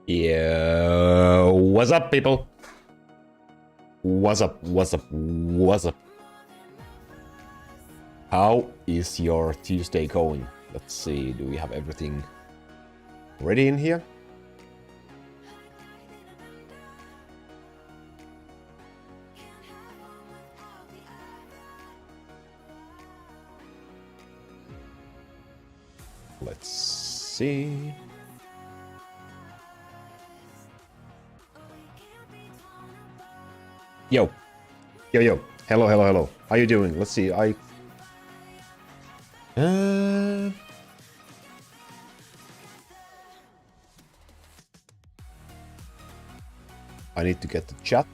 Yeah, what's up, people? What's up? What's up? What's up? How is your Tuesday going? Let's see, do we have everything ready in here? Let's see. Yo. Yo, yo. Hello, hello, hello. How you doing? Let's see, I need to get the chat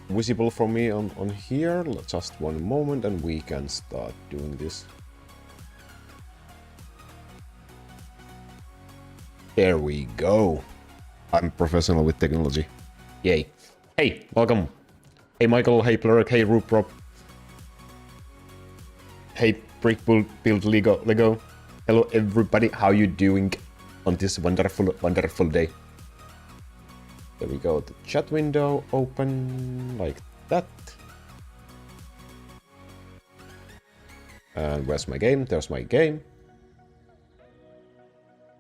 visible for me on here. Just one moment and we can start doing this. There we go. I'm professional with technology. Yay. Hey, welcome. Hey Michael, hey Plurk, hey Ruprop. Hey Brick Build Lego. Hello everybody, how you doing on this wonderful day? There we go, the chat window open like that. And where's my game? There's my game.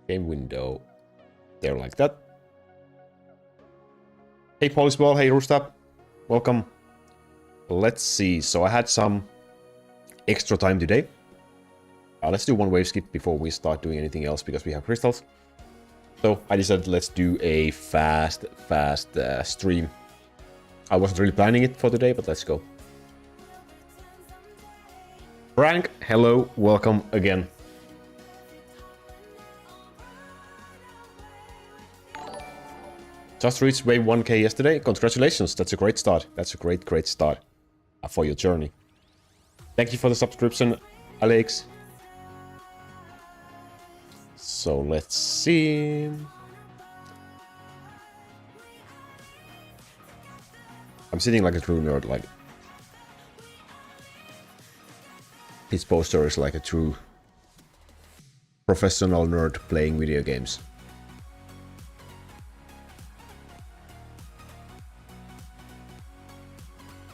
Game window there like that. Hey Polisball, hey Roostab. Welcome. Let's see, so I had some extra time today. Let's do one wave skip before we start doing anything else because we have crystals. So I decided let's do a fast stream. I wasn't really planning it for today, but let's go. Frank, hello, welcome again. Just reached wave 1k yesterday. Congratulations, that's a great start. That's a great start for your journey. Thank you for the subscription, Alex. So let's see. I'm sitting like a true nerd, like his poster is like a true professional nerd playing video games.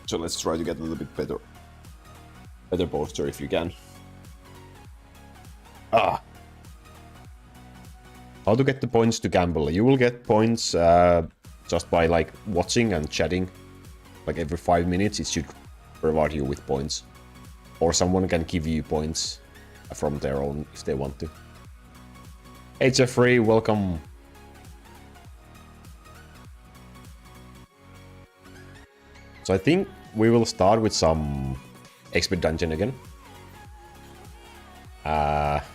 So let's try to get a little bit better poster if you can. How to get the points to gamble? You will get points just by like watching and chatting. Like every 5 minutes it should reward you with points. Or someone can give you points from their own if they want to. Hey Jeffrey, welcome. So I think we will start with some expert dungeon again.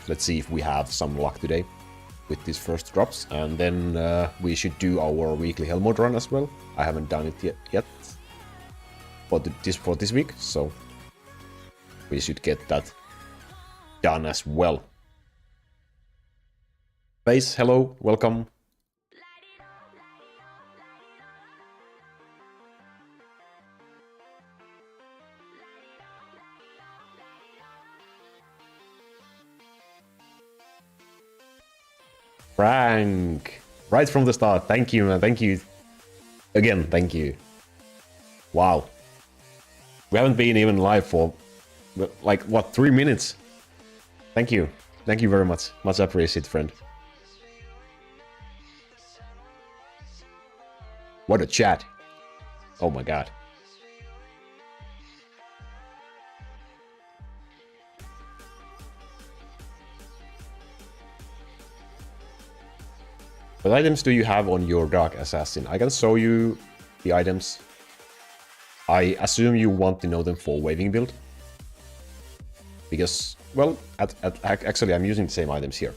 Let's see if we have some luck today with these first drops, and then we should do our weekly Hellmode run as well. I haven't done it yet for this week, so we should get that done as well. Base, hello, welcome. Frank, right from the start. Thank you, man. Thank you. Again, thank you. Wow. We haven't been even live for, like, what, 3 minutes? Thank you. Thank you very much. Much appreciated, friend. What a chat. Oh my god. What items do you have on your Dark Assassin? I can show you the items. I assume you want to know them for waving build. Because, well, actually I'm using the same items here.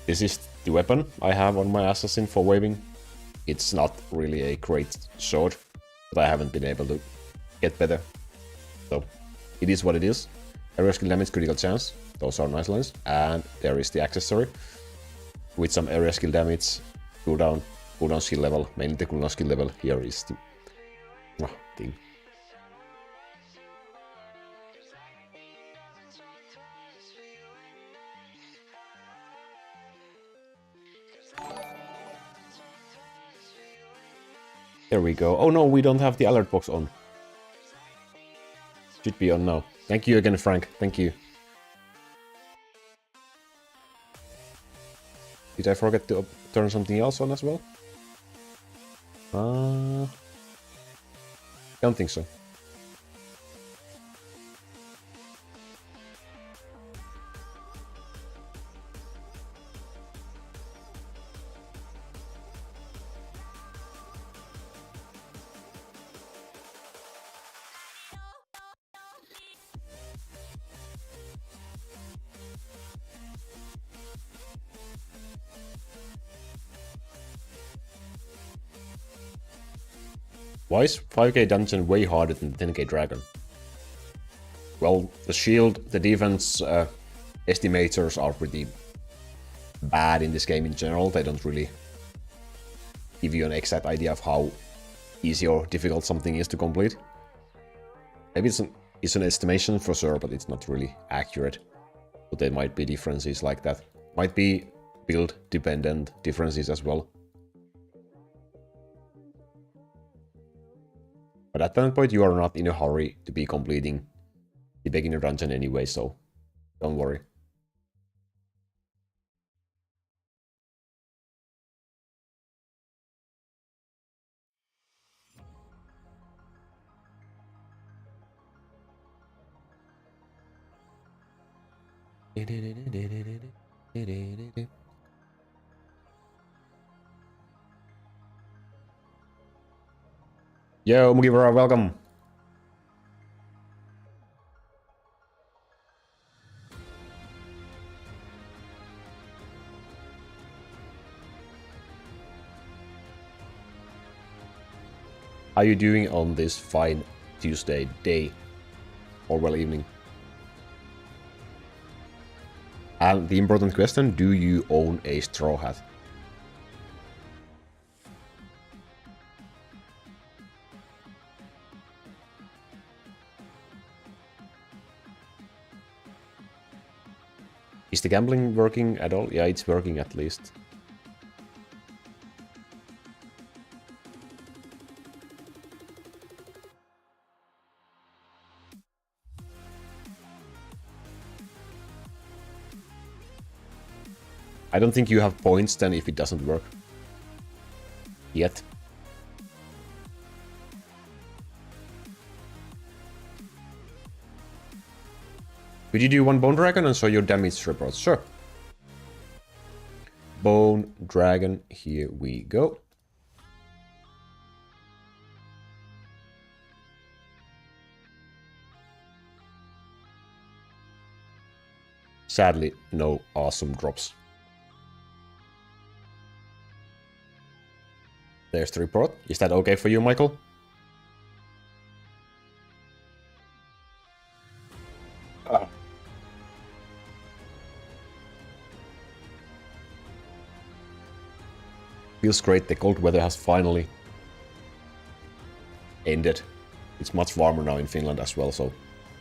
This is the weapon I have on my Assassin for waving. It's not really a great sword, but I haven't been able to get better. So, it is what it is. Area skill damage, critical chance. Those are nice lines. And there is the accessory. With some area skill damage, cooldown skill level, mainly the cooldown skill level. Here is the thing. There we go. Oh no, we don't have the alert box on. Should be on now. Thank you again, Frank. Thank you. Did I forget to turn something else on as well? Don't think so. Why is 5k dungeon way harder than 10k dragon? Well, the shield, the defense estimators are pretty bad in this game in general. They don't really give you an exact idea of how easy or difficult something is to complete. Maybe it's an estimation for sure, but it's not really accurate. But there might be differences like that. Might be build dependent differences as well. But at that point, you are not in a hurry to be completing the beginner dungeon anyway, so don't worry. Yo, Mugivara, welcome. How are you doing on this fine Tuesday day? Or well, evening. And the important question, do you own a straw hat? Is the gambling working at all? Yeah, it's working at least. I don't think you have points then if it doesn't work. Yet. Could you do one Bone Dragon and show your damage reports? Sure. Bone Dragon, here we go. Sadly, no awesome drops. There's the report. Is that okay for you, Michael? Feels great, the cold weather has finally ended. It's much warmer now in Finland as well, so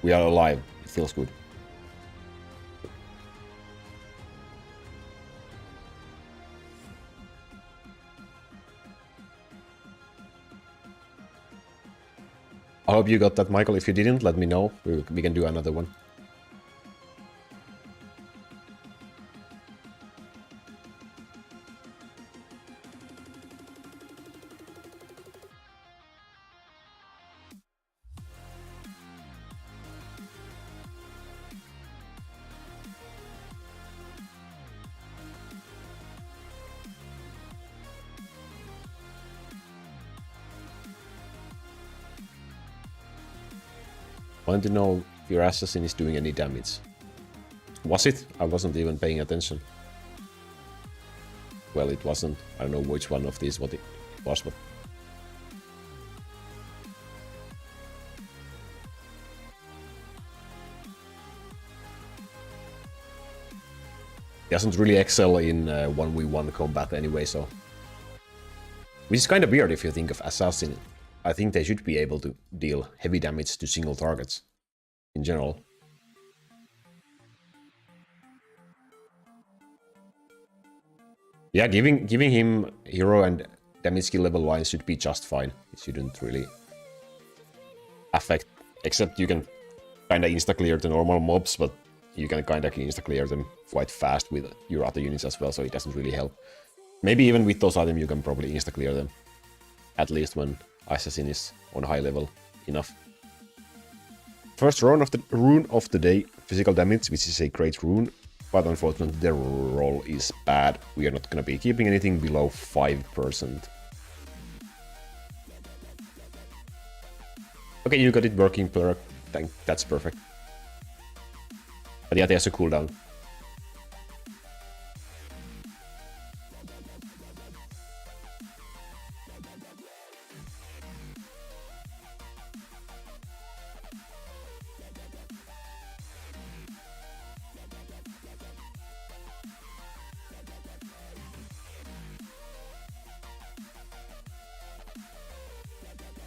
we are alive. It feels good. I hope you got that, Michael. If you didn't, let me know. We can do another one. Want to know if your assassin is doing any damage. Was it? I wasn't even paying attention. Well, it wasn't. I don't know which one of these what it was, but... doesn't really excel in 1v1 combat anyway, so... which is kind of weird if you think of assassin. I think they should be able to deal heavy damage to single targets, in general. Yeah, giving him hero and damage skill level wise should be just fine. It shouldn't really affect, except you can kinda insta-clear the normal mobs, but you can kinda insta-clear them quite fast with your other units as well, so it doesn't really help. Maybe even with those items you can probably insta-clear them, at least when Assassin is on high level enough. First rune of the day, physical damage, which is a great rune, but unfortunately the roll is bad. We are not gonna be keeping anything below 5%. Okay, you got it working, Plurk. That's perfect. But yeah, there's a cooldown.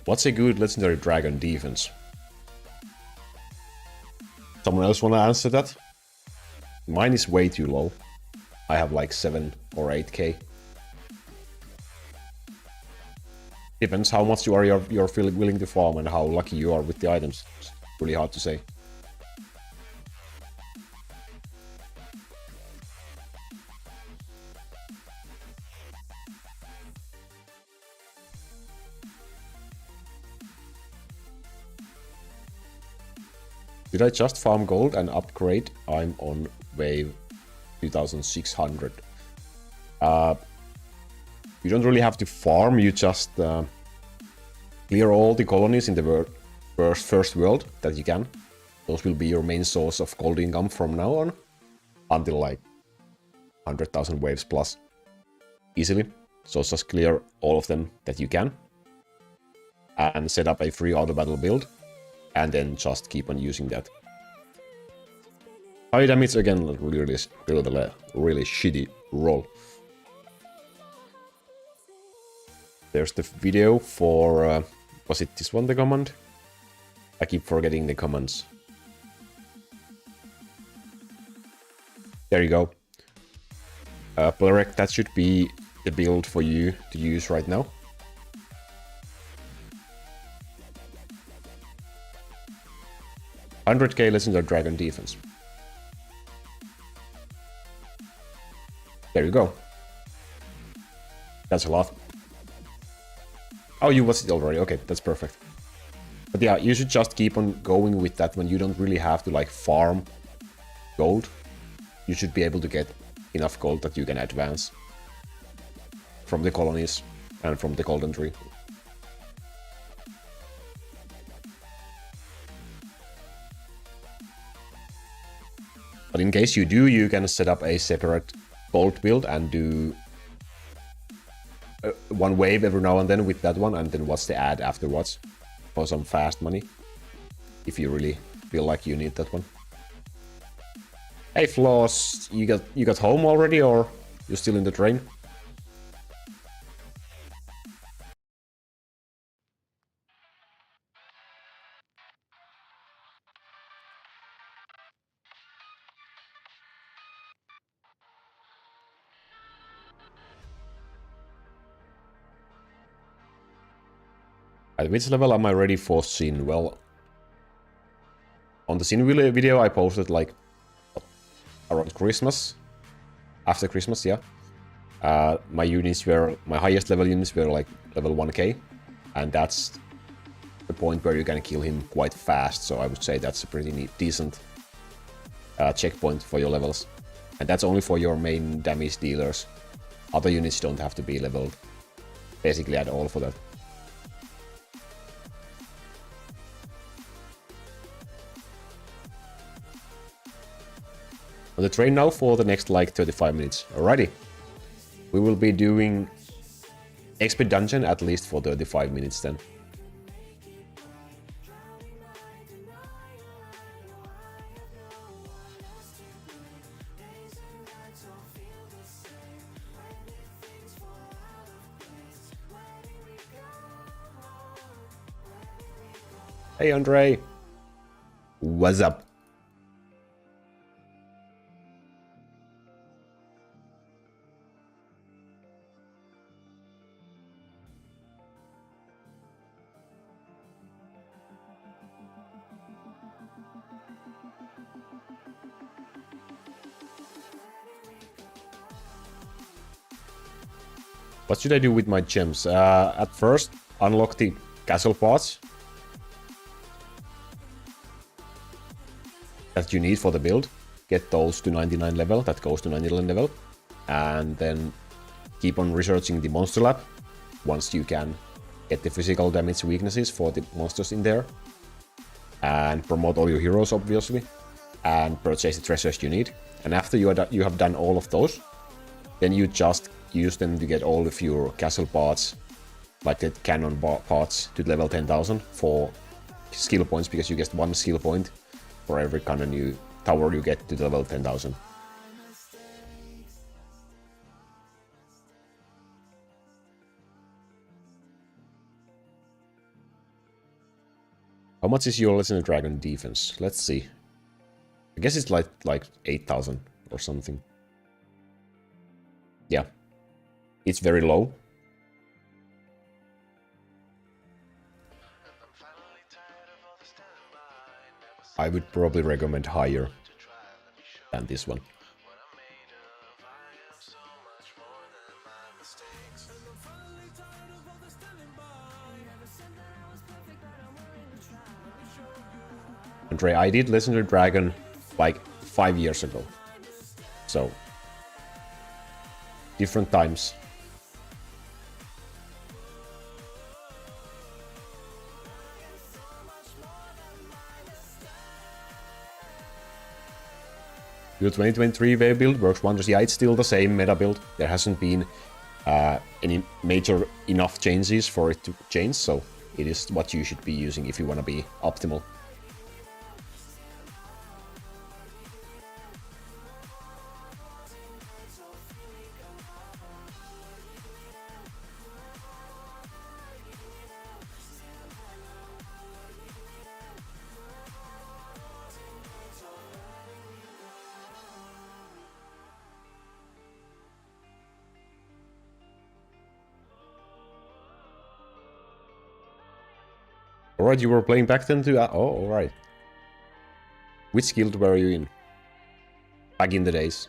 What's a good legendary dragon defense? Someone else wanna answer that? Mine is way too low. I have like 7 or 8k. Depends how much you're willing to farm and how lucky you are with the items. It's really hard to say. Did I just farm gold and upgrade? I'm on wave 2600. You don't really have to farm, you just clear all the colonies in the first world that you can. Those will be your main source of gold income from now on, until like 100,000 waves plus, easily. So just clear all of them that you can, and set up a free auto battle build, and then just keep on using that. High damage again, really shitty roll. There's the video for, was it this one, the command? I keep forgetting the commands. There you go. Plurek, that should be the build for you to use right now. $100k legendary dragon defense. There you go. That's a lot. Oh, you watched it already. Okay, that's perfect. But yeah, you should just keep on going with that one. You don't really have to like farm gold. You should be able to get enough gold that you can advance from the colonies and from the golden tree. But in case you do, you can set up a separate gold build and do one wave every now and then with that one, and then watch the ad afterwards for some fast money, if you really feel like you need that one. Hey Floss, you got home already, or you're still in the train? At which level am I ready for Sin? Well, on the Sin video I posted like around Christmas. After Christmas, yeah. My highest level units were like level 1k. And that's the point where you can kill him quite fast. So I would say that's a pretty decent checkpoint for your levels. And that's only for your main damage dealers. Other units don't have to be leveled basically at all for that. On the train now for the next like 35 minutes. Alrighty. We will be doing XP dungeon at least for 35 minutes then. Hey Andre. What's up? What should I do with my gems? At first, unlock the castle parts that you need for the build. Get those to 99 level, that goes to 99 level. And then keep on researching the monster lab once you can get the physical damage weaknesses for the monsters in there. And promote all your heroes, obviously. And purchase the treasures you need. And after you have done all of those, then you just use them to get all of your castle parts, like the cannon parts, to level 10,000 for skill points, because you get 1 skill point for every cannon tower you get to level 10,000. How much is your Legendary Dragon defense? Let's see. I guess it's like 8,000 or something. Yeah. It's very low. I would probably recommend higher than this one. Andre, I did Legendary Dragon like 5 years ago. So, different times. Your 2023 wave build works wonders. Yeah, it's still the same meta build. There hasn't been any major enough changes for it to change, so it is what you should be using if you want to be optimal. Alright, you were playing back then too? Oh, alright. Which guild were you in? Back in the days.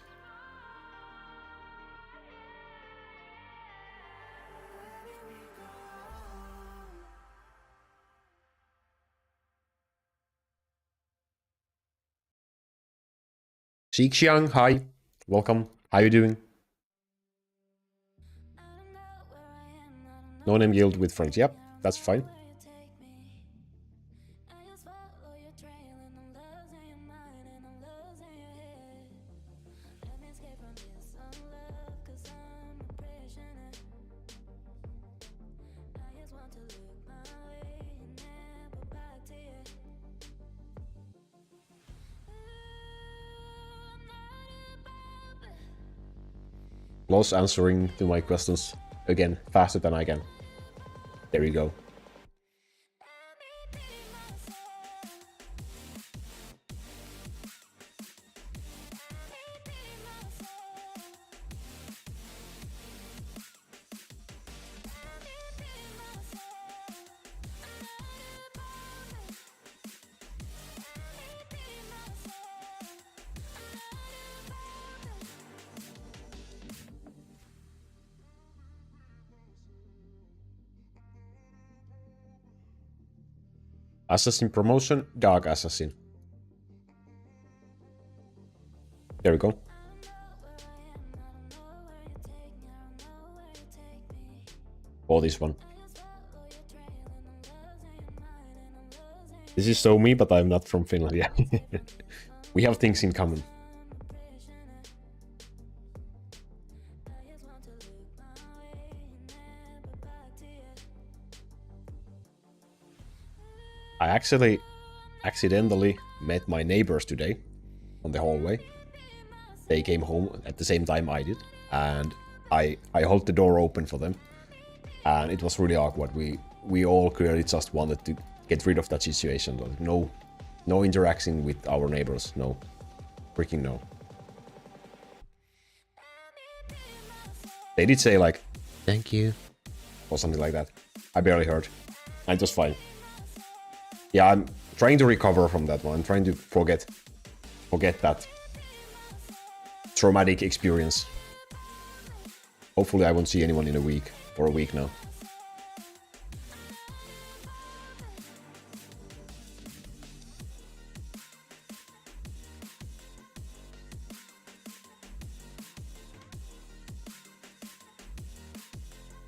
Xixiang, hi. Welcome. How you doing? No name guild with friends. Yep, that's fine. Lost answering to my questions again faster than I can. There you go. Assassin promotion, Dark Assassin. There we go. Or this one. This is so me, but I'm not from Finland. Yeah. We have things in common. I actually accidentally met my neighbors today on the hallway. They came home at the same time I did, and I held the door open for them, and it was really awkward. We all clearly just wanted to get rid of that situation. Like, no interaction with our neighbors. No, freaking no. They did say like, "Thank you," or something like that. I barely heard. It was fine. Yeah, I'm trying to recover from that one. I'm trying to forget that traumatic experience. Hopefully I won't see anyone in a week, or a week now.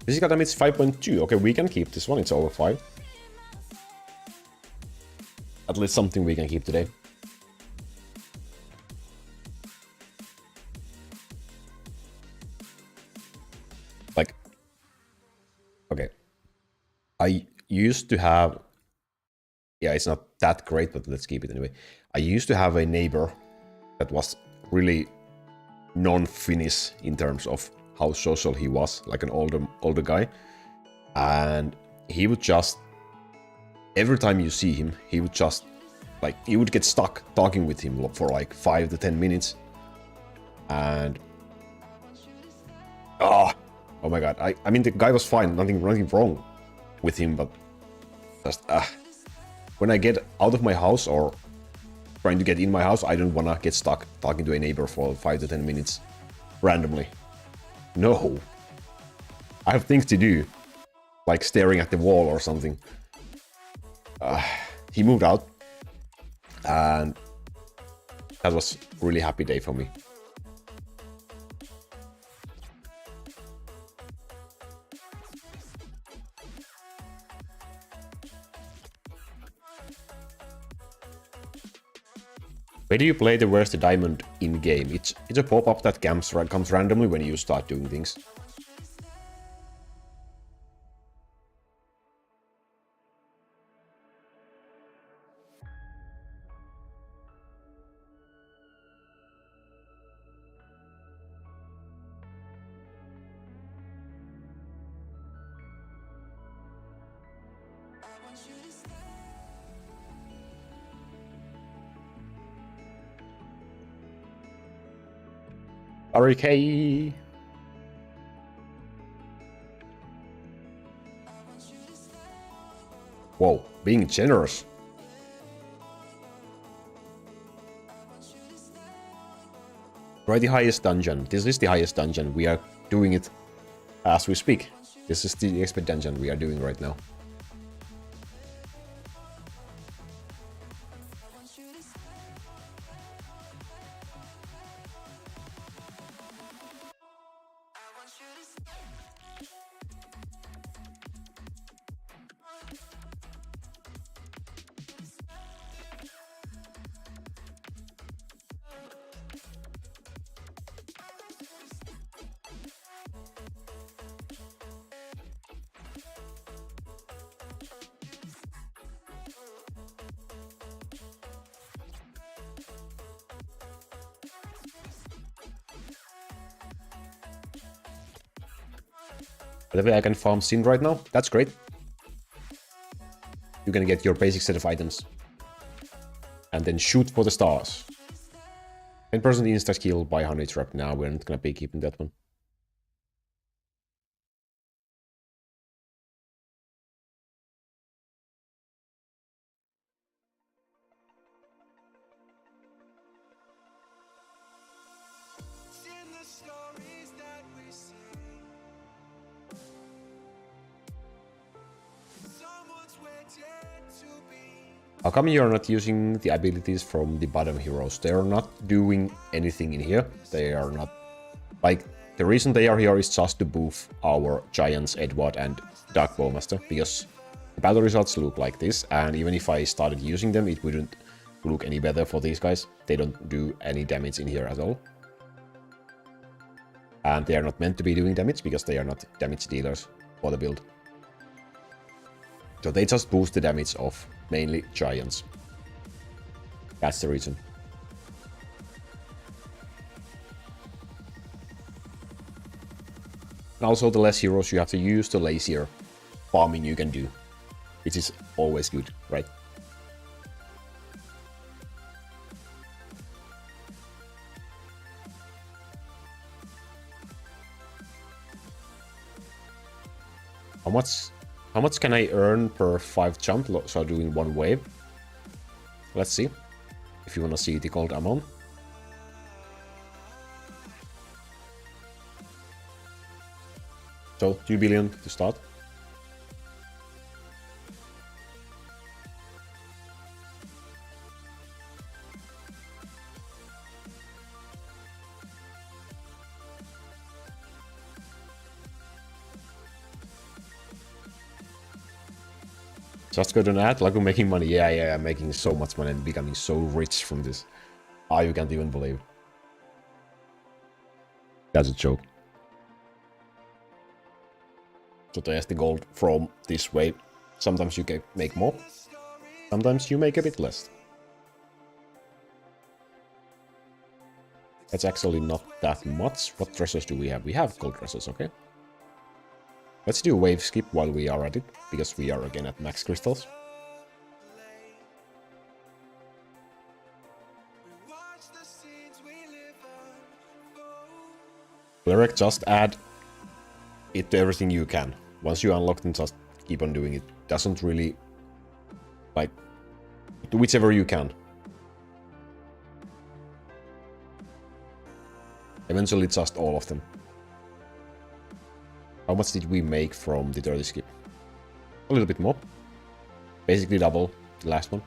Physical damage 5.2. Okay, we can keep this one. It's over 5. At least something we can keep today. Like, okay. I used to have... Yeah, it's not that great, but let's keep it anyway. I used to have a neighbor that was really non-Finnish in terms of how social he was, like an older guy. And he would just... Every time you see him, he would just... Like, you would get stuck talking with him for like 5 to 10 minutes. And... Oh my god. I mean, the guy was fine. Nothing wrong with him, but... Just... When I get out of my house or trying to get in my house, I don't wanna get stuck talking to a neighbor for 5 to 10 minutes. Randomly. No. I have things to do. Like staring at the wall or something. He moved out. And that was a really happy day for me. Where do you play the Where's the Diamond in-game? It's a pop-up that comes randomly when you start doing things. RK. Whoa, being generous. Try the highest dungeon. This is the highest dungeon. We are doing it as we speak. This is the expert dungeon we are doing right now. By the way, I can farm Sin right now. That's great. You can get your basic set of items. And then shoot for the stars. 10% insta-kill by 100 trap. Now we're not gonna be keeping that one. How come you're not using the abilities from the bottom heroes? They are not doing anything in here. They are not... Like, the reason they are here is just to boost our Giants, Edward and Dark Bowmaster, because the battle results look like this, and even if I started using them, it wouldn't look any better for these guys. They don't do any damage in here at all. And they are not meant to be doing damage, because they are not damage dealers for the build. So they just boost the damage of mainly Giants. That's the reason. And also, the less heroes you have to use, the lazier farming you can do. Which is always good, right? How much can I earn per 5 jump, so doing one wave? Let's see. If you want to see the gold amount. So 2 billion to start. Just got an ad, like we're making money. Yeah, I'm making so much money and becoming so rich from this. Ah, you can't even believe. That's a joke. So there's the gold from this way. Sometimes you can make more. Sometimes you make a bit less. That's actually not that much. What dresses do we have? We have gold dresses, okay. Let's do a wave skip while we are at it, because we are again at max crystals. Cleric, just add it to everything you can. Once you unlock them, just keep on doing it. Doesn't really... like... to whichever you can. Eventually just all of them. How much did we make from the dirty skip? A little bit more. Basically double the last one.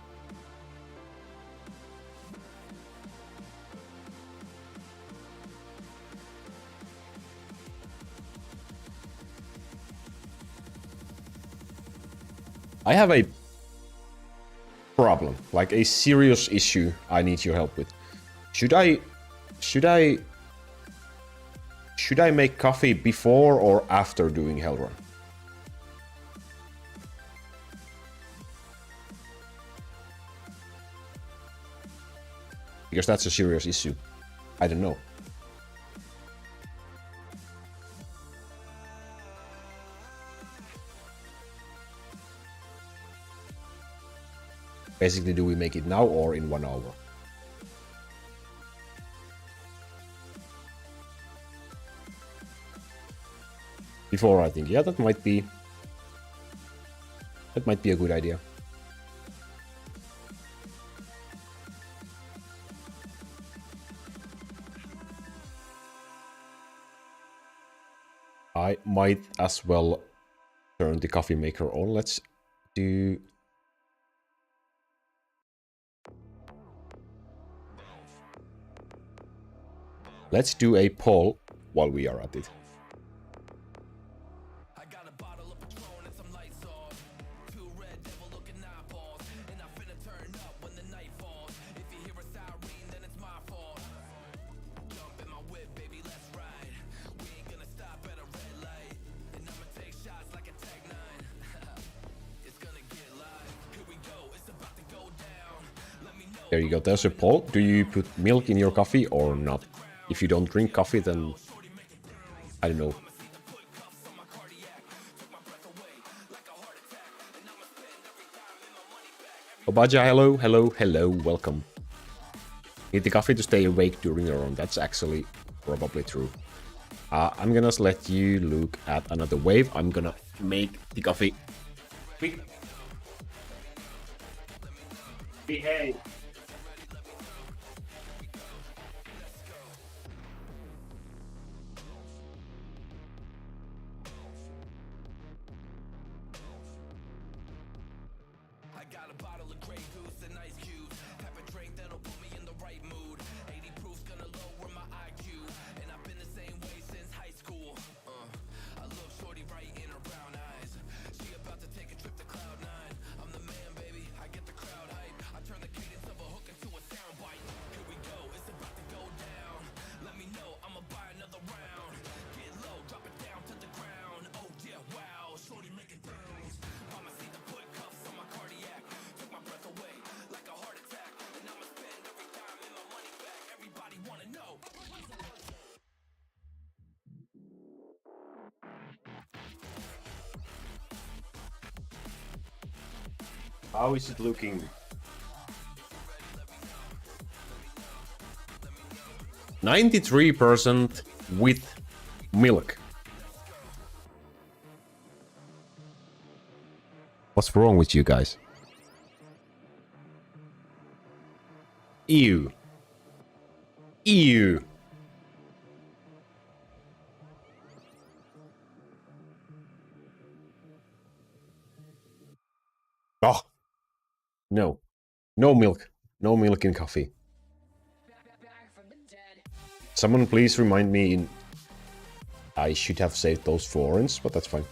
I have a problem, like a serious issue I need your help with. Should I make coffee before or after doing Hellrun? Because that's a serious issue. I don't know. Basically, do we make it now or in 1 hour? Before, I think. Yeah, that might be a good idea. I might as well turn the coffee maker on. Let's do... let's do a poll while we are at it. There you go, there's a poll. Do you put milk in your coffee or not? If you don't drink coffee, then... I don't know. Obaja, hello, welcome. Need the coffee to stay awake during your run. That's actually probably true. I'm gonna let you look at another wave. I'm gonna make the coffee quick. Behave. How is it looking? 93% with milk. What's wrong with you guys? Ew. Ew. Oh, no. No milk. No milk in coffee. Someone please remind me in... I should have saved those 4 orange, but that's fine.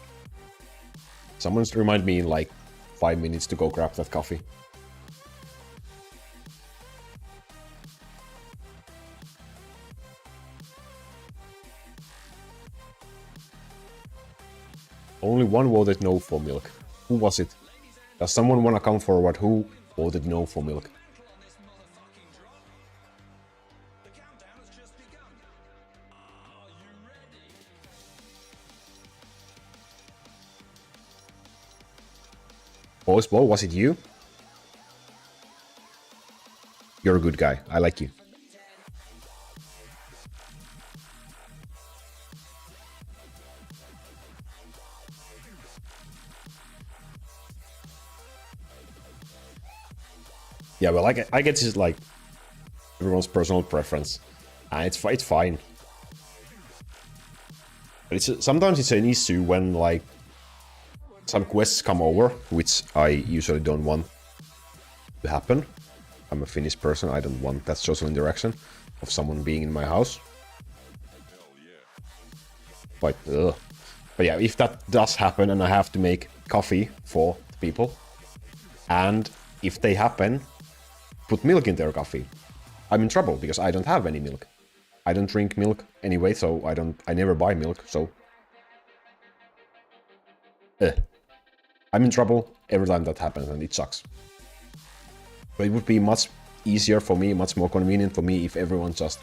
Someone's remind me in like 5 minutes to go grab that coffee. Only one voted no for milk. Who was it? Does someone wanna come forward? Who voted no for milk? Postball, was it you? You're a good guy. I like you. Yeah, well, I get this, like, everyone's personal preference. And it's fine. But sometimes it's an issue when, like, some quests come over, which I usually don't want to happen. I'm a Finnish person, I don't want that social interaction of someone being in my house. But yeah, if that does happen and I have to make coffee for people, and if they happen, put milk in their coffee, I'm in trouble because I don't have any milk. I don't drink milk anyway, so I never buy milk, so... I'm in trouble every time that happens, and it sucks. But it would be much easier for me, much more convenient for me if everyone just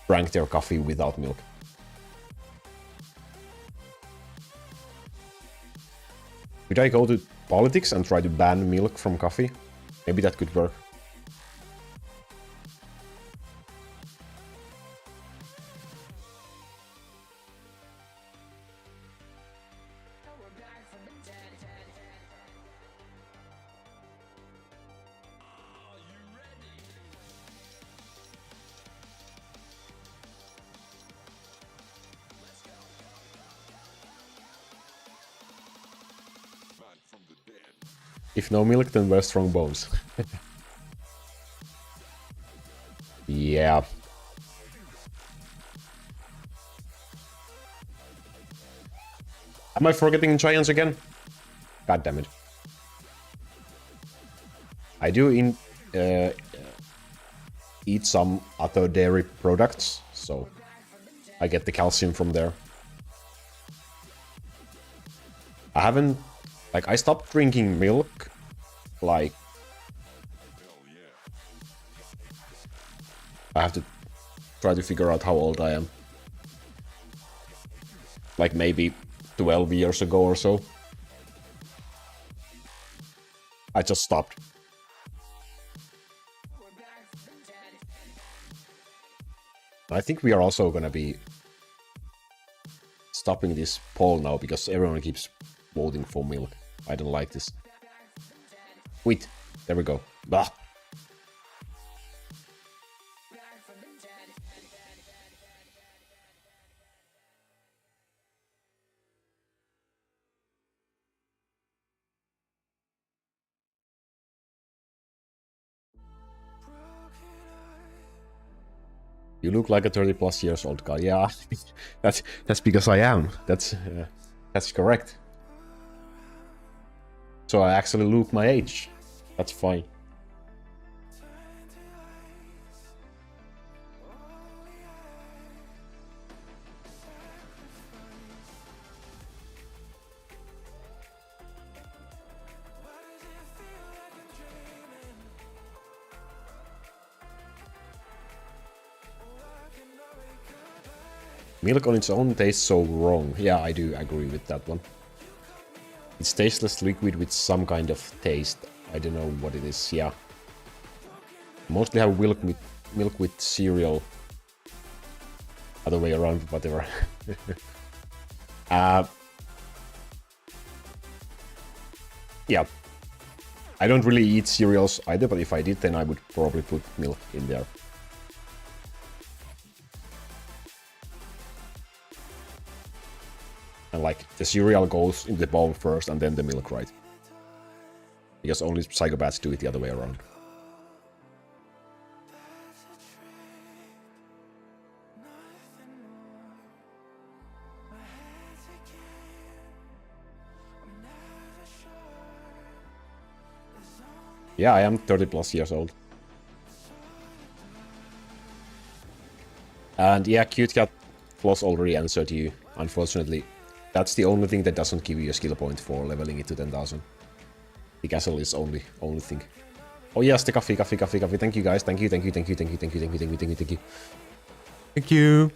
drank their coffee without milk. Could I go to politics and try to ban milk from coffee? Maybe that could work. If no milk, then wear strong bones. Yeah. Am I forgetting giants again? God damn it. I do eat some other dairy products, so I get the calcium from there. I haven't... Like, I stopped drinking milk, like... I have to try to figure out how old I am. Like, maybe 12 years ago or so. I just stopped. I think we are also gonna be stopping this poll now, because everyone keeps voting for milk. I don't like this. Wait, there we go. Bah. You look like a 30+ years old guy. Yeah, that's because I am. That's correct. So I actually look my age. That's fine. Milk on its own tastes so wrong. Yeah, I do agree with that one. It's tasteless liquid with some kind of taste. I don't know what it is, yeah. Mostly have milk with cereal. Other way around, whatever. Yeah. I don't really eat cereals either, but if I did, then I would probably put milk in there. And like, the cereal goes in the bowl first and then the milk, right? Because only psychopaths do it the other way around. Yeah, I am 30 plus years old. And yeah, Cute Cat Floss already answered you, unfortunately. That's the only thing that doesn't give you a skill point for leveling it to 10,000. The castle is only thing. Oh yes, the coffee. Thank you guys. Thank you. Thank you. Thank you.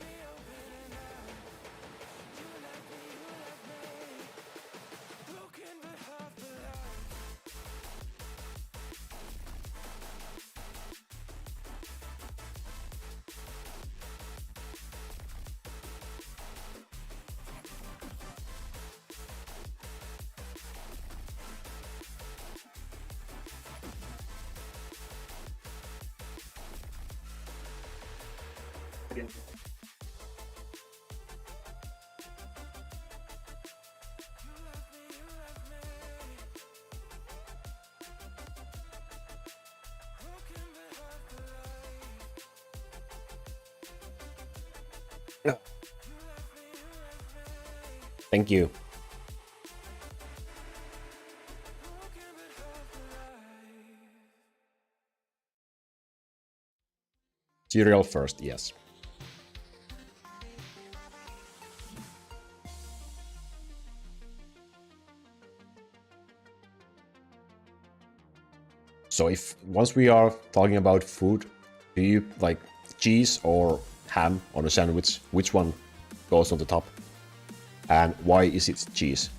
Thank you. Cereal first, yes. So if once we are talking about food, do you like cheese or ham on a sandwich? Which one goes on the top? And why is it cheese?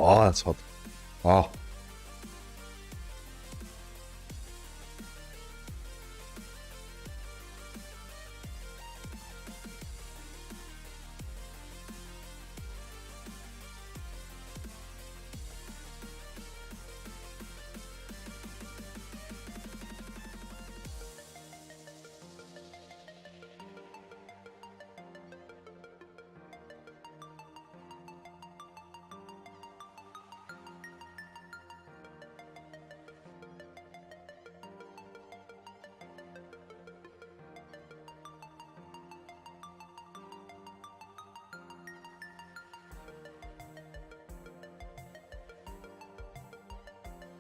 Oh, that's hot. Oh.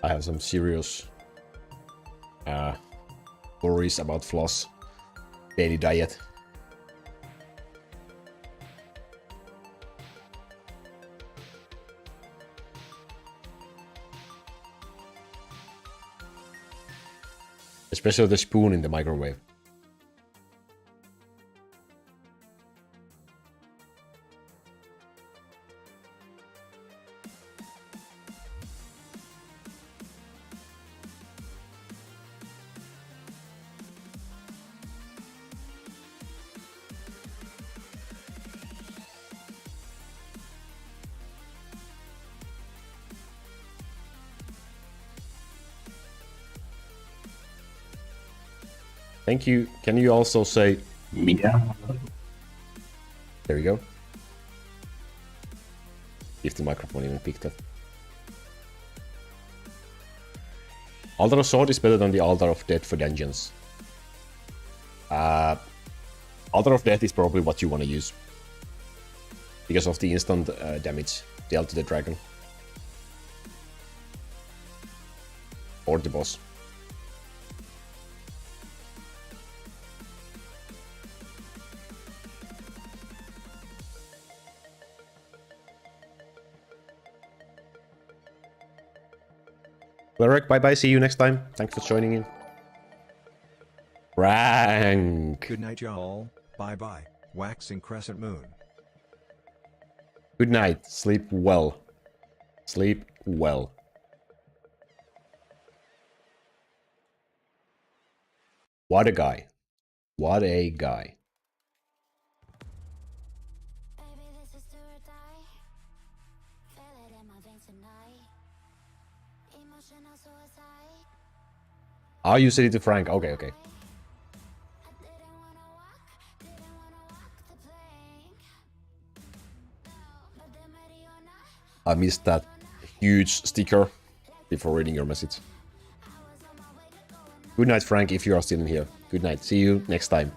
I have some serious worries about Floss daily diet. Especially the spoon in the microwave. Thank you. Can you also say me? Yeah. There we go. If the microphone even picked up. Altar of Sword is better than the Altar of Death for dungeons. Altar of Death is probably what you want to use. Because of the instant damage dealt to the dragon. Or the boss. Cleric, bye-bye, see you next time. Thanks for joining in. Rank. Good night, y'all. Bye-bye. Waxing crescent moon. Good night. Sleep well. Sleep well. What a guy. What a guy. Oh, you said it to Frank. Okay, okay. I missed that huge sticker before reading your message. Good night, Frank, if you are still in here. Good night. See you next time.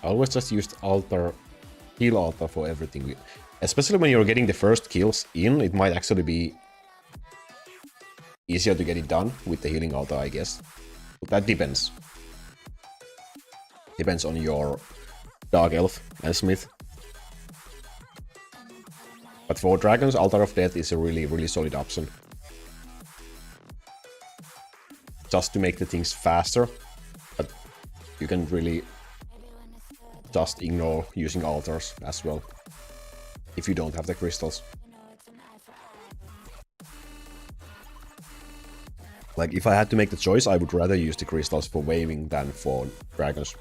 I always just used altar, heal altar for everything. Especially when you're getting the first kills in, it might actually be easier to get it done with the healing altar, I guess. But that depends. Depends on your Dark Elf and Smith. But for dragons, Altar of Death is a really, really solid option. Just to make the things faster. But you can really just ignore using altars as well, if you don't have the crystals. Like, if I had to make the choice, I would rather use the crystals for waving than for dragons.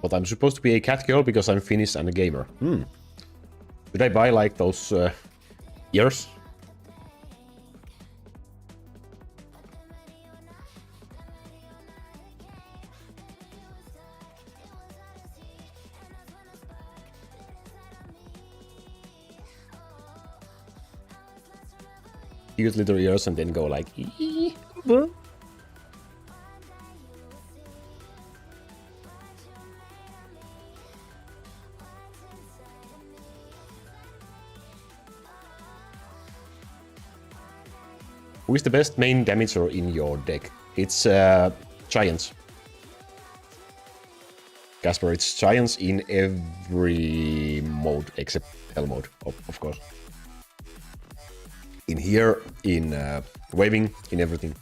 But I'm supposed to be a cat girl because I'm Finnish and a gamer. Should I buy like those ears? Cute little ears and then go like... Who is the best main damager in your deck? It's Giants. Casper, it's Giants in every mode except Hellmode, of course. In here, in waving, in everything.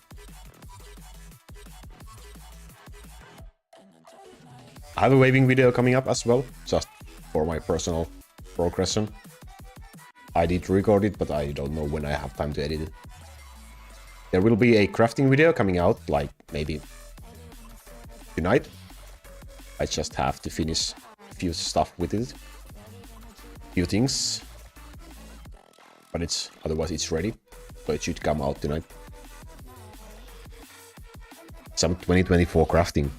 I have a waving video coming up as well, just for my personal progression. I did record it, but I don't know when I have time to edit it. There will be a crafting video coming out, like, maybe tonight. I just have to finish a few stuff with it. Few things. But otherwise it's ready. So it should come out tonight. Some 2024 crafting.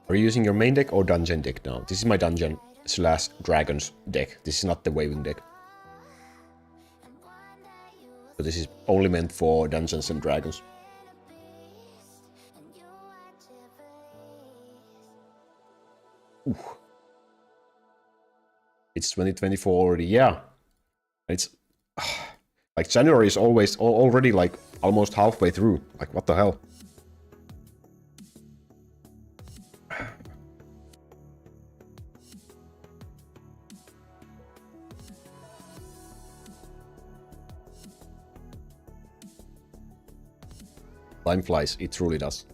Are you using your main deck or dungeon deck now? This is my dungeon / dragons deck. This is not the waving deck. So this is only meant for Dungeons and Dragons. Ooh. It's 2024 already, yeah. It's like January is always already like almost halfway through. Like, what the hell? Time flies, it truly does.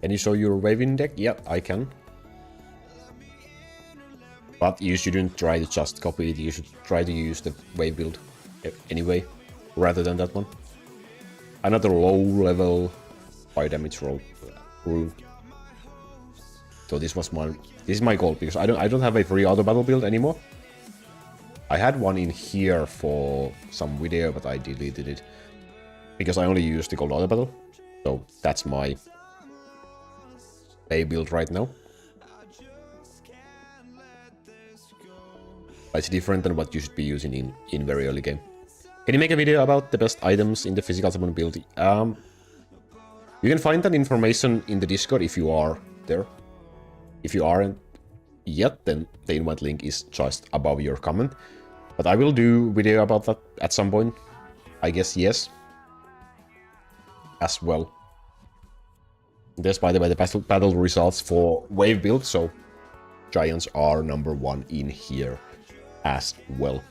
Can you show your waving deck? Yeah, I can. But you shouldn't try to just copy it, you should try to use the wave build anyway, rather than that one. Another low level fire damage roll rune. So this is my goal, because I don't have a free auto battle build anymore. I had one in here for some video, but I deleted it. Because I only use the gold auto battle. So that's my pay build right now. It's different than what you should be using in very early game. Can you make a video about the best items in the physical summon build? You can find that information in the Discord if you are there. If you aren't yet, then the invite link is just above your comment. But I will do video about that at some point. I guess yes. As well. There's, by the way, the battle results for wave build, so Giants are #1 in here as well.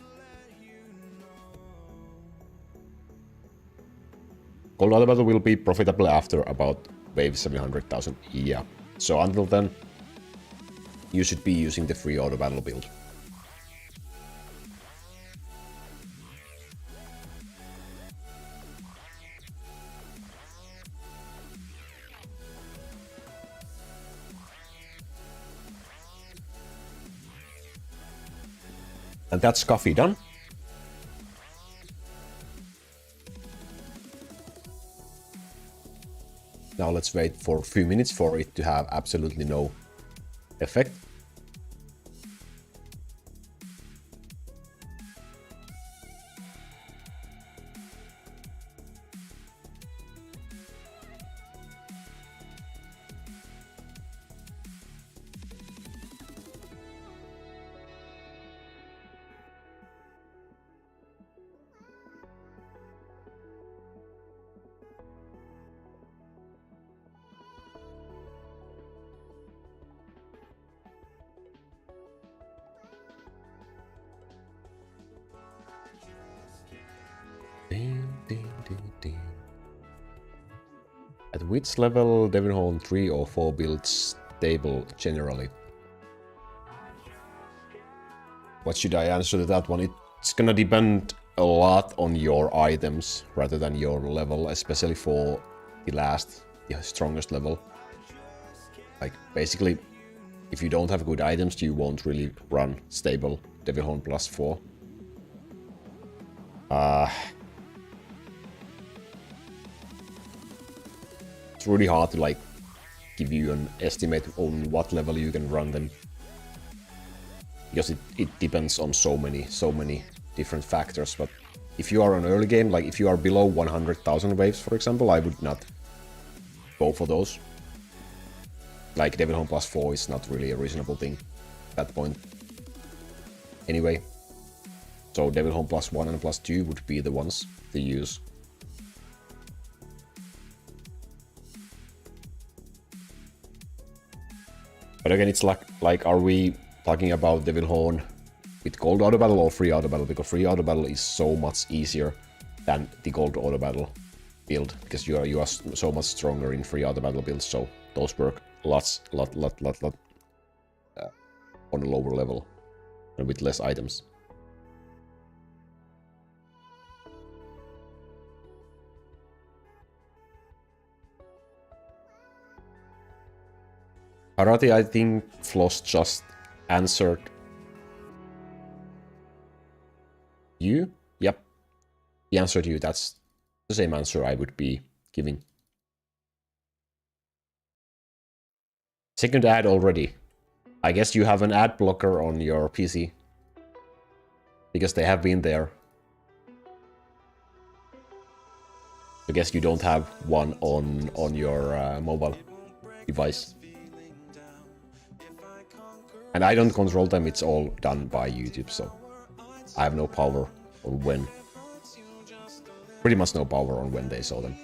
Gold Auto Battle will be profitable after about wave 700,000. Yeah. So until then, you should be using the free Auto Battle build. And that's coffee done. Now let's wait for a few minutes for it to have absolutely no effect. At which level Devilhorn 3 or 4 builds stable generally? What should I answer to that one? It's gonna depend a lot on your items rather than your level, especially for the strongest level. Like, basically, if you don't have good items, you won't really run stable Devilhorn +4. It's really hard to, like, give you an estimate on what level you can run them. Because it depends on so many different factors. But if you are on early game, like if you are below 100,000 waves, for example, I would not go for those. Like, Devilhorn +4 is not really a reasonable thing at that point. Anyway. So Devilhorn +1 and +2 would be the ones to use. But again, it's like are we talking about Devilhorn with Gold Auto Battle or Free Auto Battle? Because Free Auto Battle is so much easier than the Gold Auto Battle build, because you are so much stronger in Free Auto Battle builds, so those work lot on a lower level and with less items. Karate, I think Floss just answered you? Yep. He answered you. That's the same answer I would be giving. Second ad already. I guess you have an ad blocker on your PC. Because they have been there. I guess you don't have one on your mobile device. And I don't control them, it's all done by YouTube, so I have no power on when. Pretty much no power on when they saw them.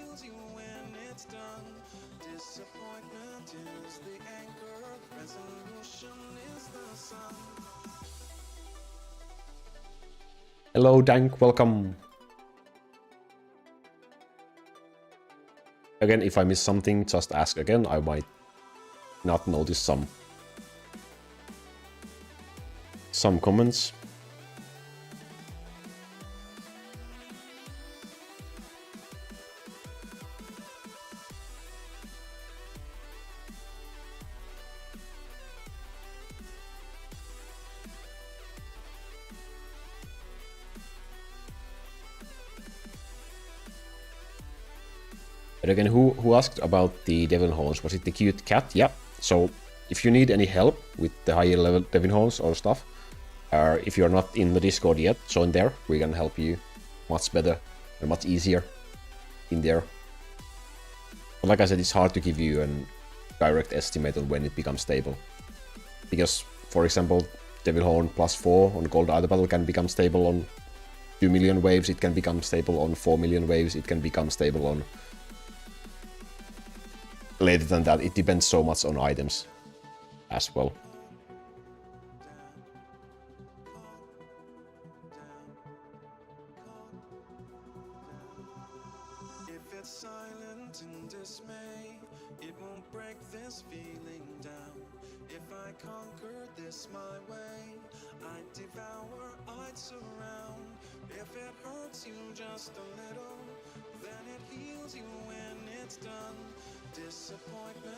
Hello, Dank, welcome. Again, if I miss something, just ask again. I might not notice some comments. But again, who asked about the Devilhorns? Was it the cute cat? Yeah. So if you need any help with the higher level Devilhorns or stuff, If you're not in the Discord yet, join there. We can help you much better and much easier in there. But like I said, it's hard to give you a direct estimate on when it becomes stable. Because, for example, Devil Horn +4 on Gold Idol Battle can become stable on 2 million waves, it can become stable on 4 million waves, it can become stable on later than that. It depends so much on items as well.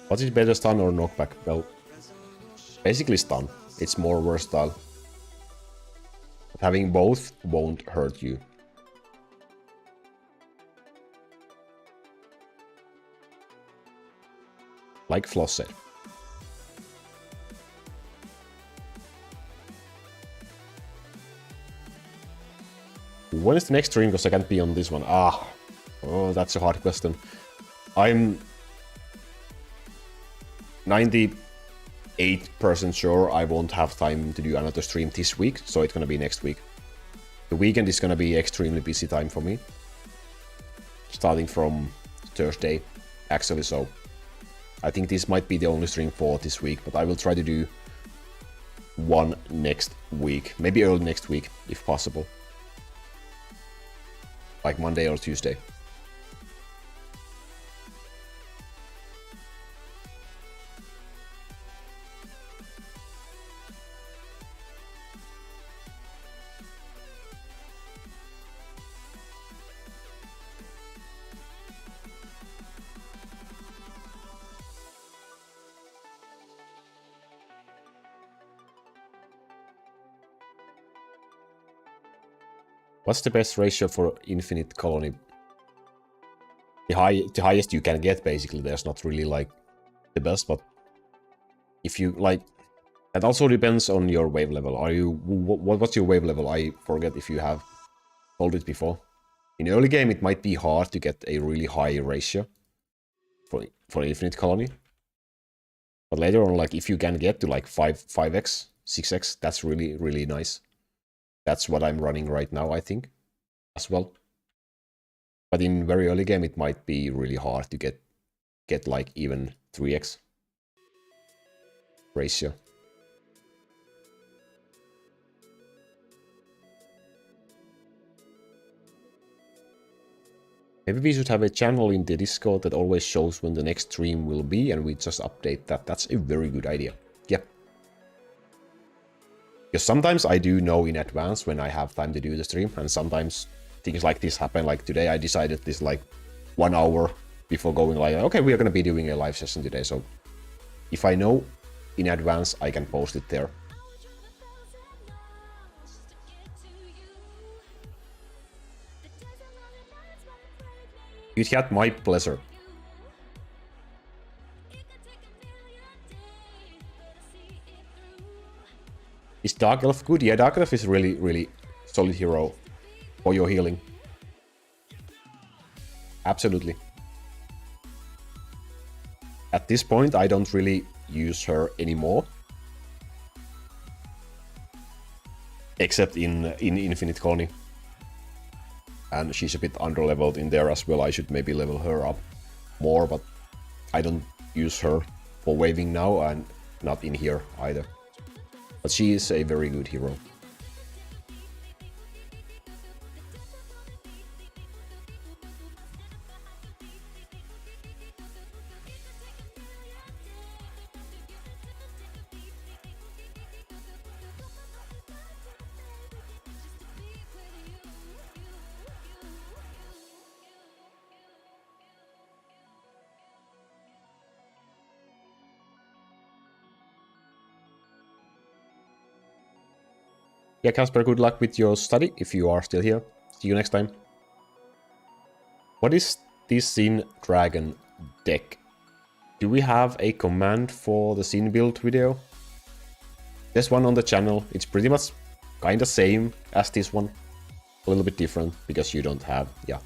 What is better, stun or knockback? Well, basically stun. It's more versatile. But having both won't hurt you. Like Floss said. When is the next stream? Because I can't be on this one. Oh, that's a hard question. I'm 98% sure I won't have time to do another stream this week, so it's gonna be next week. The weekend is gonna be extremely busy time for me. Starting from Thursday, actually, so I think this might be the only stream for this week, but I will try to do one next week. Maybe early next week, if possible. Like Monday or Tuesday. What's the best ratio for infinite colony? The highest you can get, basically. There's not really like the best, but if you like, that also depends on your wave level. Are you what's your wave level? I forget if you have told it before. In early game, it might be hard to get a really high ratio for infinite colony, but later on, like if you can get to like 5x, 6x, that's really nice. That's what I'm running right now, I think, as well. But in very early game, it might be really hard to get like even 3x ratio. Maybe we should have a channel in the Discord that always shows when the next stream will be, and we just update that. That's a very good idea. Yep. Because sometimes I do know in advance when I have time to do the stream, and sometimes things like this happen. Like today I decided this like 1 hour before going like, okay, we are going to be doing a live session today. So if I know in advance, I can post it there. It had my pleasure. Is Dark Elf good? Yeah, Dark Elf is really solid hero for your healing. Absolutely. At this point, I don't really use her anymore. Except in Infinite Colony. And she's a bit underleveled in there as well. I should maybe level her up more, but I don't use her for waving now, and not in here either. But she is a very good hero. Yeah, Casper, good luck with your study, if you are still here. See you next time. What is this Sin Dragon deck? Do we have a command for the Sin build video? There's one on the channel. It's pretty much kinda same as this one. A little bit different because you don't have... Yeah.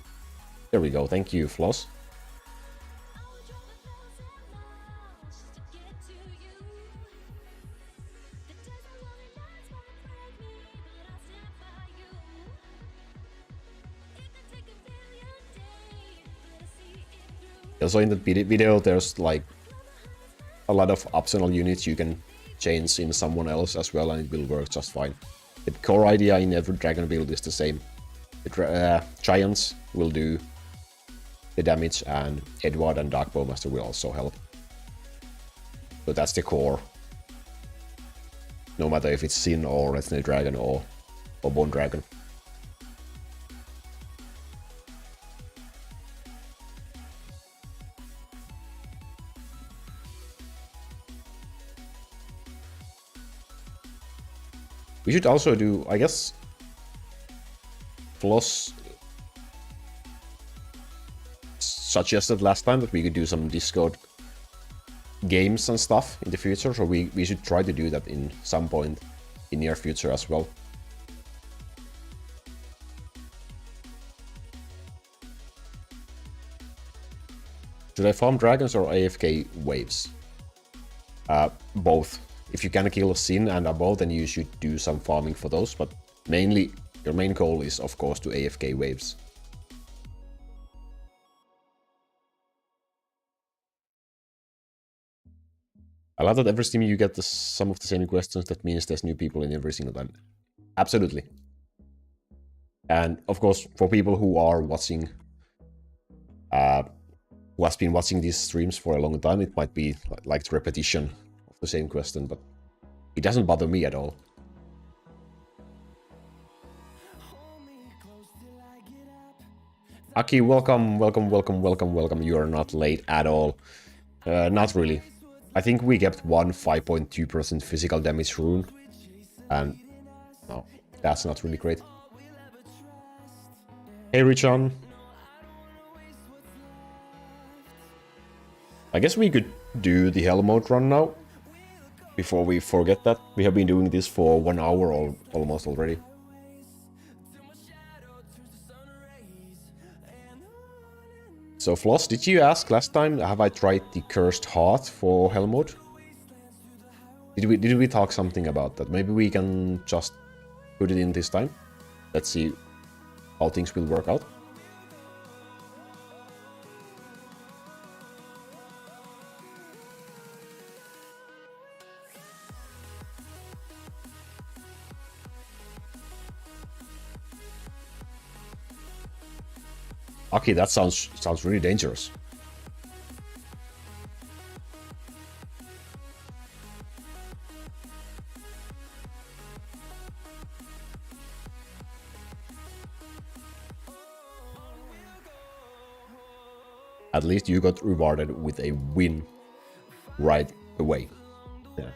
There we go. Thank you, Floss. Also in the video there's like a lot of optional units you can change in someone else as well, and it will work just fine. The core idea in every dragon build is the same. The giants will do the damage, and Edward and Dark Bowmaster will also help. So that's the core. No matter if it's Sin or Red Snake Dragon or Bone Dragon. We should also do, I guess, Floss suggested last time that we could do some Discord games and stuff in the future, so we should try to do that in some point in near future as well. Should I farm dragons or AFK waves? Both. If you can kill Sin and above, then you should do some farming for those, but mainly your main goal is of course to AFK waves. I love that every stream you get some of the same questions. That means there's new people in every single time. Absolutely. And of course, for people who are watching, who has been watching these streams for a long time, it might be like the repetition of the same question, but it doesn't bother me at all. Aki, welcome. You are not late at all. Not really. I think we kept one 5.2% physical damage rune, and no, that's not really great. Hey, Richon. I guess we could do the Hellmode run now, before we forget that. We have been doing this for 1 hour almost already. So Floss, did you ask last time, have I tried the Cursed Heart for Hellmode? Did we talk something about that? Maybe we can just put it in this time. Let's see how things will work out. Okay, that sounds really dangerous. At least you got rewarded with a win right away. Yeah.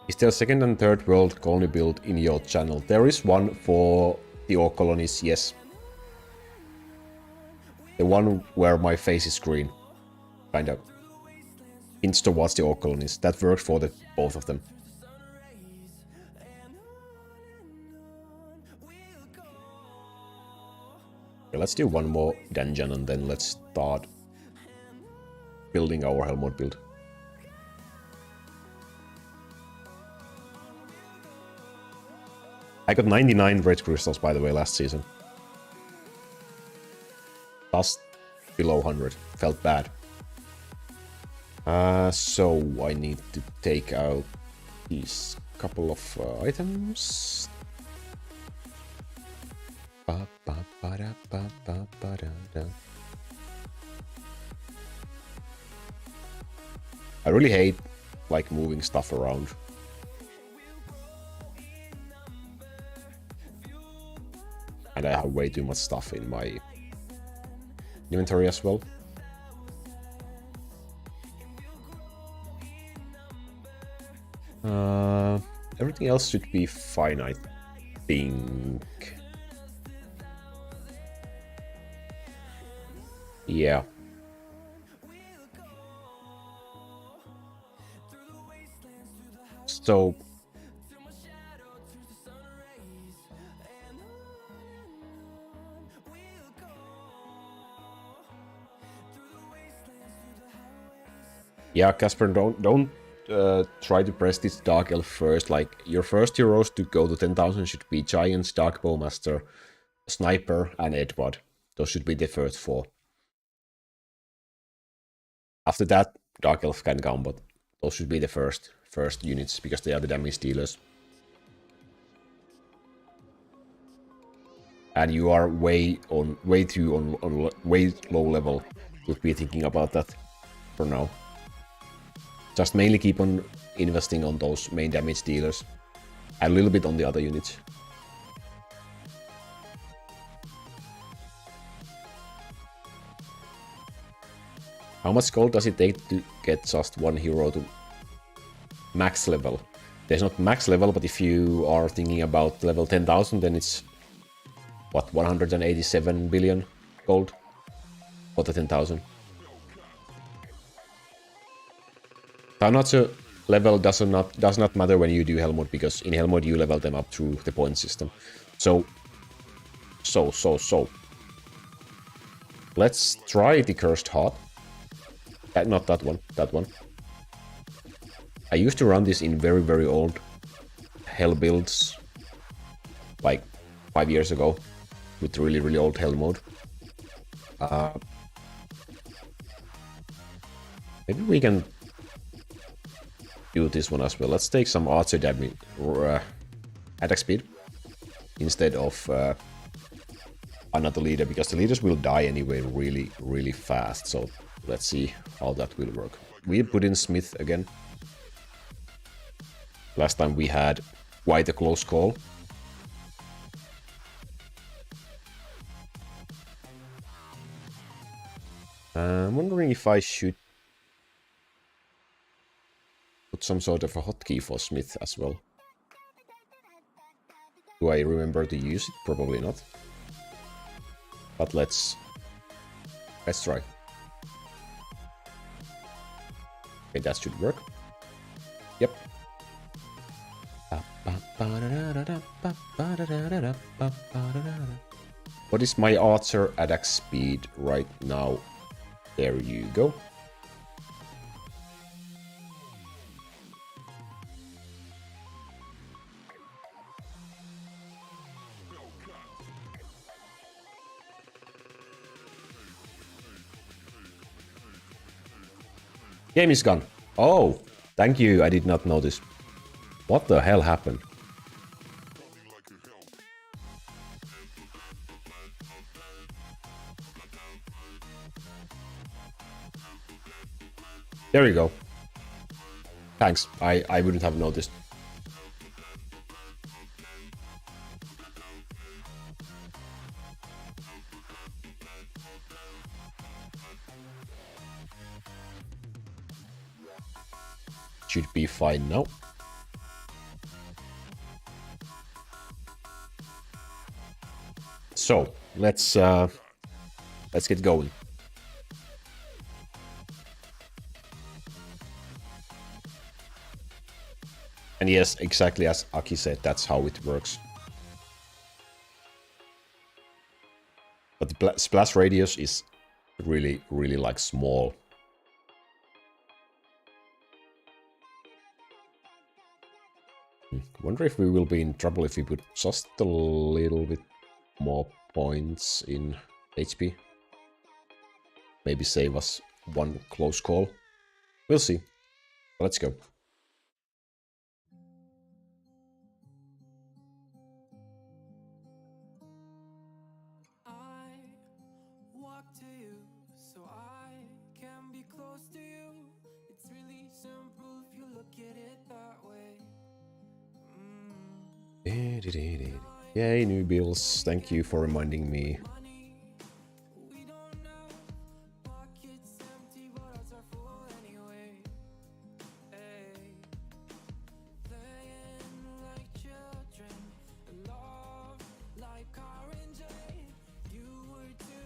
Is there a second and third world colony build in your channel? There is one for the Orc colonies, yes. The one where my face is green. Kind of hints towards the Orc colonies. That works for the both of them. Okay, let's do one more dungeon and then let's start building our Hellmode build. I got 99 red crystals, by the way, last season. Just below 100. Felt bad. So I need to take out these couple of items. I really hate like moving stuff around. And I have way too much stuff in my inventory as well. Everything else should be fine, I think. Yeah. So yeah, Casper, don't try to press this Dark Elf first. Like, your first heroes to go to 10,000 should be Giants, Dark Bowmaster, Sniper, and Edward. Those should be the first 4. After that, Dark Elf can come, but those should be the first units, because they are the damage dealers. And you are way low level to be thinking about that for now. Just mainly keep on investing on those main damage dealers. And a little bit on the other units. How much gold does it take to get just one hero to max level? There's not max level, but if you are thinking about level 10,000, then it's, what, 187 billion gold for the 10,000. Taunatsu level does not matter when you do Hellmode, because in Hellmode you level them up through the point system. So. Let's try the Cursed Heart. Not that one, that one. I used to run this in very old Hell builds, like 5 years ago, with really old Hellmode. Maybe we can do this one as well. Let's take some archer damage or attack speed instead of another leader, because the leaders will die anyway really fast. So let's see how that will work. We put in Smith again. Last time we had quite a close call. I'm wondering if I should put some sort of a hotkey for Smith as well. Do I remember to use it? Probably not. But let's try. Okay, that should work. Yep. What is my archer attack speed right now? There you go. Game is gone. Oh, thank you. I did not notice. What the hell happened? There you go. Thanks. I wouldn't have noticed. Should be fine now. So let's get going. And yes, exactly as Aki said, that's how it works. But the splash radius is really like small. Wonder if we will be in trouble if we put just a little bit more points in HP. Maybe save us one close call. We'll see. Let's go. Yay, new bills. Thank you for reminding me.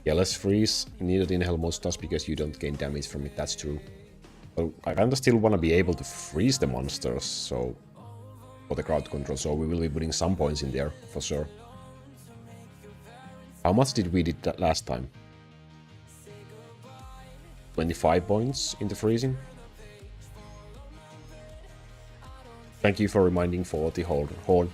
Yeah, less freeze needed in Hellmode stuff because you don't gain damage from it, that's true. But I kinda still wanna be able to freeze the monsters, so... for the crowd control, so we will be putting some points in there, for sure. How much did we did that last time? 25 points in the freezing? Thank you for reminding for the horn.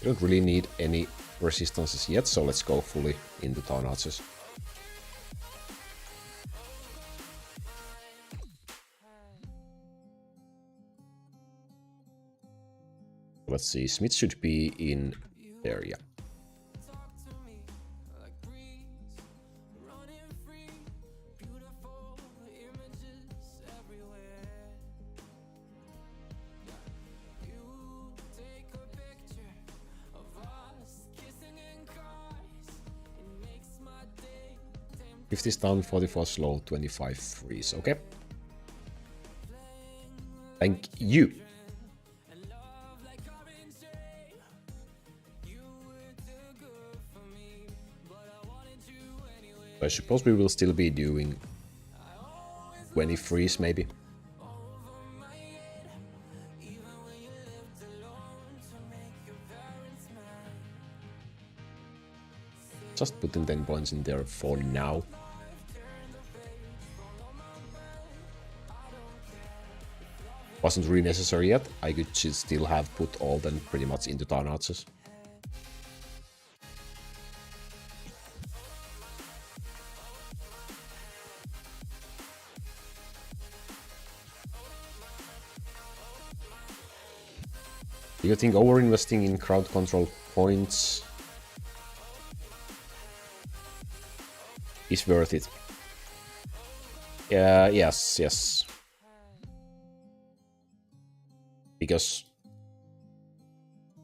We don't really need any resistances yet, so let's go fully into Town Archers. Let's see, Smith should be in there, yeah. $50 stun, 44 slow, 25 freeze. Okay. Thank you. I suppose we will still be doing 20 freeze maybe. Just putting 10 points in there for now. Wasn't really necessary yet. I could still have put all them pretty much into Town Archers. Do you think over-investing in crowd control points is worth it? Yes. Because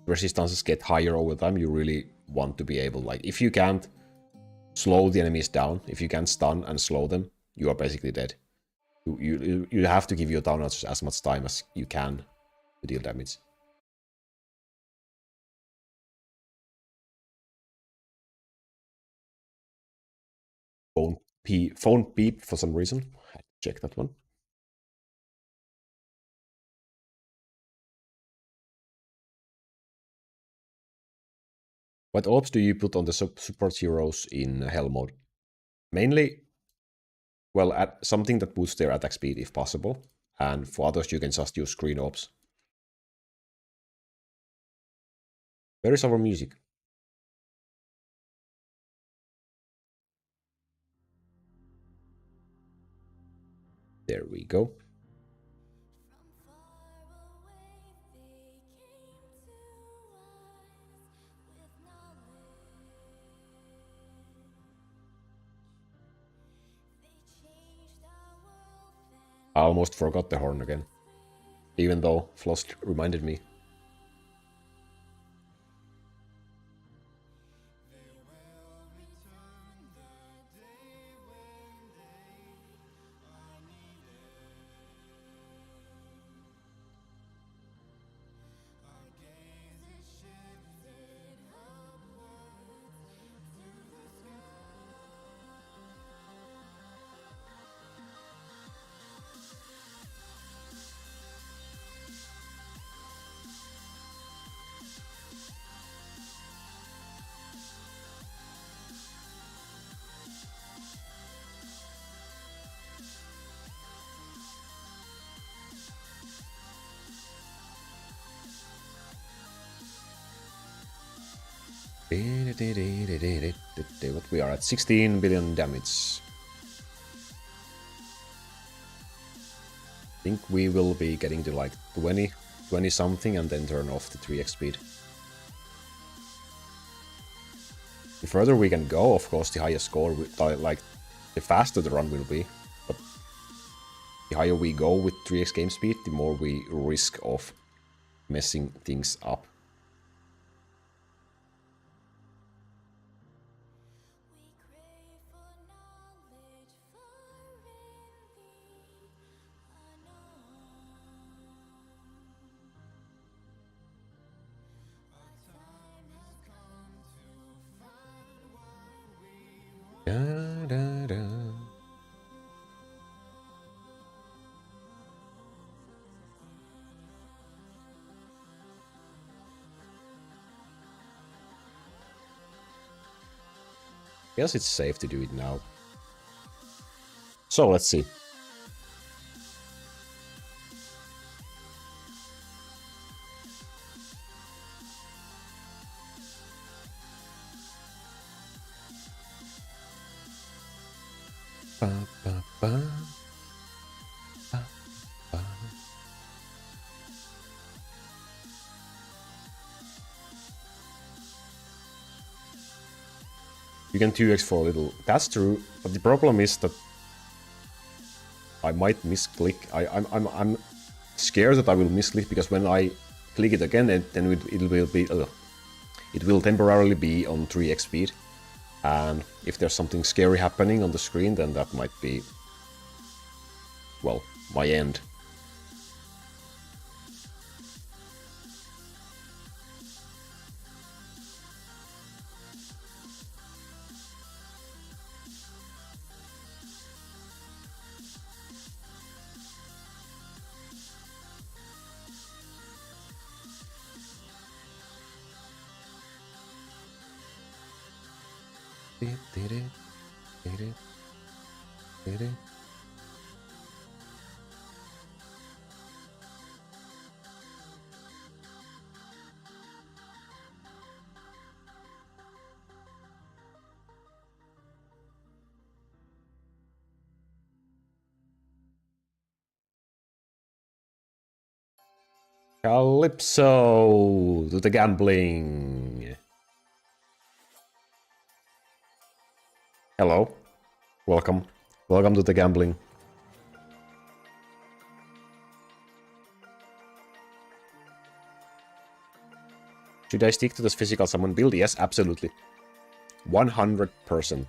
resistances get higher over time, you really want to be able, like, if you can't slow the enemies down, if you can't stun and slow them, you are basically dead. You have to give your Town Archers as much time as you can to deal damage. Phone beep for some reason. I had to check that one. What orbs do you put on the support heroes in Hellmode? Mainly, well, at something that boosts their attack speed if possible. And for others, you can just use green orbs. Where is our music? There we go. I almost forgot the horn again. Even though Flost reminded me. What we are at 16 billion damage. I think we will be getting to like 20 something and then turn off the 3x speed. The further we can go, of course, the higher score, like the faster the run will be. But the higher we go with 3x game speed, the more we risk of messing things up. Da, da, da. Guess it's safe to do it now. So let's see. Ba, ba, ba. Ba, ba. You can 2x for a little. That's true, but the problem is that I might misclick. I'm scared that I will misclick because when I click it again, then it will be it will temporarily be on 3x speed, and if there's something scary happening on the screen, then that might be, well, my end. Calypso to the gambling. Hello. Welcome. Welcome to the gambling. Should I stick to this physical summon build? Yes, absolutely. 100%.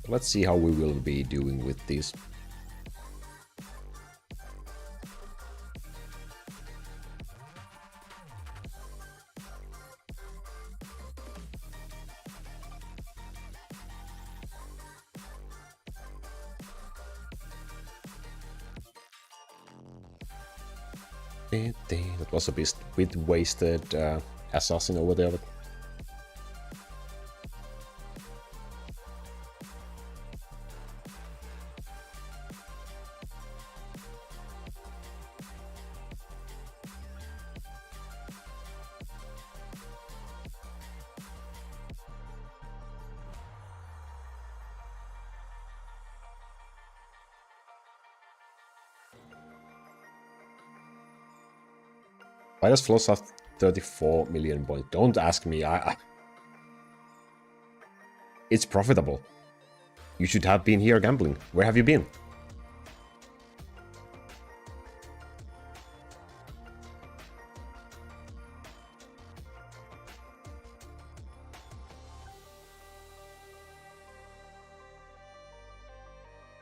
Let's see how we will be doing with this. That was a bit wasted assassin over there. But why does Floss have 34 million points? Don't ask me. It's profitable. You should have been here gambling. Where have you been?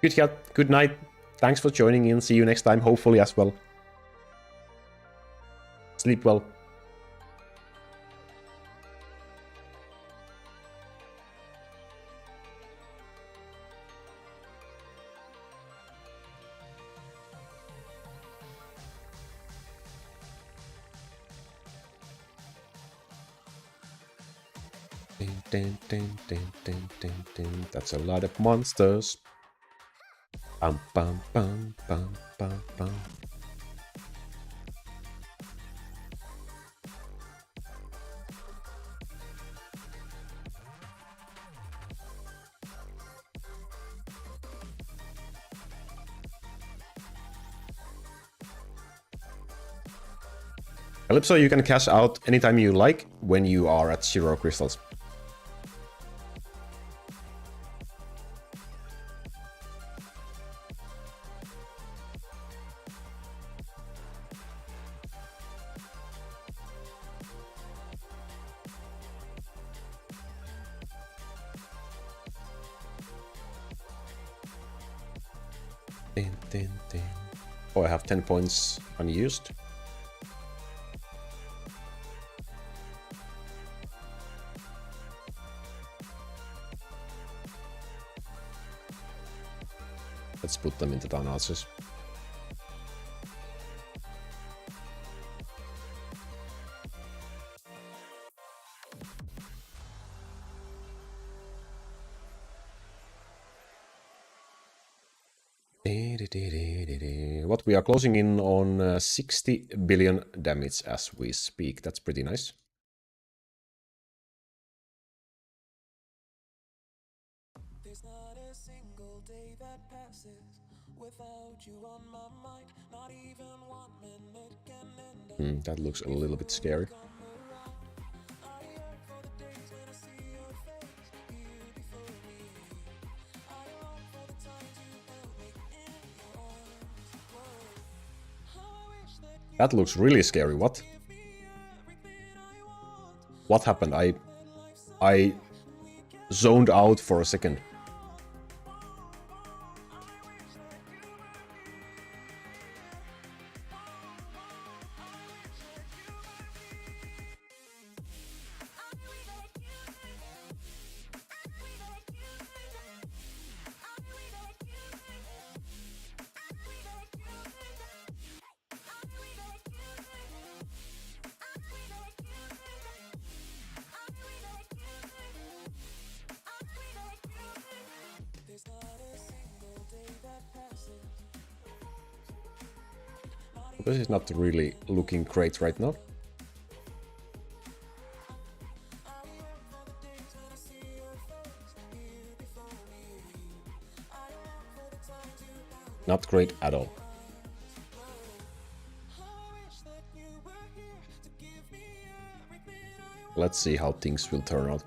Good cat. Good night. Thanks for joining in. See you next time, hopefully as well. Sleep well. That's a lot of monsters. Bum, bum, bum, bum, bum, bum. Calypso, you can cash out anytime you like when you are at 0 crystals. Din, din, din. Oh, I have 10 points unused. Let's put them into town houses. What we are closing in on 60 billion damage as we speak. That's pretty nice. There's not a single day that passes without you on my mind. Not even 1 minute can end. That looks a little bit scary. I yearn for the days when I see your face here before me. I long for the times you held me in your arms. Whoa. How I wish that you That looks really scary. What? give me everything I want. What happened? I zoned out for a second. There's not a single day that passes. This is not really looking great right now. Not great at all. Let's see how things will turn out.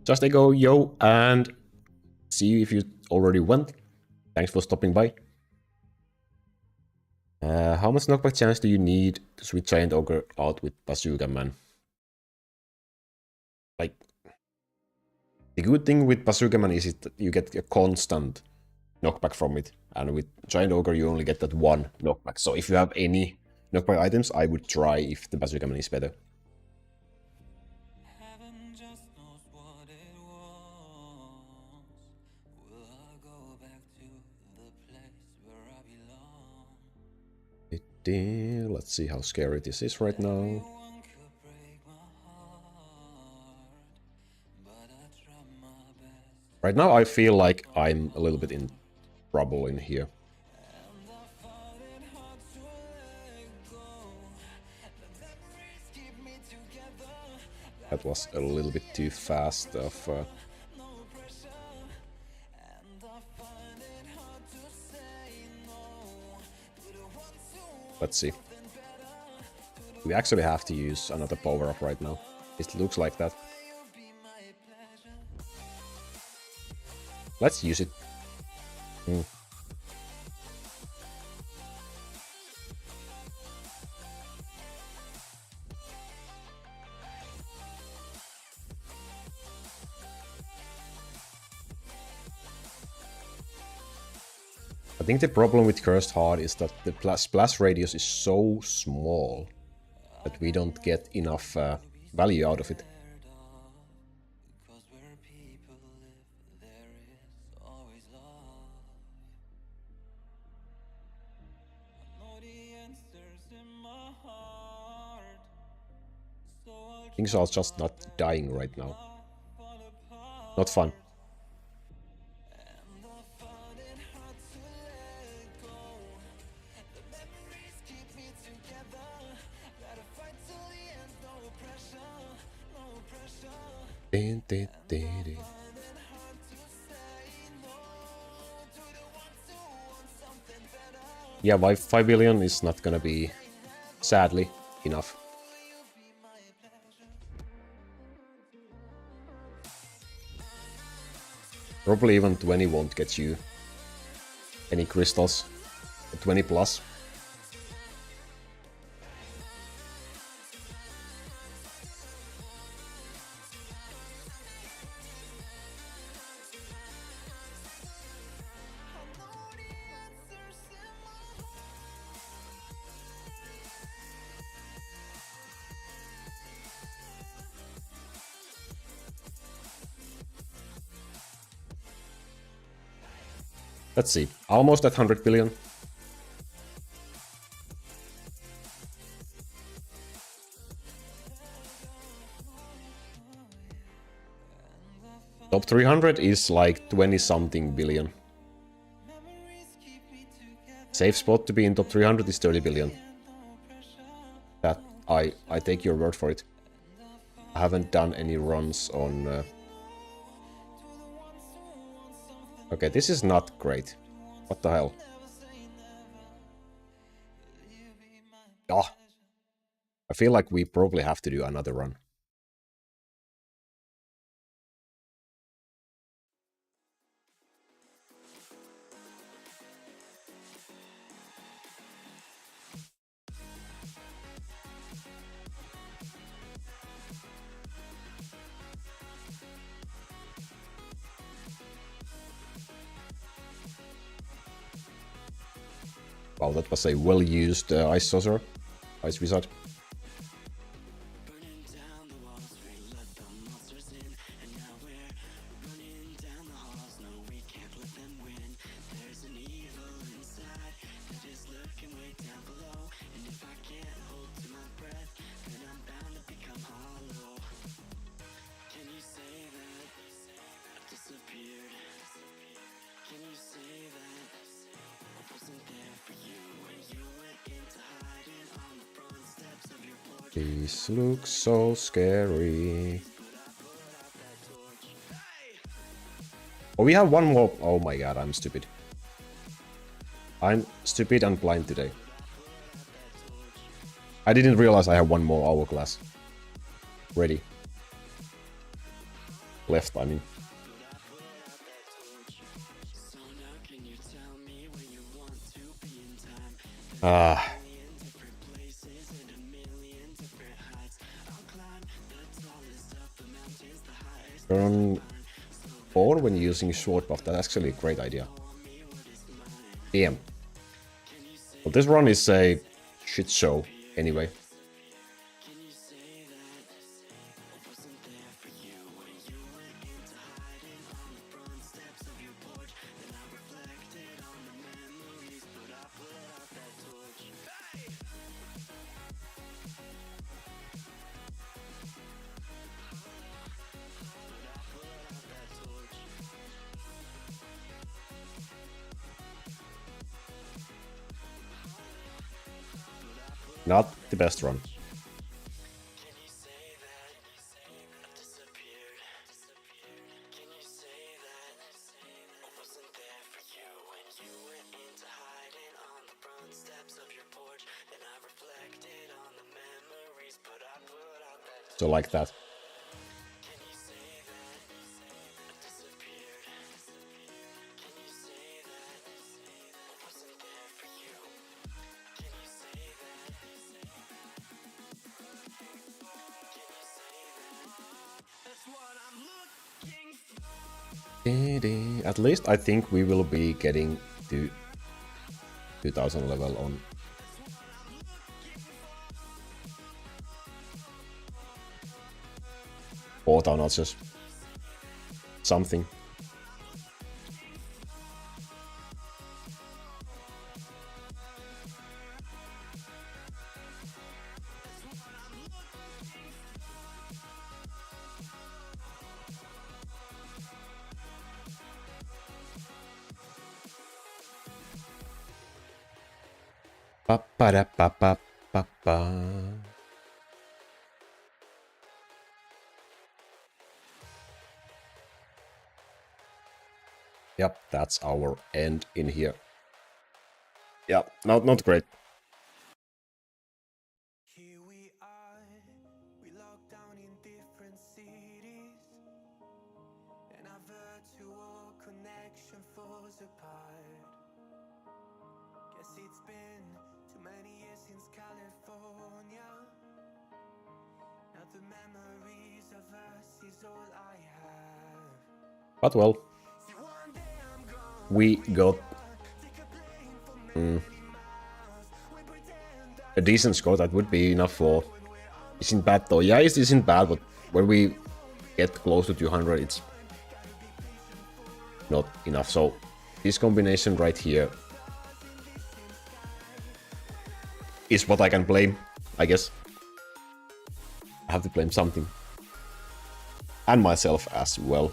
Just a go, yo, and see if you already went. Thanks for stopping by. How much knockback chance do you need to switch Giant Ogre out with Bazooka Man? Like, the good thing with Bazooka Man is that you get a constant knockback from it, and with Giant Ogre you only get that one knockback. So if you have any knockback items, I would try if the Bazooka Man is better. Heaven just knows what it was. Will I go back to the place where I belong? Let's see how scary this is right now. Everyone could break my heart, but I try my best. Right now I feel like I'm a little bit in trouble in here. And I find it hard to let go. The memories keep me together. That was a little bit too fast of... No pressure. And I find it hard to say no. To the ones who Let's see. We actually have to use another power-up right now. It looks like that. will be my pleasure. Let's use it. I think the problem with Cursed Heart is that the splash radius is so small that we don't get enough value out of it. Because where people live, there is always love. I know the answers in my heart. So I'll Things are just not dying right now. fall apart. Not fun. And I find it hard to let go. The memories keep me together. Gotta fight till the end, no pressure, no pressure. Din, din, din, din. Yeah, 5 billion is not gonna be, sadly, enough. Probably even 20 won't get you any crystals. 20 plus. Let's see. Almost at 100 billion. Top 300 is like 20 something billion. Safe spot to be in top 300 is 30 billion. That I take your word for it. I haven't done any runs on... Okay, this is not great. What the hell? Oh. I feel like we probably have to do another run. Wow, that was a well-used ice saucer. Ice wizard. This looks so scary. Oh, we have one more. Oh my god, I'm stupid. I'm stupid and blind today. I didn't realize I have one more hourglass. Ready. Left, I mean. Ah. Turn 4 when using short buff. That's actually a great idea. Damn. Well, this run is a shit show anyway. Not the best run. So like that. At least I think we will be getting to 2000 level on 4,000 notches. Something. Yep, that's our end in here. Yeah, not great. Here we are, we locked down in different cities, and our virtual connection falls apart. Guess it's been too many years since California. Now the memories of us is all I have. But well, See, one day I'm gonna we got take a plane for many miles. We pretend that a decent score. That would be enough for... Isn't bad though. Yeah, it isn't bad, but when we get close to 200, it's not enough. So this combination right here is what I can blame, I guess. I have to blame something. And myself as well.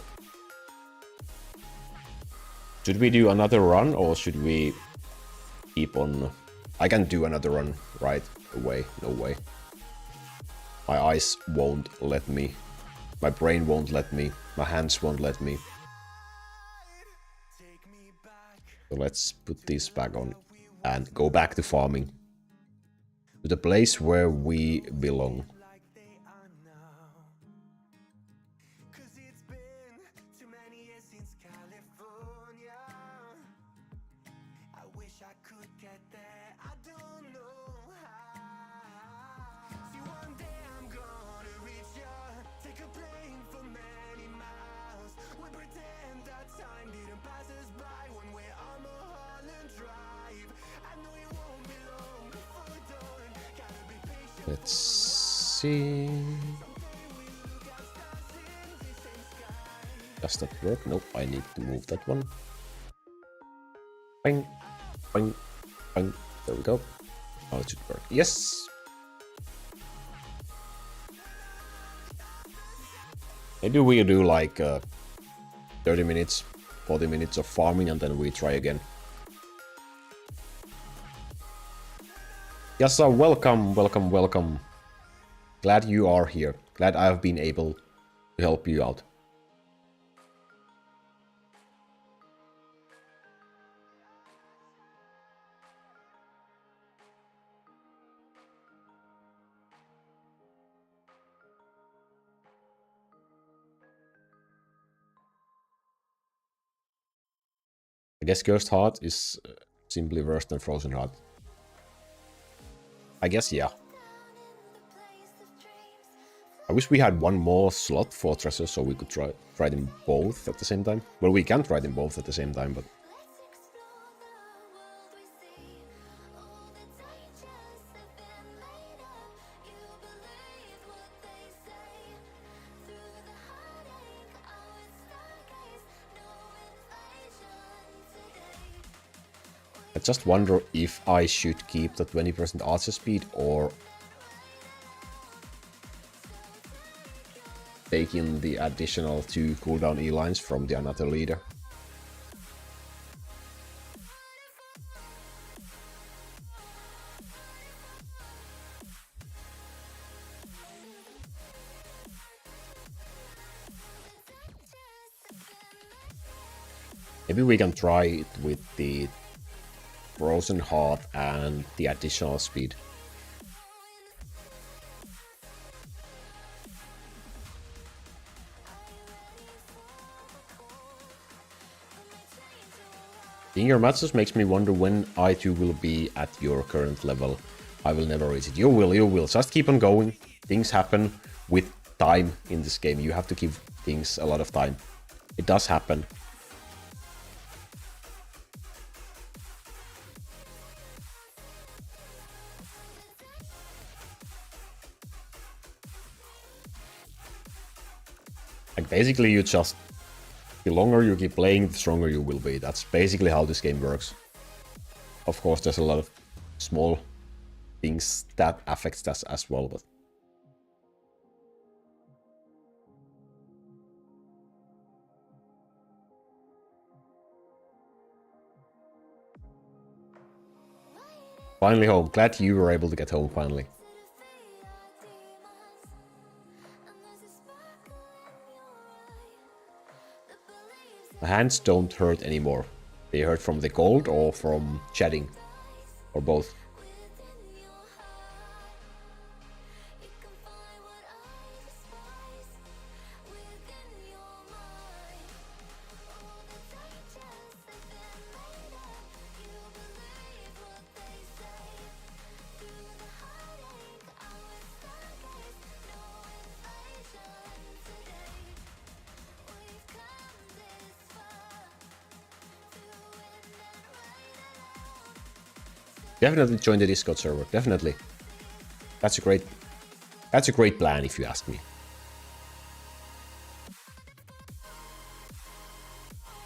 Should we do another run or should we keep on? I can do another run right away. No way. My eyes won't let me. My brain won't let me. My hands won't let me. take me back. So let's put this back on and go back to farming. To the place where we belong. Like they are now. 'Cause it's been too many years since California. I wish I could get there, I don't know how. See, one day I'm gonna reach ya, take a plane for many miles. We pretend that time didn't pass us by when we're on Mulholland Drive. I know it won't be long before dawn. Gotta be patient. Let's see. Does that work? Nope, I need to move that one. Bang, bang, bang. There we go. Now it should work. Yes! Maybe we do like 30 minutes, 40 minutes of farming and then we try again. Yes, welcome, welcome, welcome. Glad you are here. Glad I have been able to help you out. I guess Cursed Heart is simply worse than Frozen Heart. I guess, yeah. I wish we had one more slot for treasures so we could try them both at the same time. Well, we can try them both at the same time, but... I just wonder if I should keep the 20% archer speed or take in the additional 2 cooldown E-lines from the another leader. Maybe we can try it with the Frozen Heart and the additional speed. Seeing your matches makes me wonder when I too will be at your current level. I will never reach it. You will, you will. Just keep on going. Things happen with time in this game. You have to give things a lot of time. It does happen. Like basically you just... The longer you keep playing, the stronger you will be. That's basically how this game works. Of course, there's a lot of small things that affects us as well, but... Finally home. Glad you were able to get home finally. My hands don't hurt anymore. They hurt from the cold or from chatting, or both. Definitely join the Discord server. Definitely. That's a great plan if you ask me.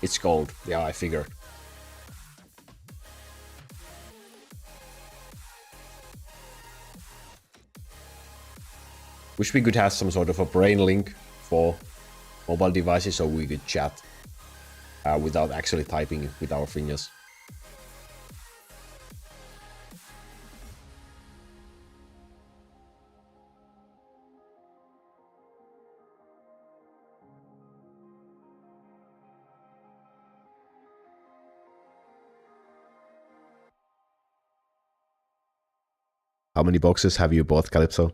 It's gold. Yeah, I figured. Wish we could have some sort of a brain link for mobile devices so we could chat without actually typing with our fingers. How many boxes have you bought, Calypso?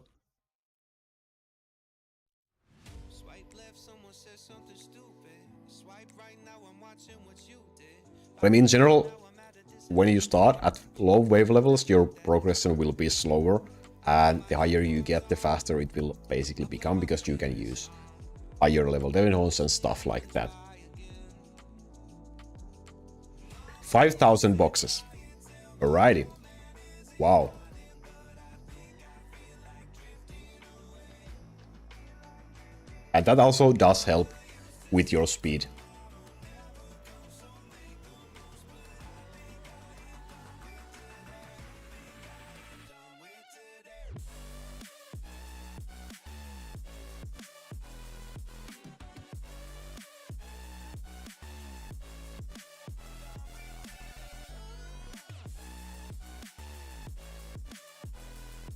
I mean, in general, when you start at low wave levels, your progression will be slower, and the higher you get, the faster it will basically become, because you can use higher level Devinhorns and stuff like that. 5,000 boxes. Alrighty. Wow. And that also does help with your speed.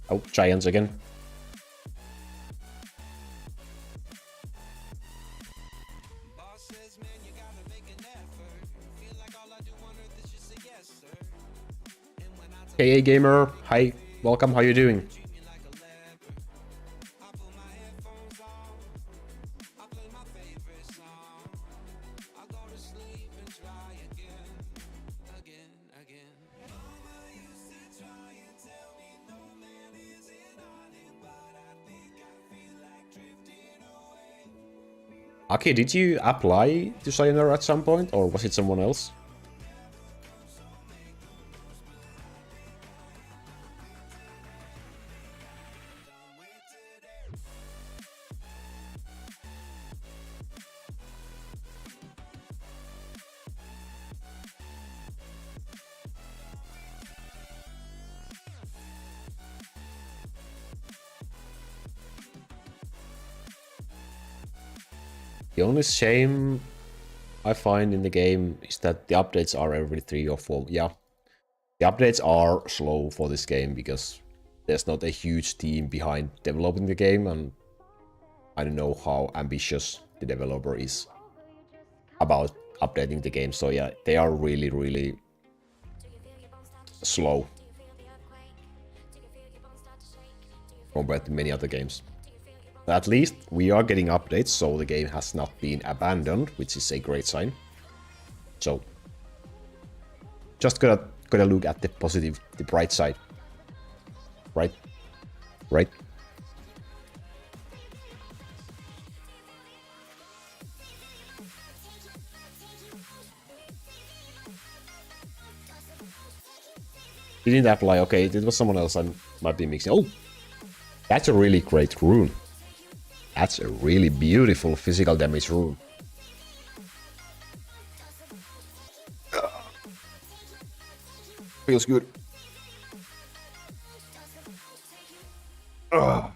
Oh, giants again. KA Gamer, hi, welcome, how you doing? Okay, did you apply to Sayonara at some point, or was it someone else? The only shame I find in the game is that the updates are every 3 or 4. Yeah, the updates are slow for this game because there's not a huge team behind developing the game, and I don't know how ambitious the developer is about updating the game. So yeah, they are really, really slow compared to many other games. At least we are getting updates, so the game has not been abandoned, which is a great sign. So just gotta look at the positive, the bright side. Right? Right? Didn't apply. Okay, it was someone else. I might be mixing. Oh, that's a really great rune. That's a really beautiful physical damage rune. Feels good. I'm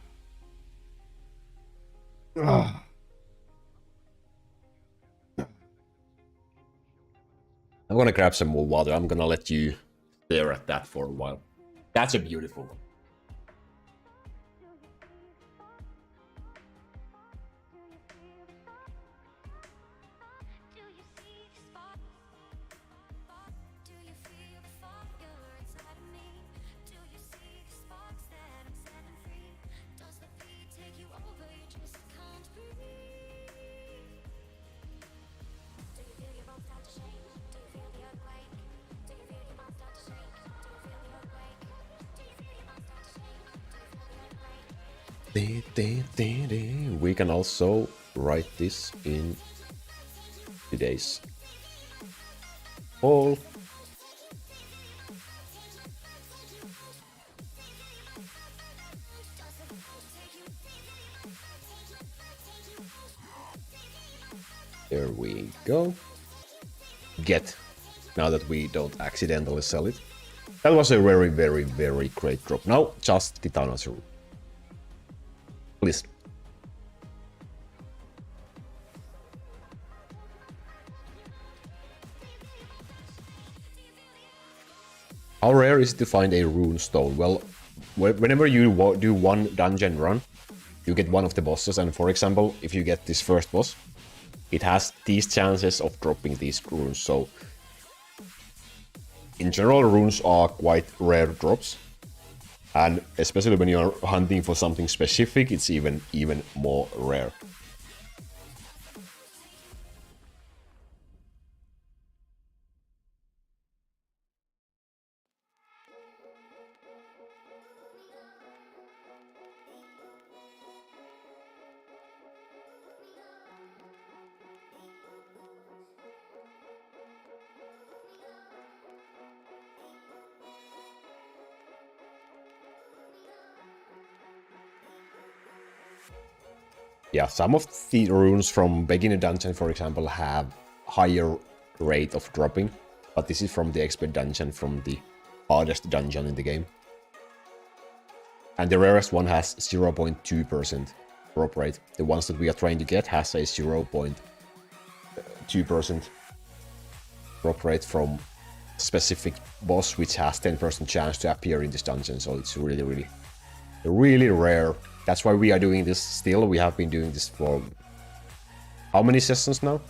gonna grab some more water. I'm gonna let you stare at that for a while. That's a beautiful one. We can also write this in today's poll. There we go. Get. Now that we don't accidentally sell it. That was a very, very, very great drop. Now, just the Thanos rule. Please. How rare is it to find a rune stone? Well, whenever you do one dungeon run, you get one of the bosses, and for example, if you get this first boss, it has these chances of dropping these runes, so in general, runes are quite rare drops, and especially when you're hunting for something specific, it's even more rare. Yeah, some of the runes from beginner dungeon, for example, have higher rate of dropping, but this is from the expert dungeon, from the hardest dungeon in the game. And the rarest one has 0.2% drop rate. The ones that we are trying to get has a 0.2% drop rate from specific boss, which has 10% chance to appear in this dungeon, so it's really rare. That's why we are doing this still. We have been doing this for how many sessions now?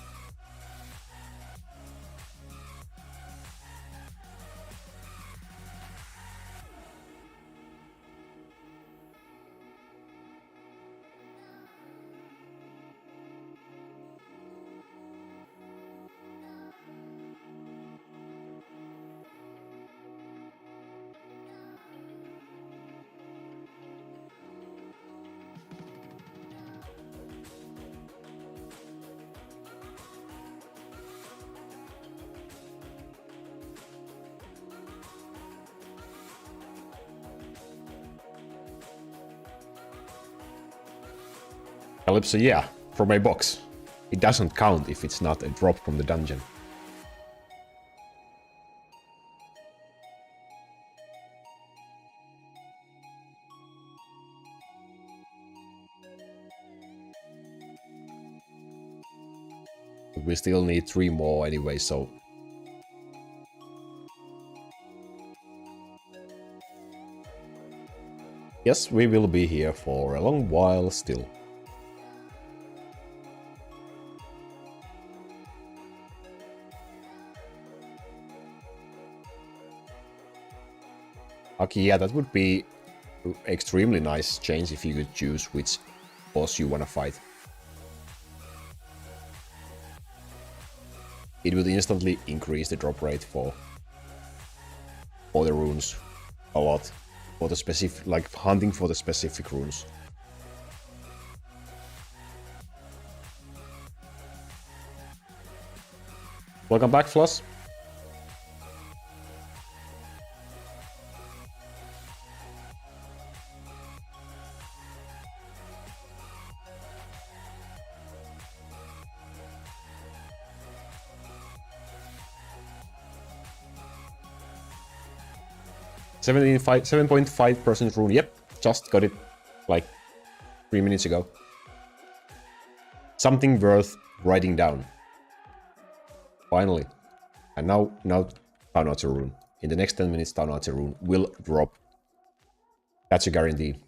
Calypso, yeah, from a box. It doesn't count if it's not a drop from the dungeon. We still need 3 more anyway, so... Yes, we will be here for a long while still. Okay, yeah, that would be extremely nice change if you could choose which boss you want to fight. It would instantly increase the drop rate for the runes a lot. For the specific, like hunting for the specific runes. Welcome back, Floss. Seven 7.5% rune. Yep, just got it like 3 minutes ago. Something worth writing down. Finally. And now Taunauts rune. In the next 10 minutes, Taunauts rune will drop. That's a guarantee.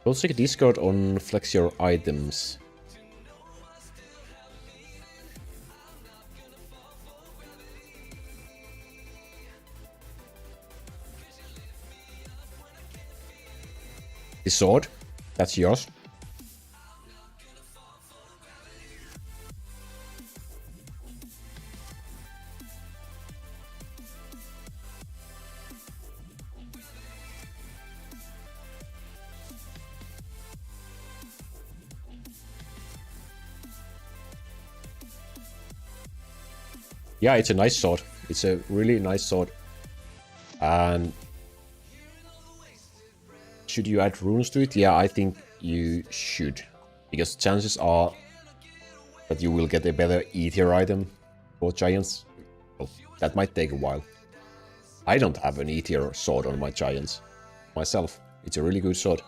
Go check Discord on flex your items. The sword, that's yours. Yeah, it's a nice sword. It's a really nice sword. And should you add runes to it? Yeah, I think you should. Because chances are that you will get a better E-tier item for giants. Well, that might take a while. I don't have an E-tier sword on my giants myself. It's a really good sword.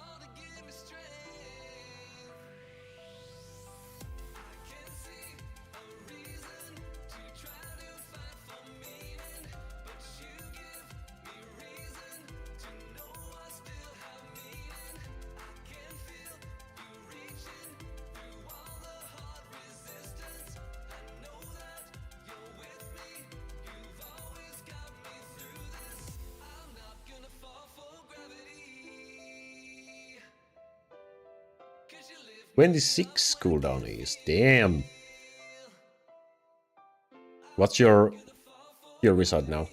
"26 cooldown is damn." What's your wizard now?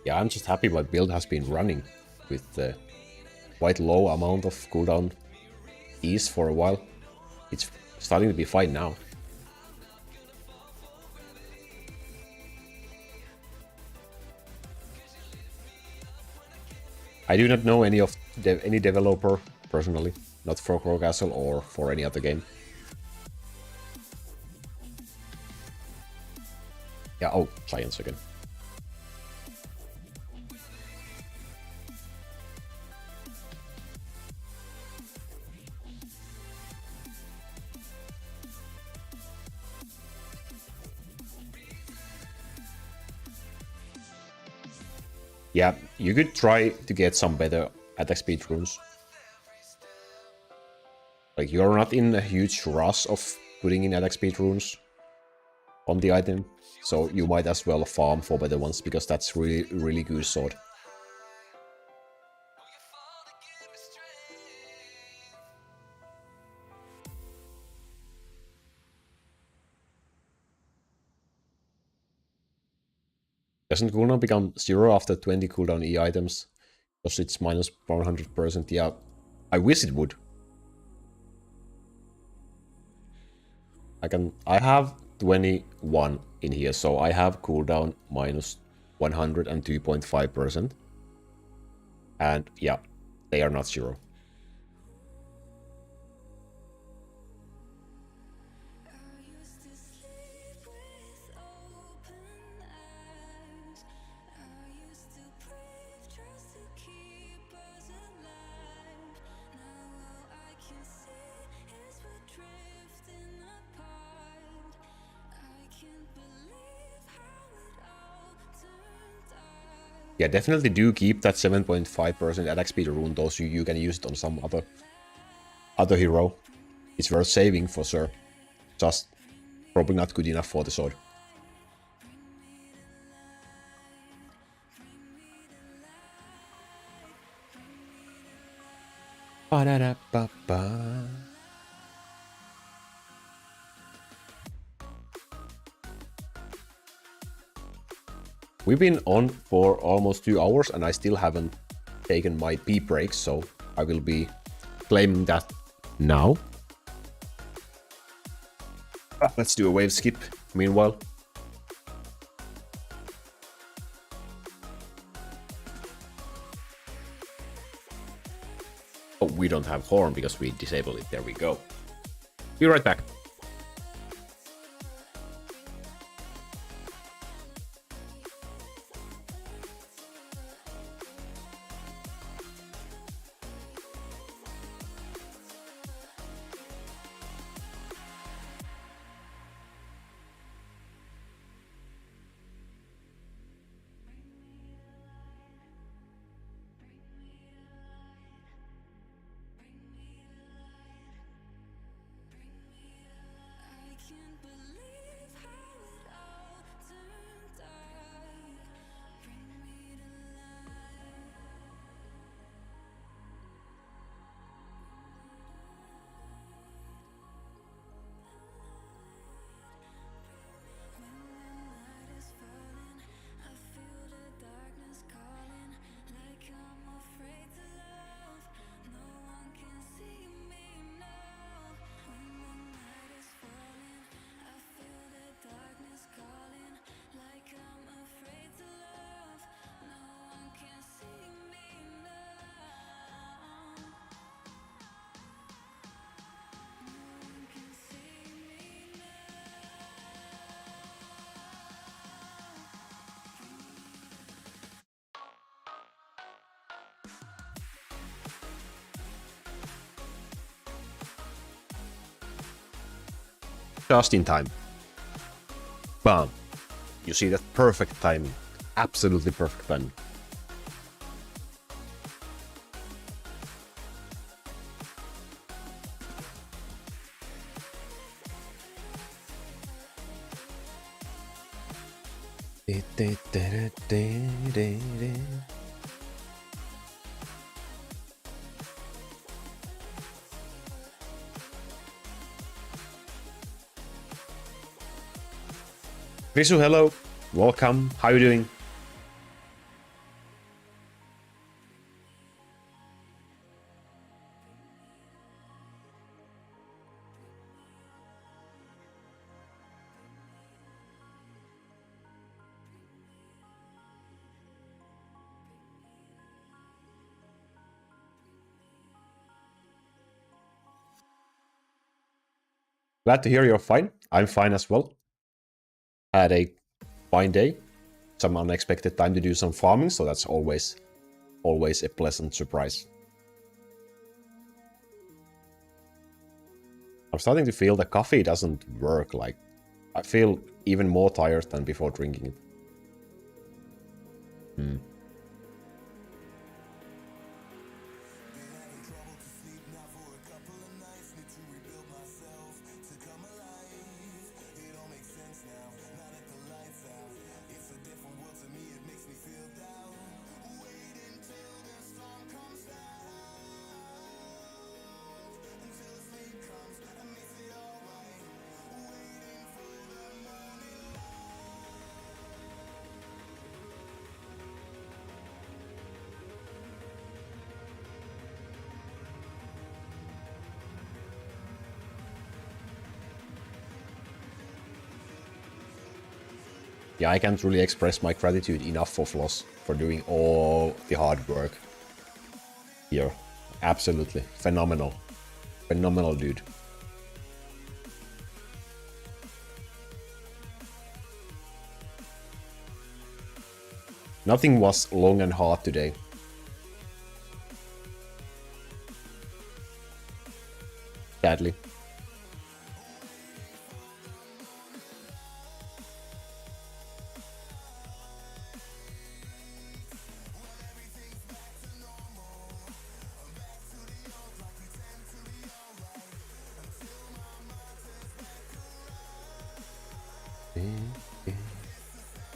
Yeah, I'm just happy my build has been running with quite low amount of cooldown ease for a while. It's starting to be fine now. I do not know any of any developer personally, not for Crow Castle or for any other game. Yeah, oh, Giants again. Yeah, you could try to get some better attack speed runes. Like, you're not in a huge rush of putting in attack speed runes on the item, so you might as well farm for better ones, because that's really good sword. Doesn't cooldown become 0 after 20 cooldown E items? Because it's minus 100%. Yeah, I wish it would. I have 21 in here, so I have cooldown minus 102.5%. And yeah, they are not 0. Yeah, definitely do keep that 7.5% attack speed rune, though, so you can use it on some other hero. It's worth saving for sure. Just probably not good enough for the sword. Ba-da-da-ba-ba. We've been on for almost 2 hours and I still haven't taken my pee break, so I will be claiming that now. Let's do a wave skip meanwhile. Oh, we don't have horn because we disabled it. There we go. Be right back. Can't believe how it all turned out. Bring me to life. When the night is falling, I feel the darkness calling. Like I'm afraid to love. No one can see me now. When the night is falling, I feel the darkness calling. Like I'm afraid to love. No one can see me now. No one can see me now. Just in time. Bam. You see that perfect timing. Absolutely perfect timing. Risu, hello. Welcome. How you doing? Glad to hear you're fine. I'm fine as well. Had a fine day. Some unexpected time to do some farming, so that's always a pleasant surprise. I'm starting to feel the coffee doesn't work. Like, I feel even more tired than before drinking it. Yeah, I can't really express my gratitude enough for Floss for doing all the hard work here. Absolutely. Phenomenal. Phenomenal dude. Nothing was long and hard today. Sadly.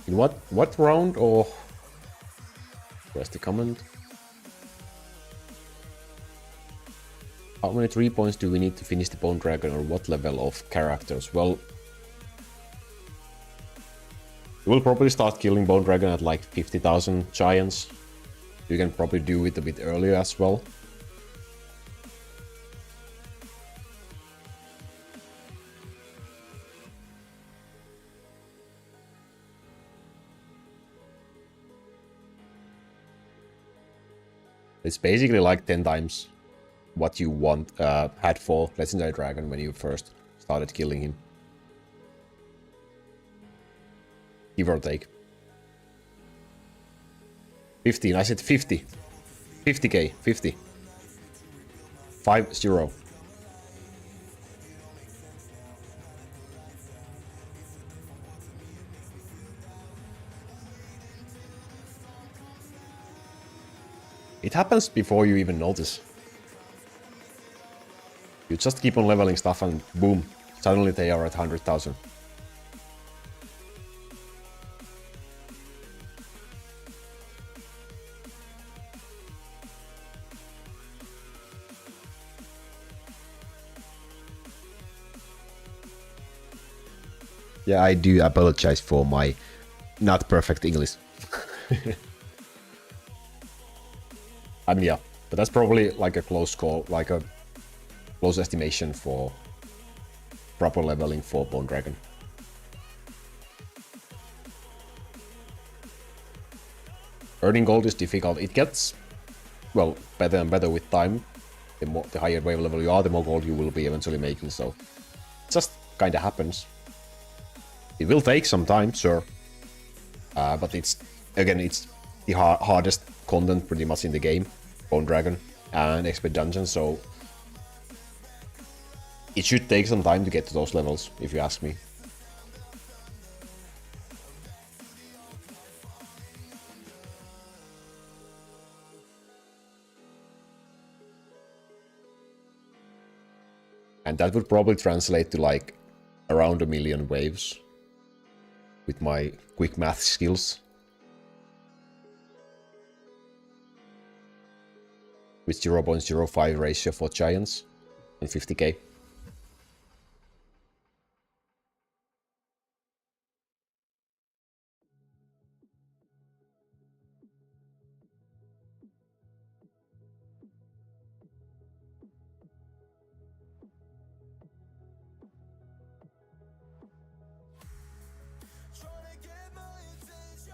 In what round or where's the comment? How many 3 points do we need to finish the Bone Dragon, or what level of characters? Well, we'll probably start killing Bone Dragon at like 50,000 giants. You can probably do it a bit earlier as well. It's basically like 10 times what you had for Legendary Dragon when you first started killing him. Give or take. 15, I said 50. 50k, 50. 5-0. It happens before you even notice. You just keep on leveling stuff and boom, suddenly they are at 100,000. Yeah, I do apologize for my not perfect English. I mean, yeah, but that's probably like a close call, like a close estimation for proper leveling for Bone Dragon. Earning gold is difficult. It gets, well, better and better with time. The higher wave level you are, the more gold you will be eventually making, so it just kinda happens. It will take some time, sure. But it's the hardest content pretty much in the game, Bone Dragon and Expert Dungeon, so it should take some time to get to those levels, if you ask me. And that would probably translate to like around 1 million waves with my quick math skills. With 0.05 ratio for giants and 50k. Tryna get my attention,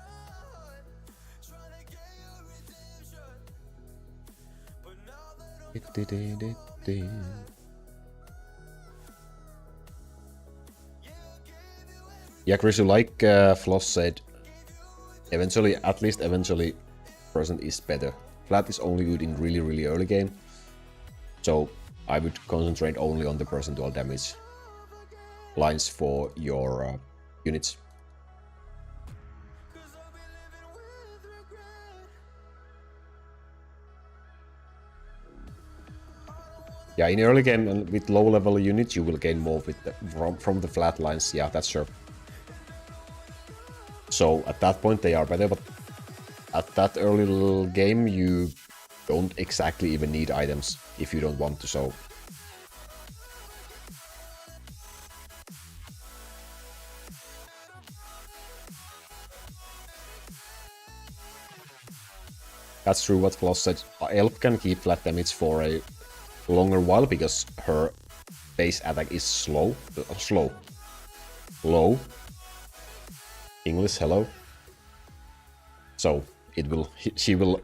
tryna get your redemption. But now that I'm Yeah, Chris, like Floss said, eventually, at least eventually, Percent is better. Flat is only good in really, really early game, so I would concentrate only on the percentual damage lines for your units. Yeah, in early game and with low level units, you will gain more with from the flat lines. Yeah, that's sure. So at that point they are better, but at that early little game you don't exactly even need items if you don't want to, so that's true what Floss said. Elf can keep flat damage for a longer while because her base attack is low. English, hello. So she will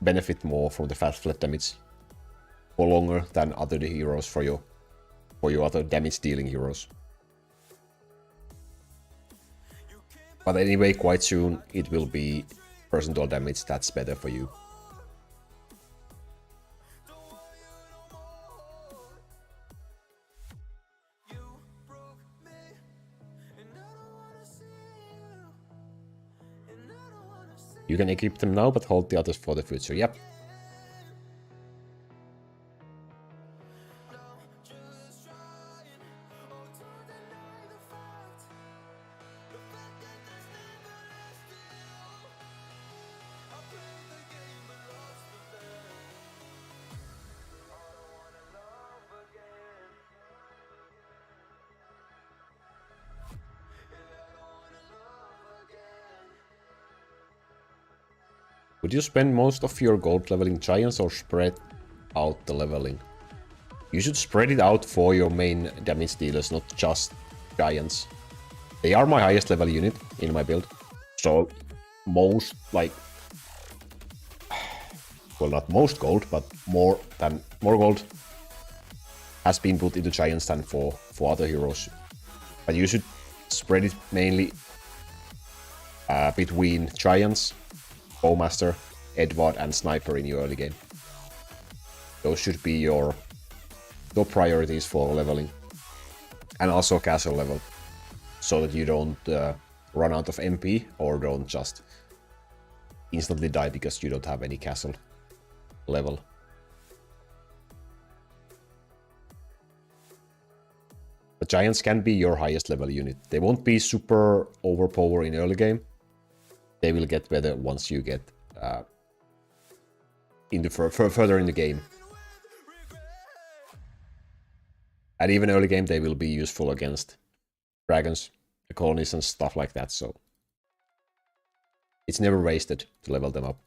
benefit more from the flat damage for longer than other heroes for your other damage dealing heroes. But anyway, quite soon it will be percentual damage that's better for you. You can equip them now, but hold the others for the future. Yep. Would you spend most of your gold leveling giants or spread out the leveling? You should spread it out for your main damage dealers, not just giants. They are my highest level unit in my build. So most, like, well, not most gold, but more gold has been put into Giants than for other heroes. But you should spread it mainly between Giants, Bowmaster, Edward, and Sniper in your early game. Those should be your top priorities for leveling. And also castle level, so that you don't run out of MP or don't just instantly die because you don't have any castle level. The Giants can be your highest level unit. They won't be super overpowered in early game. They will get better once you get further in the game. And even early game, they will be useful against dragons, the colonies, and stuff like that. So it's never wasted to level them up.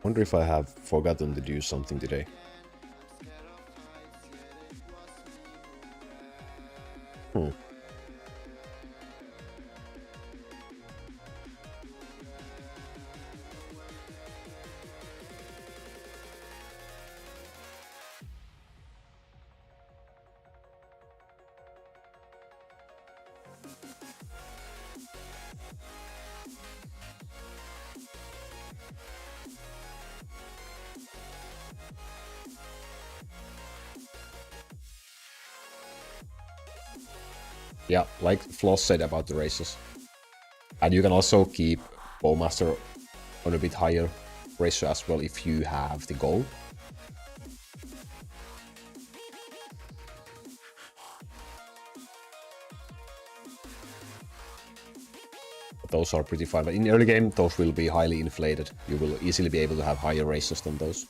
Wonder if I have forgotten to do something today. Yeah, like Floss said about the races. And you can also keep Bowmaster on a bit higher ratio as well if you have the goal. Those are pretty fine, but in early game those will be highly inflated. You will easily be able to have higher ratios than those.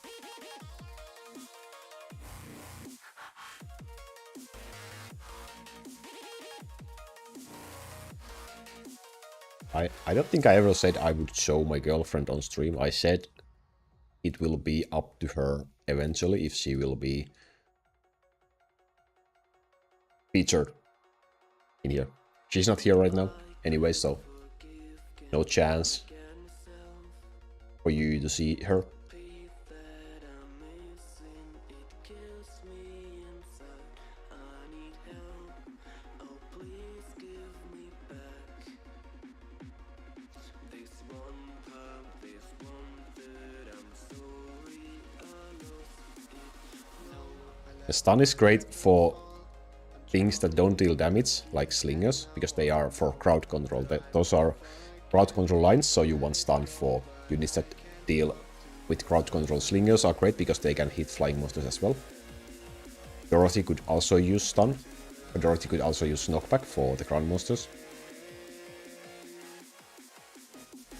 I don't think I ever said I would show my girlfriend on stream. I said it will be up to her eventually if she will be featured in here. She's not here right now anyway, so no chance for you to see her. The stun is great for things that don't deal damage, like slingers, because they are for crowd control. Those are crowd control lines, so you want stun for units that deal with crowd control. Slingers are great because they can hit flying monsters as well. Dorothy could also use stun, but Dorothy could also use knockback for the ground monsters.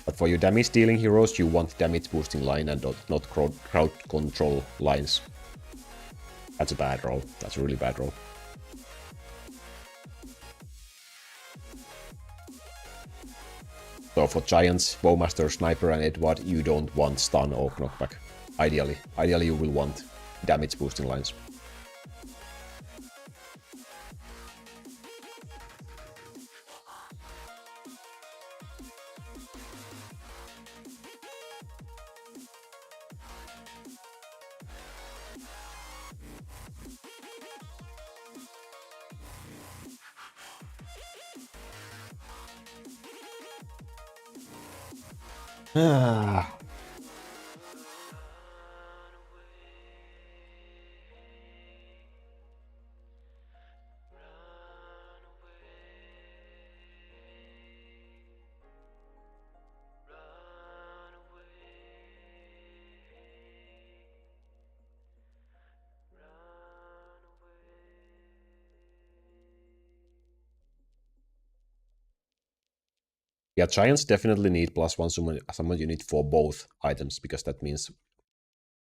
But for your damage dealing heroes, you want damage boosting line and not crowd control lines. That's a bad roll. That's a really bad roll. So for Giants, Bowmaster, Sniper, and Edward, you don't want stun or knockback. Ideally you will want damage boosting lines. Ah. Yeah, Giants definitely need +1 summon unit for both items, because that means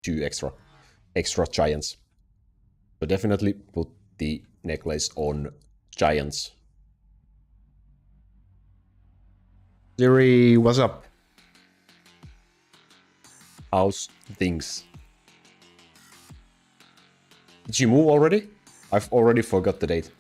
2 extra giants. So definitely put the necklace on giants. Siri, what's up? How's things? Did you move already? I've already forgot the date.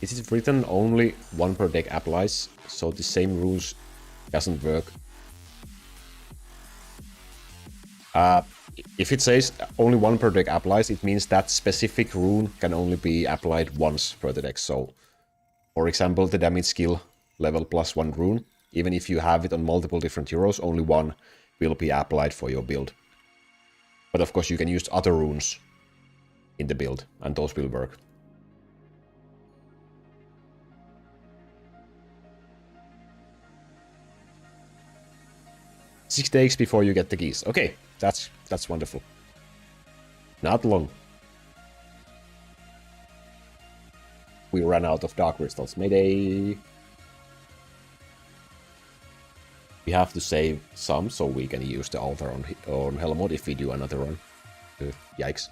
Is it written only one per deck applies, so the same rules doesn't work? If it says only one per deck applies, it means that specific rune can only be applied once per the deck. So, for example, the damage skill level +1 rune, even if you have it on multiple different heroes, only one will be applied for your build. But of course, you can use other runes in the build, and those will work. Six days before you get the keys. Okay, that's wonderful. Not long. We ran out of dark crystals. Mayday. We have to save some so we can use the altar on Hellmode if we do another run. Yikes.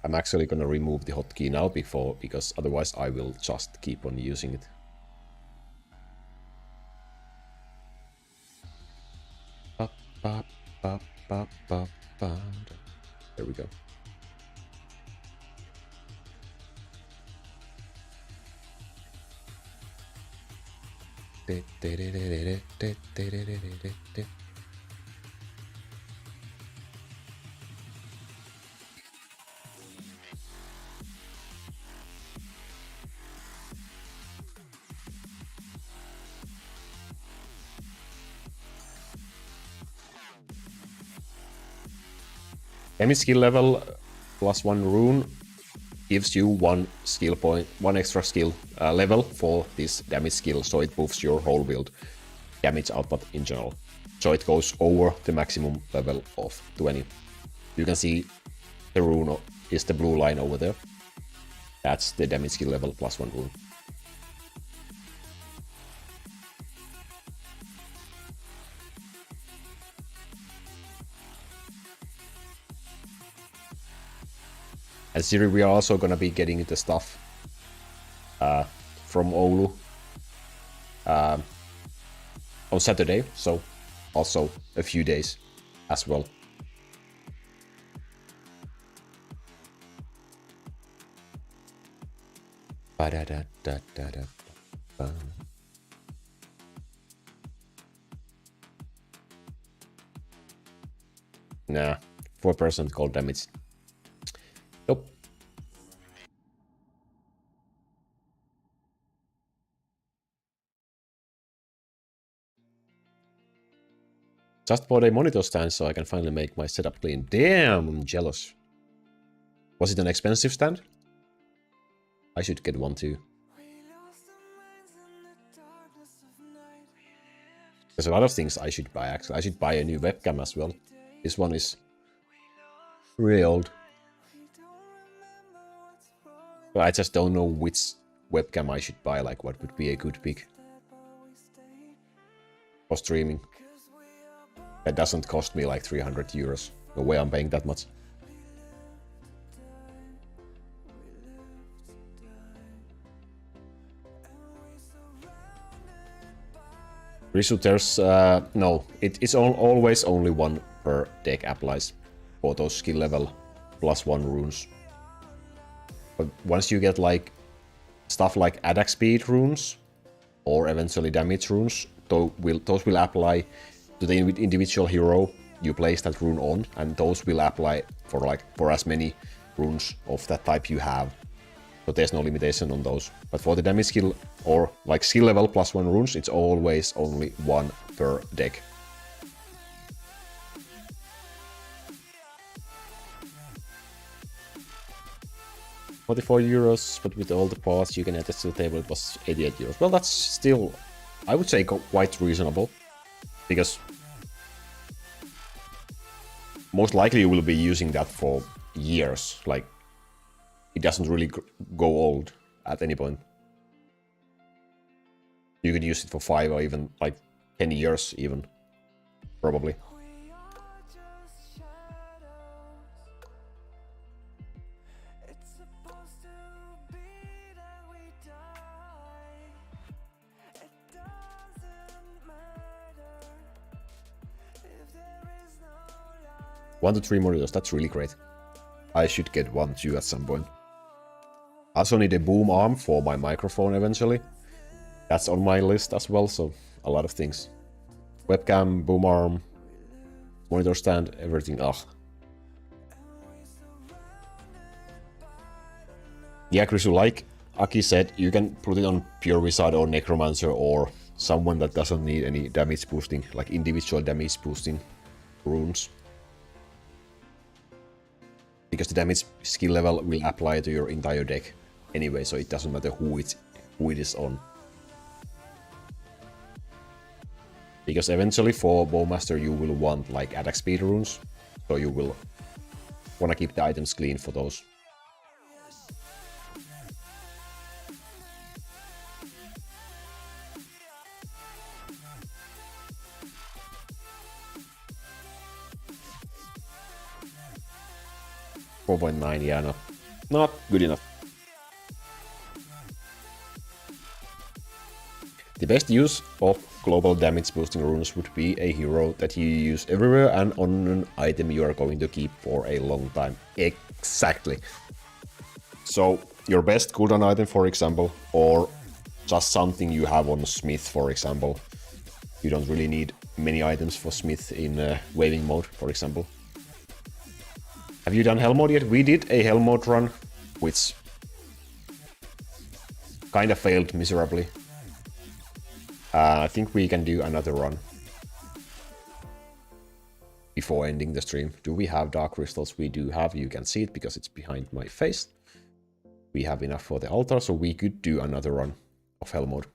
I'm actually gonna remove the hotkey now because otherwise I will just keep on using it. There we go. Any skill level +1 rune gives you one skill point, one extra skill level for this damage skill, so it boosts your whole build damage output in general. So it goes over the maximum level of 20. You can see the rune is the blue line over there. That's the damage skill level +1 rune. And Siri, we are also gonna be getting the stuff from Oulu on Saturday, so also a few days as well. Nah, 4% cold damage. Nope. Just bought a monitor stand so I can finally make my setup clean. Damn, I'm jealous. Was it an expensive stand? I should get one too. There's a lot of things I should buy actually. I should buy a new webcam as well. This one is really old. But I just don't know which webcam I should buy, like what would be a good pick for streaming. That doesn't cost me like 300 euros. No way I'm paying that much. Reshooters, no, it's always only one per deck applies for those skill level +1 runes. But once you get like stuff like attack speed runes or eventually damage runes, those will apply to the individual hero you place that rune on, and those will apply for as many runes of that type you have. So there's no limitation on those. But for the damage skill or like skill level +1 runes, it's always only one per deck. 44 euros, but with all the parts you can add to the table, it was 88 euros. Well, that's still, I would say, quite reasonable, because most likely you will be using that for years. Like, it doesn't really go old at any point. You could use it for 5 or even like 10 years even, probably. We are just shadows. It's supposed to be that we die. It doesn't matter if there is no light. 1 to 3 monitors, that's really great. I should get one too at some point. I also need a boom arm for my microphone eventually. That's on my list as well, so a lot of things. Webcam, boom arm, monitor stand, everything. Ugh. Yeah, Chris, like Aki said, you can put it on Pure Wizard or Necromancer or someone that doesn't need any damage boosting, like individual damage boosting runes. Because the damage skill level will apply to your entire deck anyway, so it doesn't matter who it is on. Because eventually for Bowmaster you will want like attack speed runes, so you will wanna keep the items clean for those. .9, yeah, no, not good enough. The best use of global damage boosting runes would be a hero that you use everywhere and on an item you are going to keep for a long time. Exactly. So your best cooldown item, for example, or just something you have on Smith, for example. You don't really need many items for Smith in waving mode, for example. Have you done Hellmode yet? We did a Hellmode run, which kind of failed miserably. I think we can do another run before ending the stream. Do we have dark crystals? We do have. You can see it because it's behind my face. We have enough for the altar, so we could do another run of Hellmode.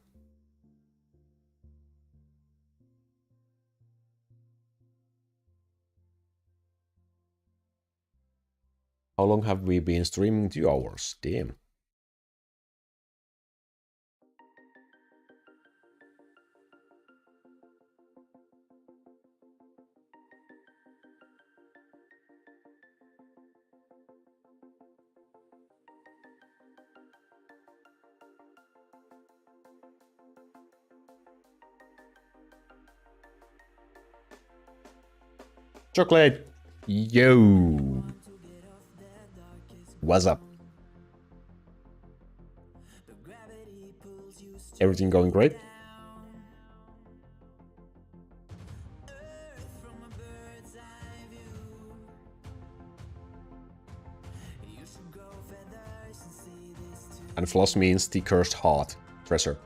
How long have we been streaming? 2 hours. Damn. Chocolate! Yo! What's up? Everything going great? And floss means the cursed heart treasure,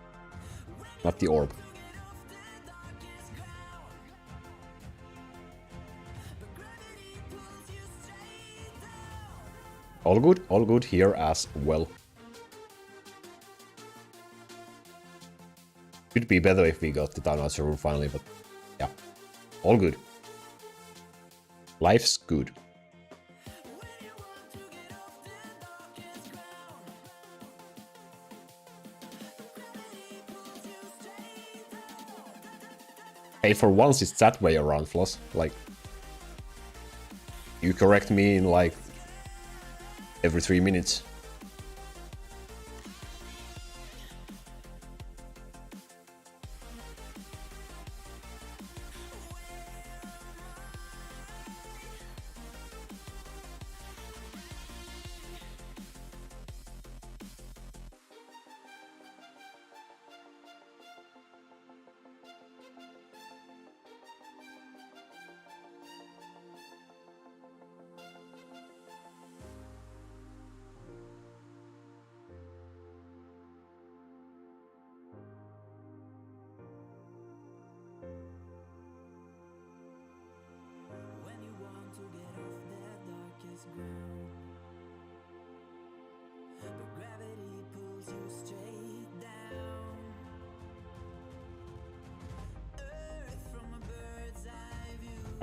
not the orb. All good here as well. Could be better if we got the Town Archer room finally, but yeah, all good. Life's good. Hey, for once it's that way around, Floss. Like, you correct me in like every 3 minutes.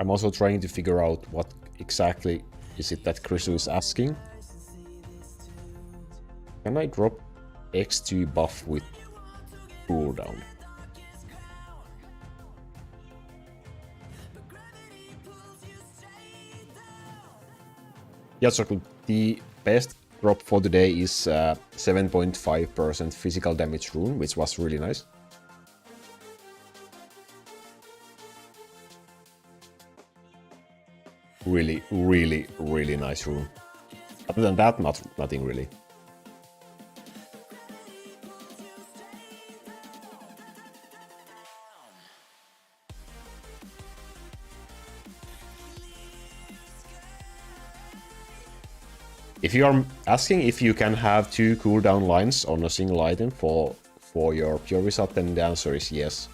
I'm also trying to figure out what exactly is it that Chrisu is asking. Can I drop X2 buff with cooldown? Yeah, so the best drop for today is 7.5% physical damage rune, which was really nice. Really, really, really nice rune. Other than that, nothing really. If you are asking if you can have 2 cooldown lines on a single item for your Pure Wizard, then the answer is yes.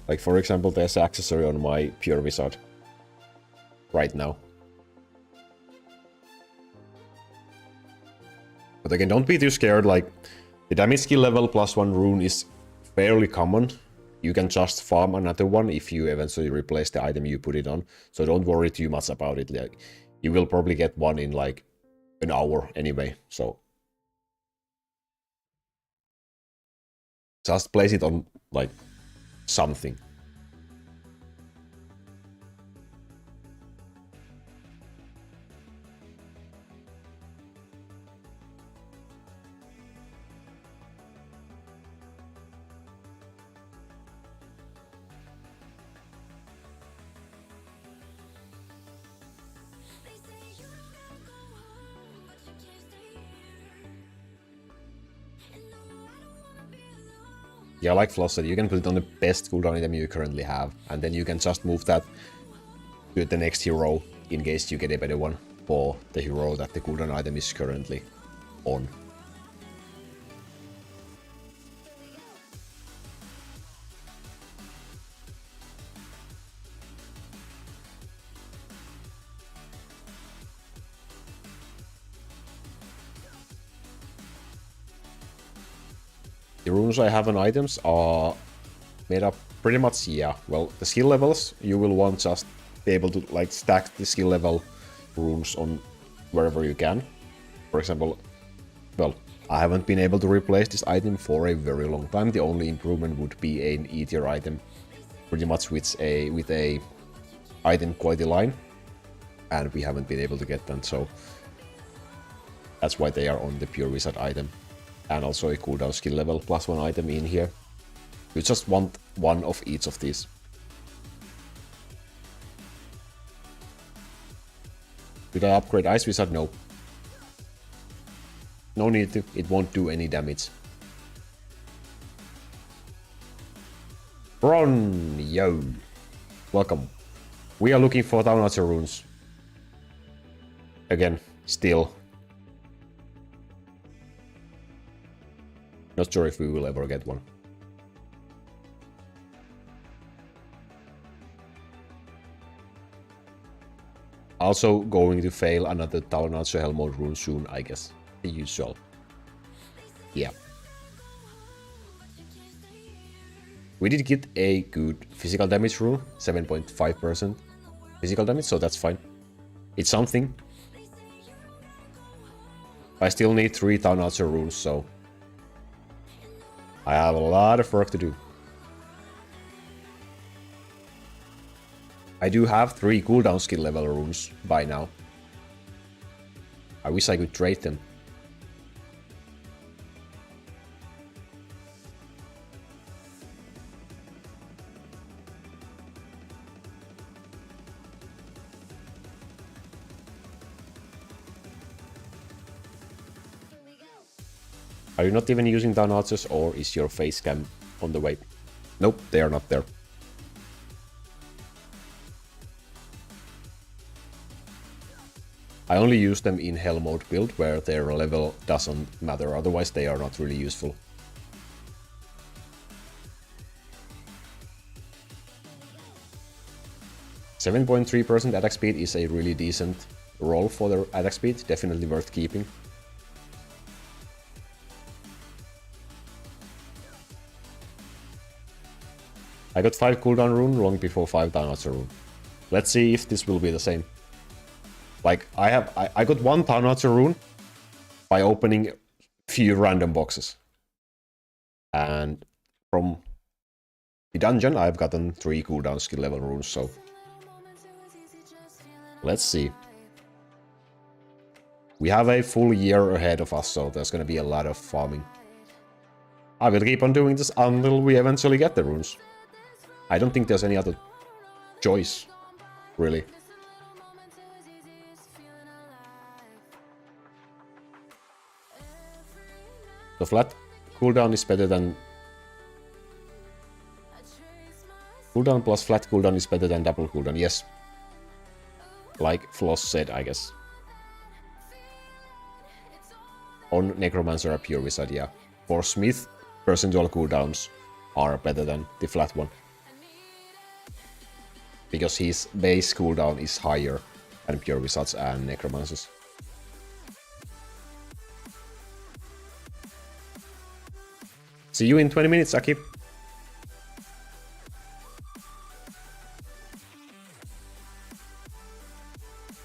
Like, for example, there's an accessory on my Pure Wizard right now. But again, don't be too scared. Like, the damage skill level +1 rune is fairly common. You can just farm another one if you eventually replace the item you put it on. So don't worry too much about it. Like, you will probably get one in like an hour anyway. So just place it on like something. Yeah, like Floss said, you can put it on the best cooldown item you currently have, and then you can just move that to the next hero in case you get a better one for the hero that the cooldown item is currently on. The runes I have on items are made up pretty much, yeah, well, the skill levels, you will want just be able to like stack the skill level runes on wherever you can. For example, well, I haven't been able to replace this item for a very long time. The only improvement would be an E tier item, pretty much with a item quality line, and we haven't been able to get them, so that's why they are on the Pure Wizard item. And also a cooldown skill level +1 item in here. You just want one of each of these. Did I upgrade Ice Wizard? No. No need to, it won't do any damage. Bron, yo. Welcome. We are looking for Town Archer runes. Again, still. Not sure if we will ever get one. Also going to fail another Town Archer Hellmode rune soon, I guess. The usual. Yeah. We did get a good physical damage rune, 7.5% physical damage, so that's fine. It's something. I still need 3 Town Archer runes, so I have a lot of work to do. I do have 3 cooldown skill level runes by now. I wish I could trade them. Are you not even using Town Archers, or is your face cam on the way? Nope, they are not there. I only use them in Hellmode build, where their level doesn't matter, otherwise they are not really useful. .3% attack speed is a really decent roll for their attack speed, definitely worth keeping. I got 5 cooldown rune long before 5 down archer rune. Let's see if this will be the same. Like, I got 1 down archer rune by opening few random boxes. And from the dungeon, I've gotten 3 cooldown skill level runes, so let's see. We have a full year ahead of us, so there's gonna be a lot of farming. I will keep on doing this until we eventually get the runes. I don't think there's any other choice, really. The flat cooldown is better than... Cooldown plus flat cooldown is better than double cooldown, yes. Like Floss said, I guess. On Necromancer or Pure Wizard, yeah. For Smith, percentual cooldowns are better than the flat one. Because his base cooldown is higher than Pure Wizards and Necromancers. See you in 20 minutes, Akib.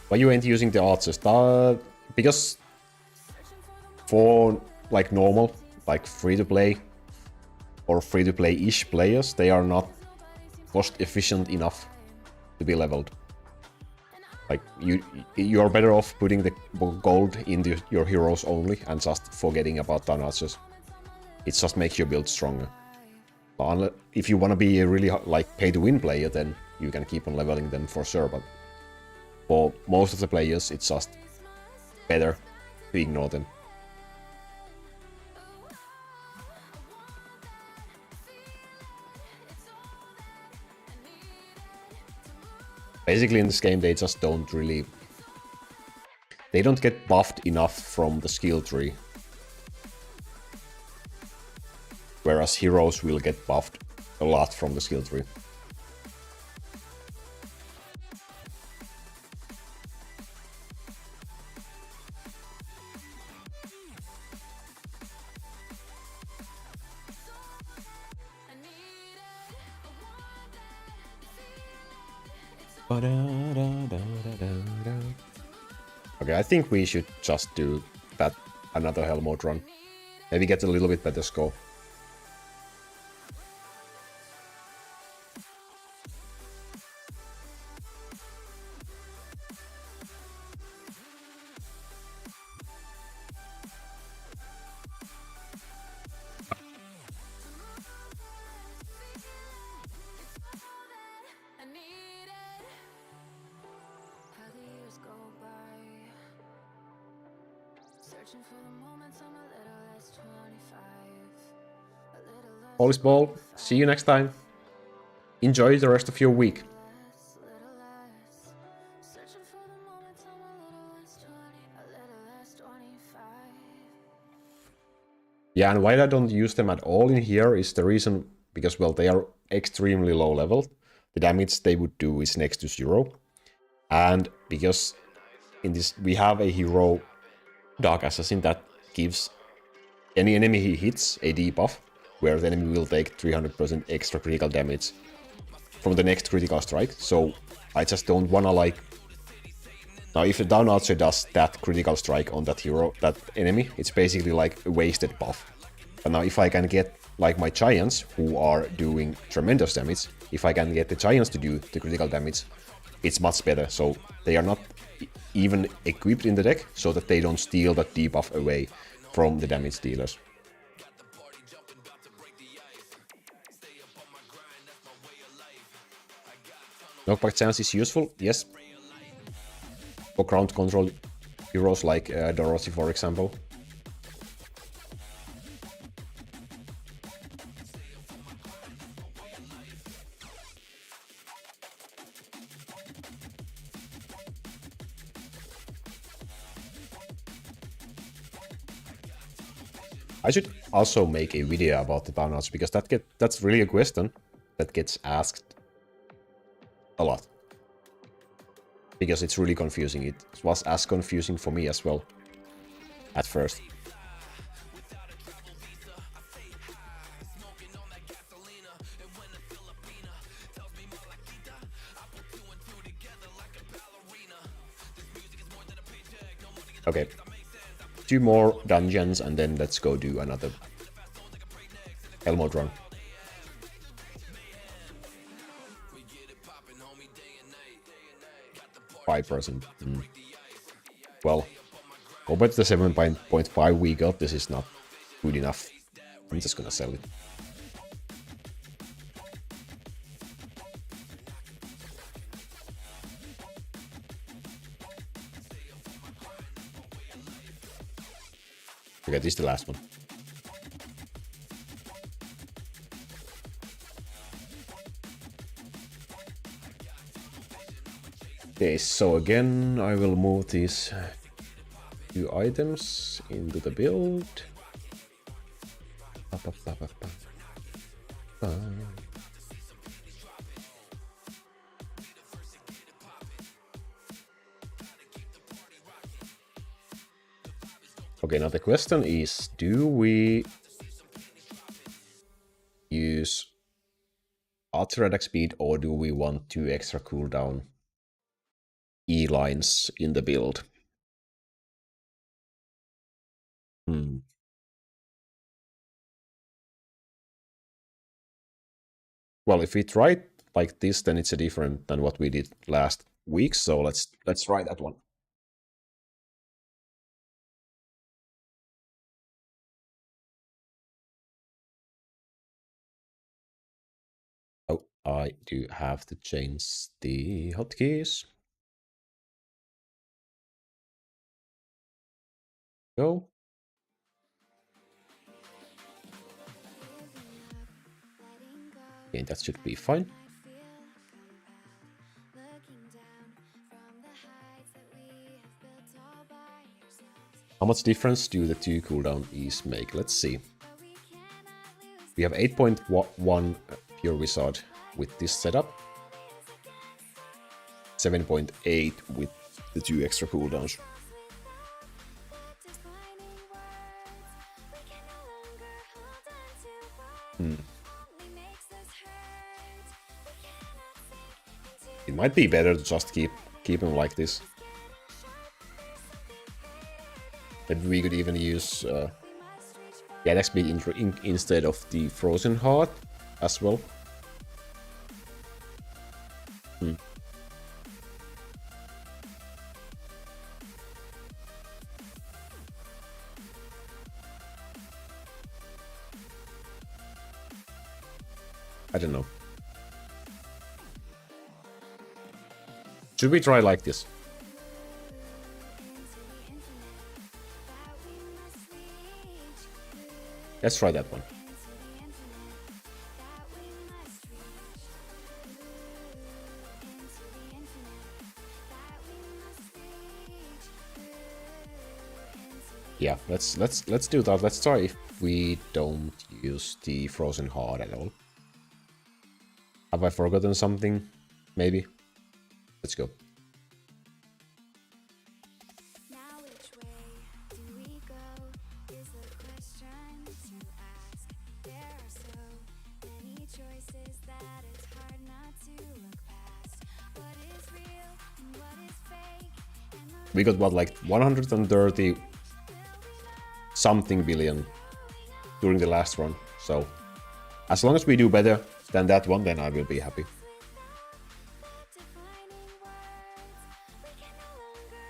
Why you ain't using the archers? Because for like normal, like free-to-play or free-to-play-ish players, they are not cost-efficient enough to be leveled. Like you're better off putting the gold into your heroes only and just forgetting about down archers. It just makes your build stronger. But if you want to be a really like pay-to-win player, then you can keep on leveling them for sure. But for most of the players, it's just better to ignore them. Basically in this game they just don't really... They don't get buffed enough from the skill tree. Whereas heroes will get buffed a lot from the skill tree. Okay, I think we should just do that another Hellmode run. Maybe get a little bit better score. All is ball. See you next time. Enjoy the rest of your week. Yeah, and why I don't use them at all in here is the reason because, well, they are extremely low level. The damage they would do is next to 0. And because in this we have a hero Dark Assassin that gives any enemy he hits a debuff, where the enemy will take 300% extra critical damage from the next critical strike. So I just don't wanna like... Now if the down archer does that critical strike on that hero, that enemy, it's basically like a wasted buff. But now if I can get like my giants, who are doing tremendous damage, if I can get the giants to do the critical damage, it's much better. So they are not even equipped in the deck, so that they don't steal that debuff away from the damage dealers. Knockback chance is useful, yes. For ground control heroes like Dorothy, for example. I should also make a video about the downouts, because that's really a question that gets asked a lot. Because it's really confusing. It was as confusing for me as well at first. Okay. 2 more dungeons and then let's go do another Hellmode run. %. Well, compared to the 7.5 we got, this is not good enough. I'm just gonna sell it. Okay, this is the last one. Okay, so again, I will move these 2 items into the build. Okay, now the question is, do we use ultra attack speed or do we want 2 extra cooldown E lines in the build? Well, if we try it like this, then it's a different than what we did last week. So let's try that one. Oh, I do have to change the hotkeys. Go. Okay, that should be fine. How much difference do the 2 cooldown E's make? Let's see. We have 8.1 Pure Wizard with this setup. 7.8 with the 2 extra cooldowns. It might be better to just keep them like this. Maybe we could even use the attack speed instead of the Frozen Heart as well. I don't know. Should we try like this? Let's try that one. Yeah, let's do that. Let's try if we don't use the Frozen Heart at all. Have I forgotten something? Maybe. Let's go. We got what, like 130 something billion during the last run. So as long as we do better than that one, then I will be happy.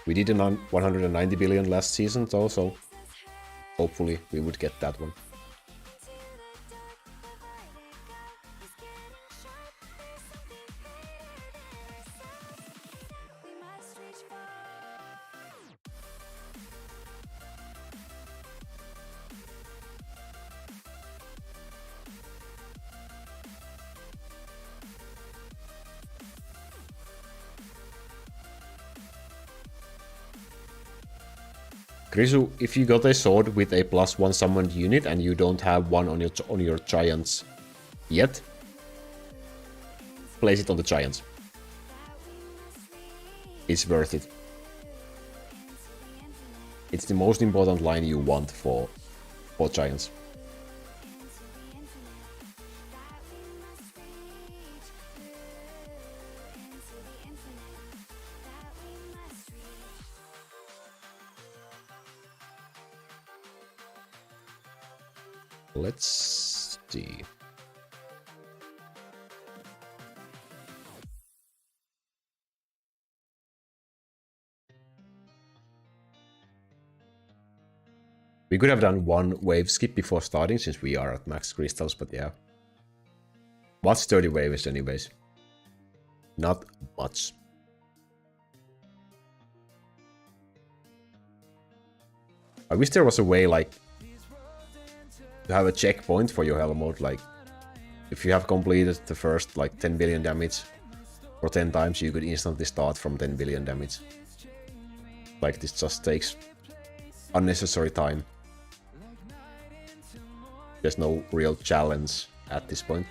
We did 190 billion last season though, so hopefully we would get that one. Grisu, if you got a sword with a +1 summoned unit and you don't have one on your giants yet, place it on the giants. It's worth it. It's the most important line you want for giants. Let's see. We could have done one wave skip before starting since we are at max crystals, but yeah. What's 30 waves anyways? Not much. I wish there was a way like to have a checkpoint for your Hellmode, like if you have completed the first like 10 billion damage for 10 times, you could instantly start from 10 billion damage. Like this just takes unnecessary time. There's no real challenge at this point.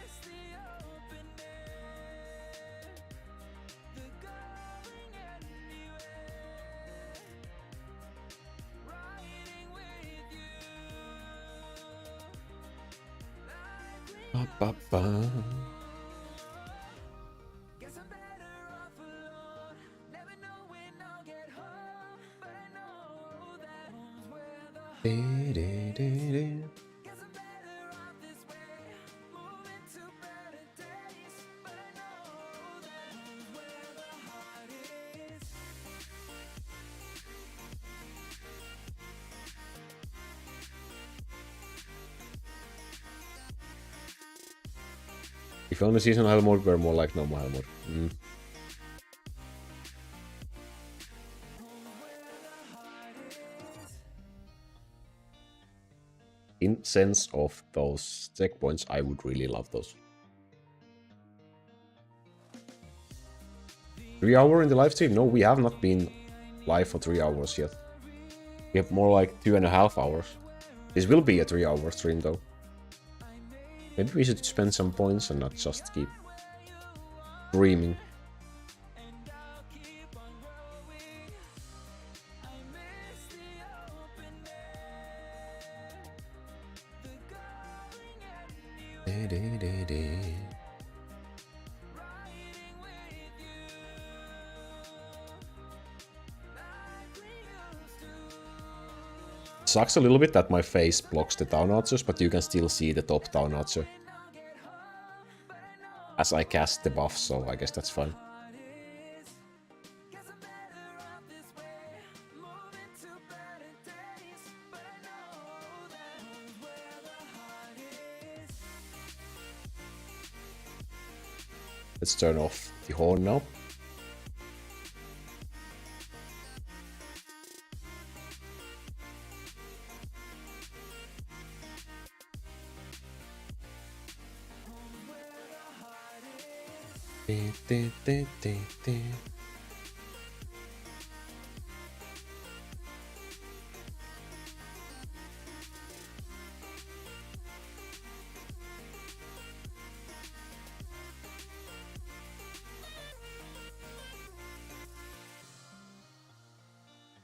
Ba, ba, ba. De, de, de, de. If only seasonal Hellmode were more like normal Hellmode. In sense of those checkpoints, I would really love those. 3 hours in the live stream? No, we have not been live for 3 hours yet. We have more like 2.5 hours. This will be a 3-hour stream though. Maybe we should spend some points and not just keep dreaming. Sucks a little bit that my face blocks the down archers, but you can still see the top down archer as I cast the buff, so I guess that's fine. Let's turn off the horn now. I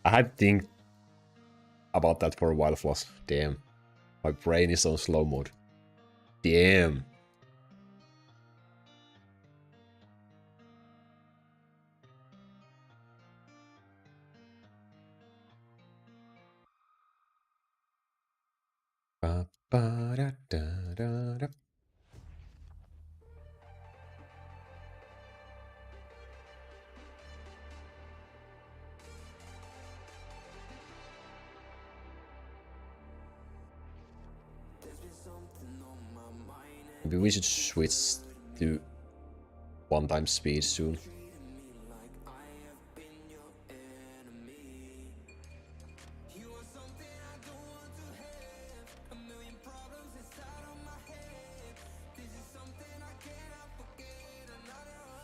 had to think about that for a while, Floss. Damn. My brain is on slow mode. Damn. Ba, ba, da, da, da, da. Maybe we should switch to 1x speed soon.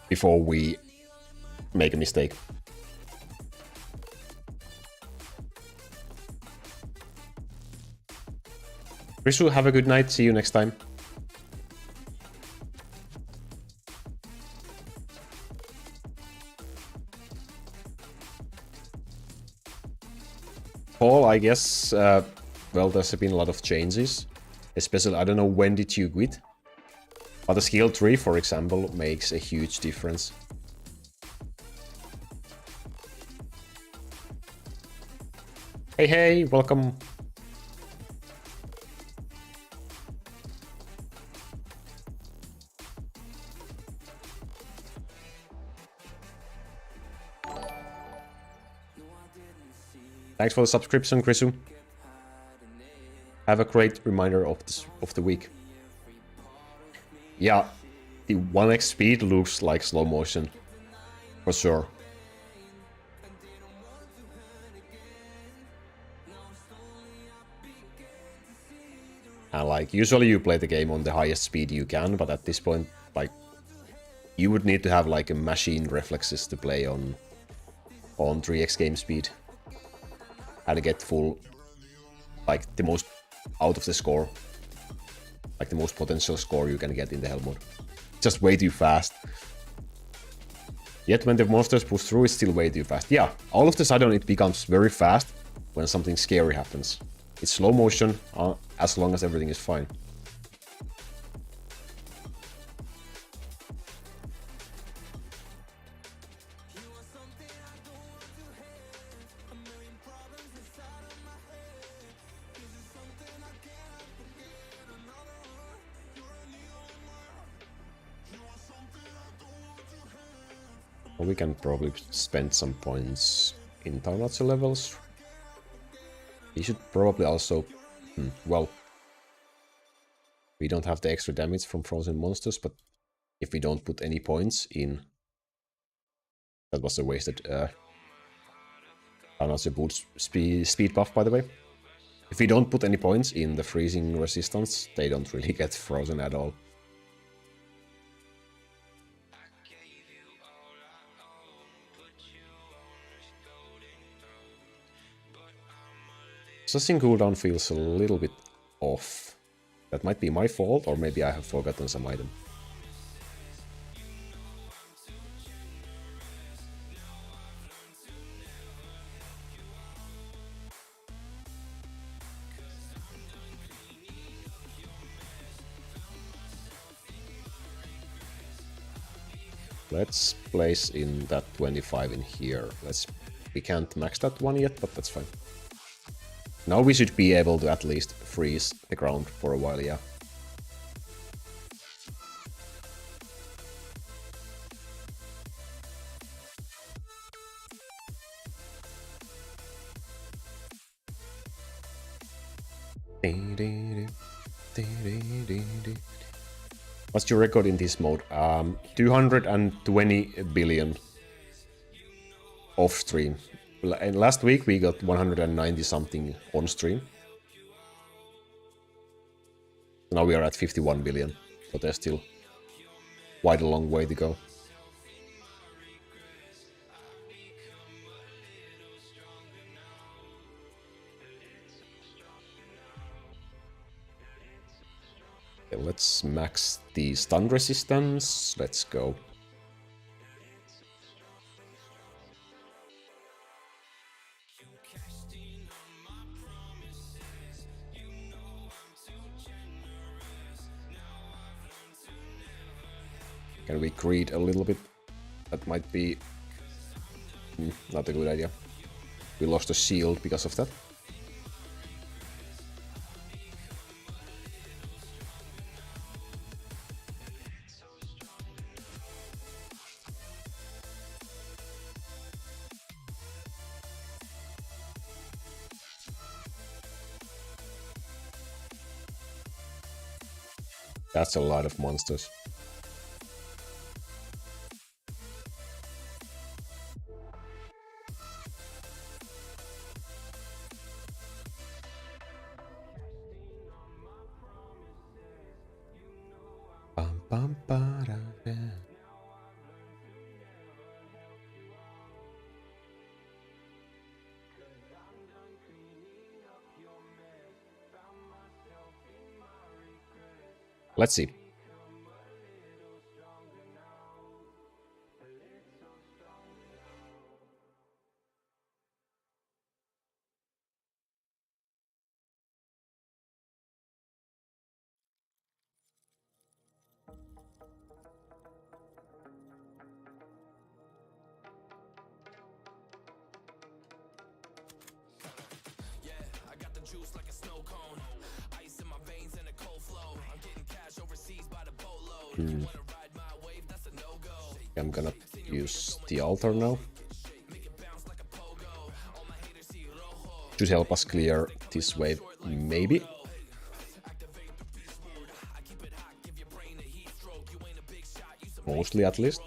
Before we make a mistake. Risu, have a good night. See you next time. Paul, I guess, well, there's been a lot of changes. Especially, I don't know when did you quit. But the skill tree, for example, makes a huge difference. Hey, hey, welcome. Thanks for the subscription, Chrisu. Have a great reminder of the week. Yeah, the 1x speed looks like slow motion. For sure. And like, usually you play the game on the highest speed you can, but at this point, like, you would need to have like a machine reflexes to play on 3x game speed. And to get full, like, the most out of the score. Like, the most potential score you can get in the Hellmode. Just way too fast. Yet when the monsters push through, it's still way too fast. Yeah, all of a sudden it becomes very fast when something scary happens. It's slow motion as long as everything is fine. We can probably spend some points in Tarnatsu levels. We should probably also... well... We don't have the extra damage from frozen monsters, but if we don't put any points in... That was a wasted Tarnatsu boots speed buff, by the way. If we don't put any points in the freezing resistance, they don't really get frozen at all. Assassin cooldown feels a little bit off. That might be my fault, or maybe I have forgotten some item. Let's place in that 25 in here. We can't max that one yet, but that's fine. Now we should be able to at least freeze the ground for a while, yeah. What's your record in this mode? 220 billion off stream. Last week we got 190 something on stream. Now we are at 51 billion, so there's still quite a long way to go. Okay, let's max the stun resistance. Let's go. Can we greed a little bit? That might be not a good idea. We lost a shield because of that. That's a lot of monsters. Let's see. I'm gonna use the altar now. should help us clear this wave, maybe. Mostly, at least.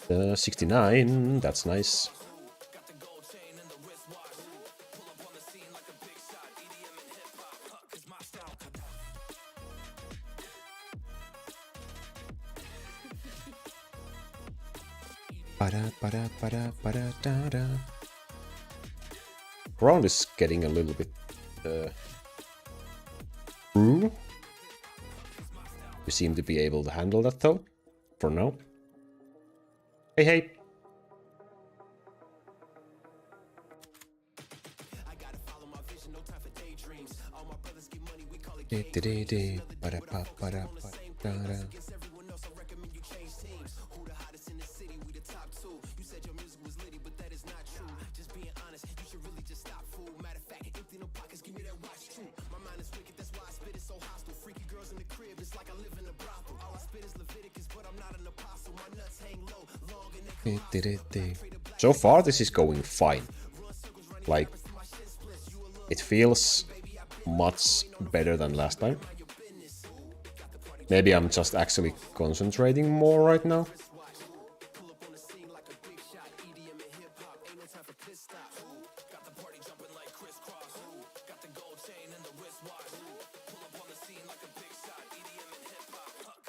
The 69, that's nice. Ground is getting a little bit through. We seem to be able to handle that though, for now. Hey, hey! So far this is going fine. Like, it feels much better than last time. Maybe I'm just actually concentrating more right now.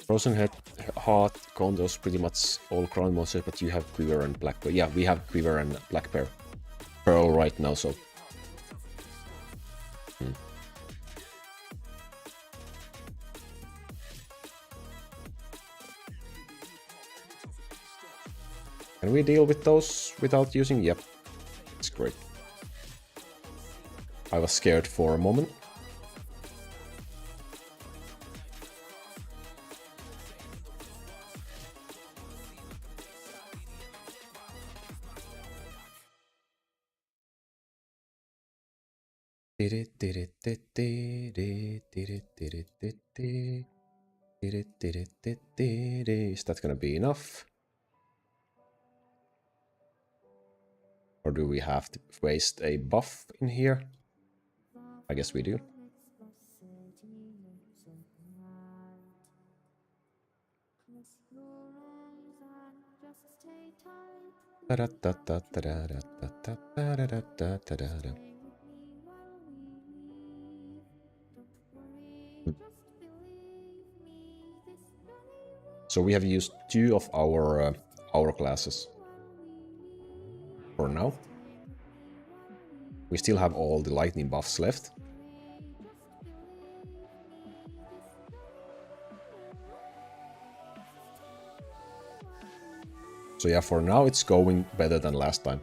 Frozen Heart condos pretty much all ground monsters, but you have Quiver and Black Pearl. Yeah, we have Quiver and Black Pearl right now, so... Can we deal with those without using... Yep, it's great. I was scared for a moment. Is that gonna be enough? Or do we have to waste a buff in here? I guess we do. So we have used 2 of our hourglasses for now. We still have all the lightning buffs left. So yeah, for now it's going better than last time.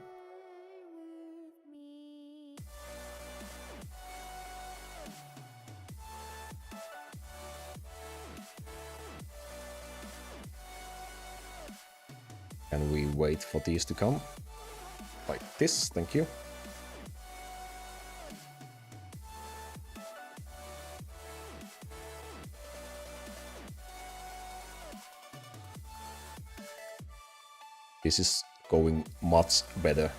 Can we wait for these to come? Like this, thank you. This is going much better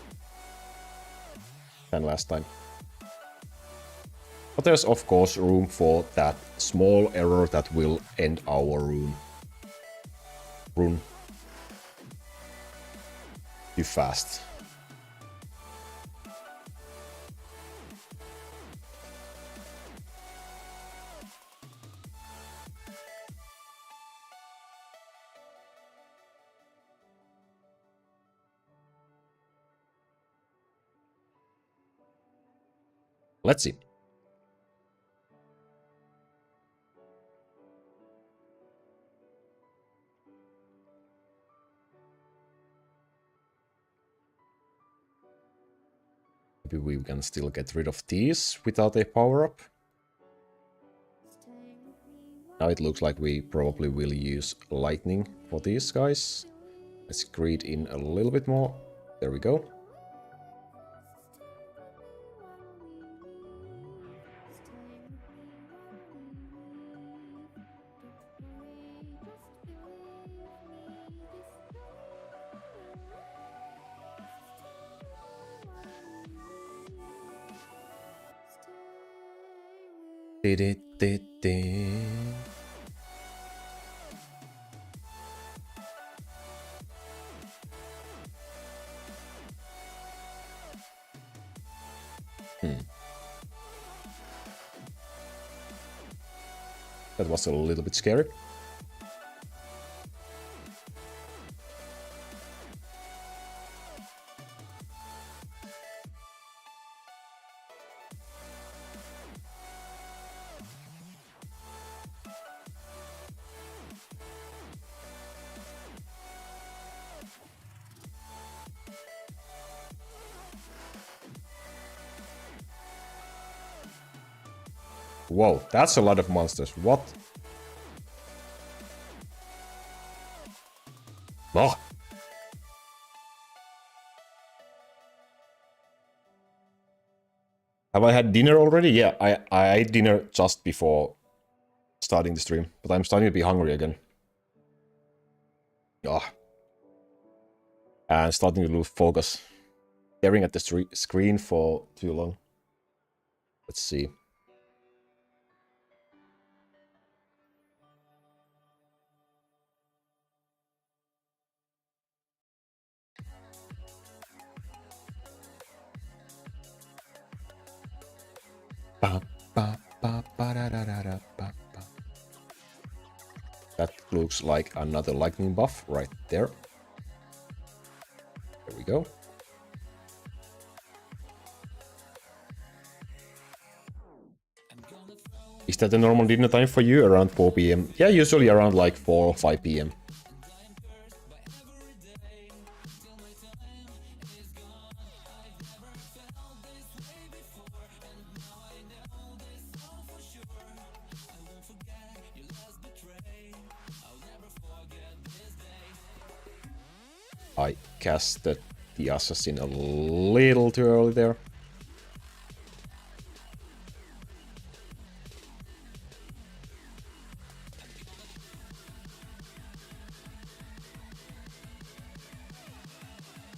than last time. But there's of course room for that small error that will end our run too fast. Let's see. Maybe we can still get rid of these without a power-up. Now it looks like we probably will use lightning for these guys. Let's greed in a little bit more. There we go. Did it, did it. That was a little bit scary. Whoa, that's a lot of monsters. What? Oh. Have I had dinner already? Yeah, I ate dinner just before starting the stream, but I'm starting to be hungry again. Oh. And starting to lose focus. Staring at the screen for too long. Let's see. Ba, ba, ba, ba, da, da, da, da, ba, ba. That looks like another lightning buff right there. There we go. Is that the normal dinner time for you? Around 4 p.m.? Yeah, usually around like 4 or 5 p.m. I casted the assassin a little too early there.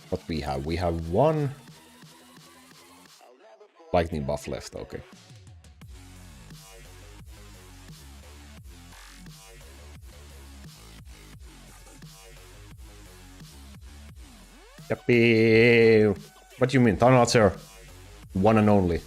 What we have? We have one lightning buff left, okay. Yuppie. What do you mean? Thanacer. One and only.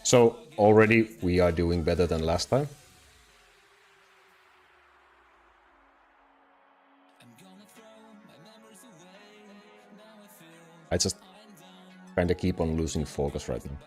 So already we are doing better than last time. I just kind of keep on losing focus right now.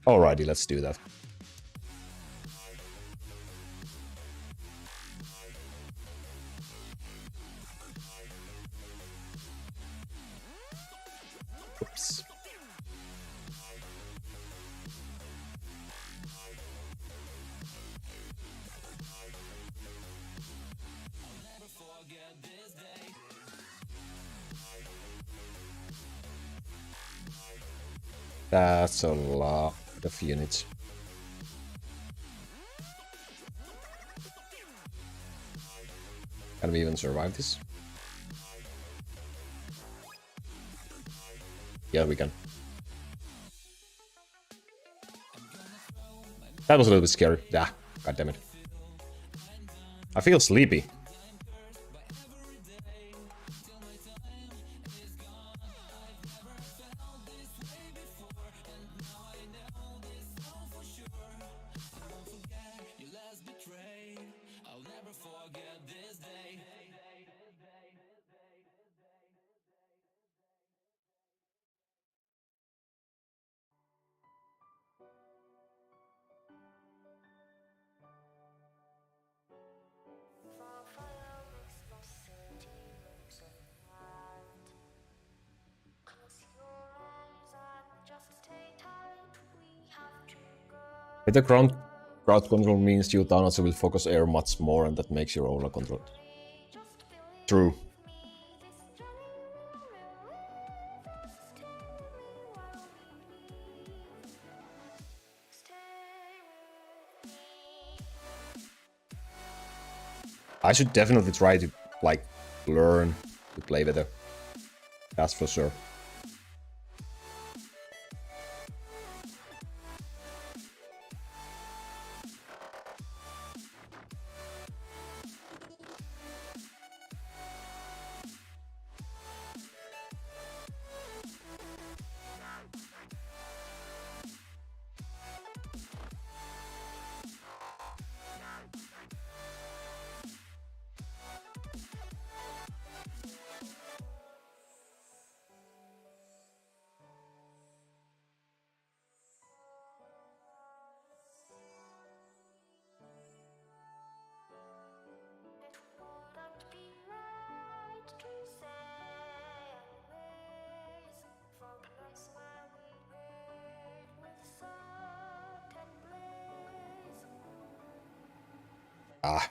Alrighty, let's do that. Oops. That's a lot of units. Can we even survive this? Yeah, we can. That was a little bit scary. Yeah, god damn it. I feel sleepy. Better crowd control means you Thanos will focus air much more and that makes your aura control. True. I should definitely try to, like, learn to play better. That's for sure. Ah.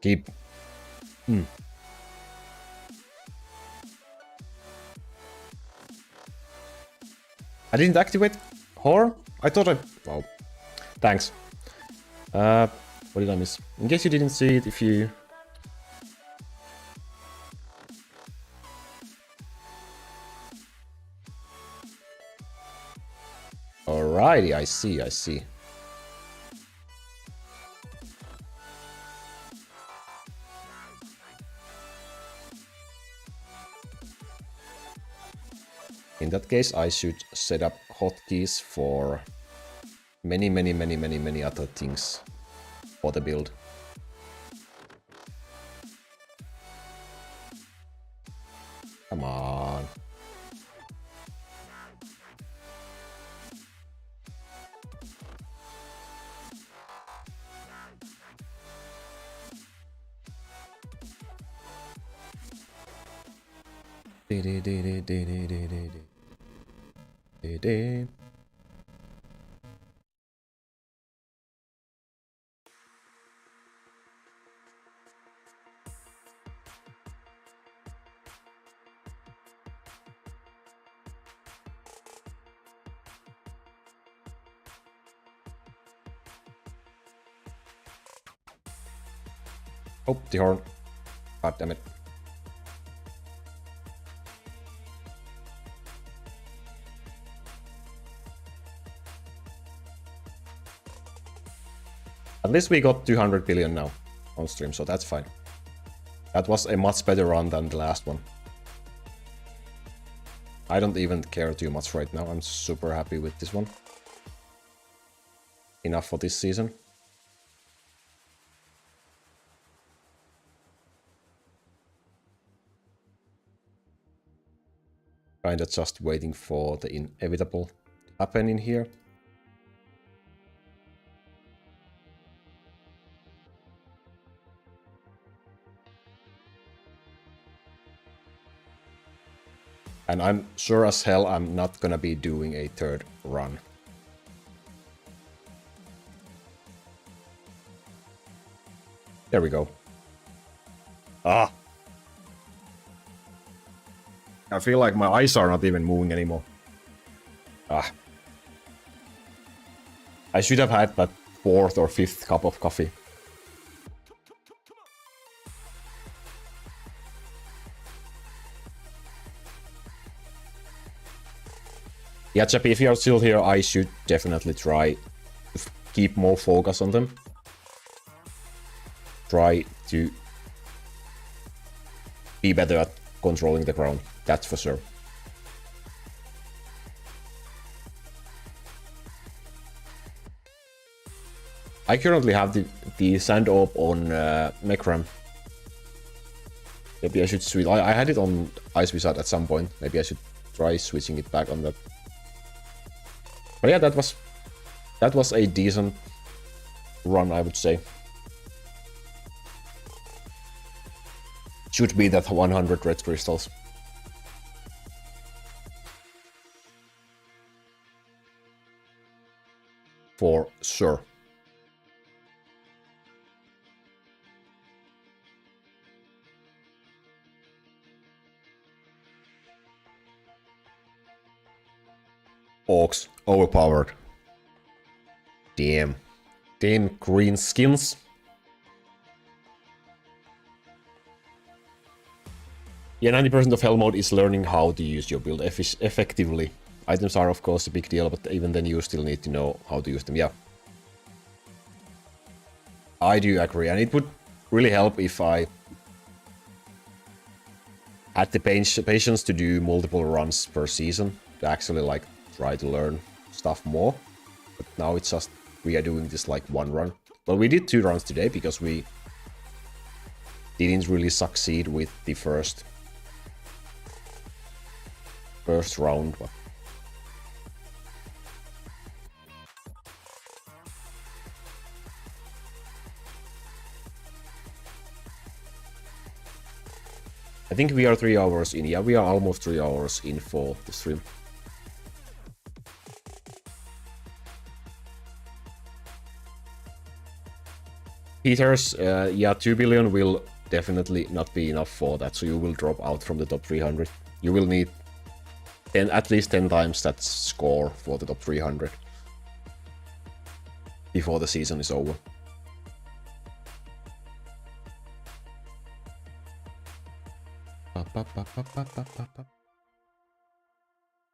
Keep. I didn't activate horror? I thought I... Well, thanks. What did I miss? In case you didn't see it, if you... Alrighty, I see, I see. In that case, I should set up hotkeys for many other things for the build. Come on. Oh, the horn. God damn it. At least we got 200 billion now on stream, so that's fine. That was a much better run than the last one. I don't even care too much right now. I'm super happy with this one. Enough for this season. Kinda just waiting for the inevitable to happen in here. And I'm sure as hell I'm not gonna be doing a third run. There we go. Ah! I feel like my eyes are not even moving anymore. Ah. I should have had that 4th or 5th cup of coffee. Yeah, Chappy, if you're still here, I should definitely try to keep more focus on them. Try to be better at controlling the ground, that's for sure. I currently have the Sand Orb on Mechram. Maybe I should switch. I had it on Ice Wizard at some point. Maybe I should try switching it back on that. But yeah, that was a decent run, I would say. Should be that 100 red crystals. For sure. Orcs, overpowered. Damn. 10 green skins. Yeah, 90% of Hellmode is learning how to use your build effectively. Items are of course a big deal, but even then you still need to know how to use them, yeah. I do agree, and it would really help if I had the patience to do multiple runs per season, to actually like try to learn stuff more. But now it's just, we are doing this like one run. Well, we did 2 runs today because we didn't really succeed with the first round. But I think we are 3 hours in. Yeah, we are almost 3 hours in for the stream. Peters, yeah, 2 billion will definitely not be enough for that, so you will drop out from the top 300. You will need at least 10 times that score for the top 300 before the season is over.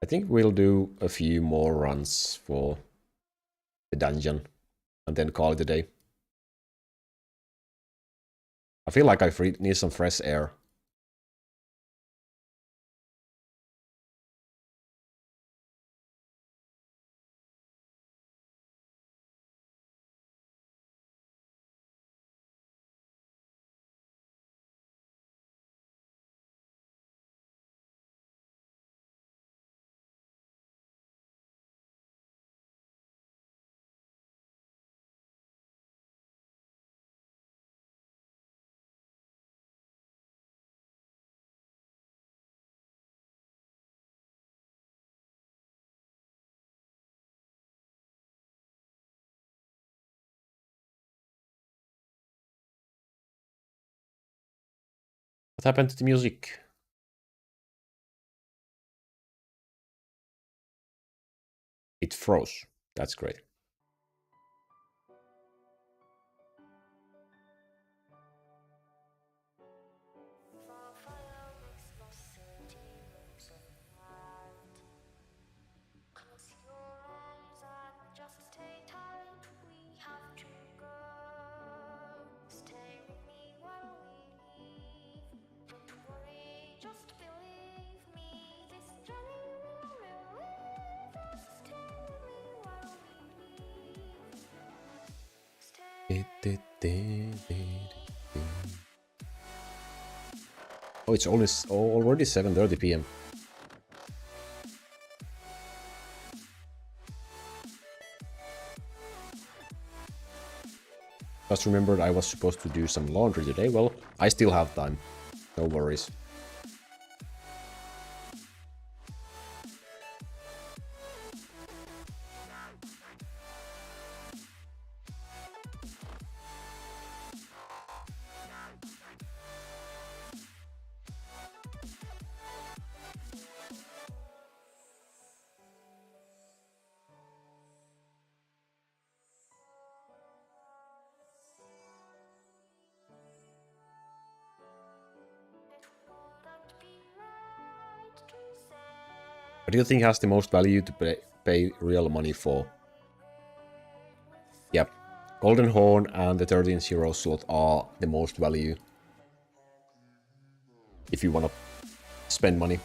I think we'll do a few more runs for the dungeon and then call it a day. I feel like I need some fresh air. What happened to the music? It froze. That's great. Oh, it's already 7:30 p.m. Just remembered I was supposed to do some laundry today. Well, I still have time. No worries. What do you think has the most value to pay real money for? Yep. Golden Horn and the 13th hero slot are the most value. If you want to spend money.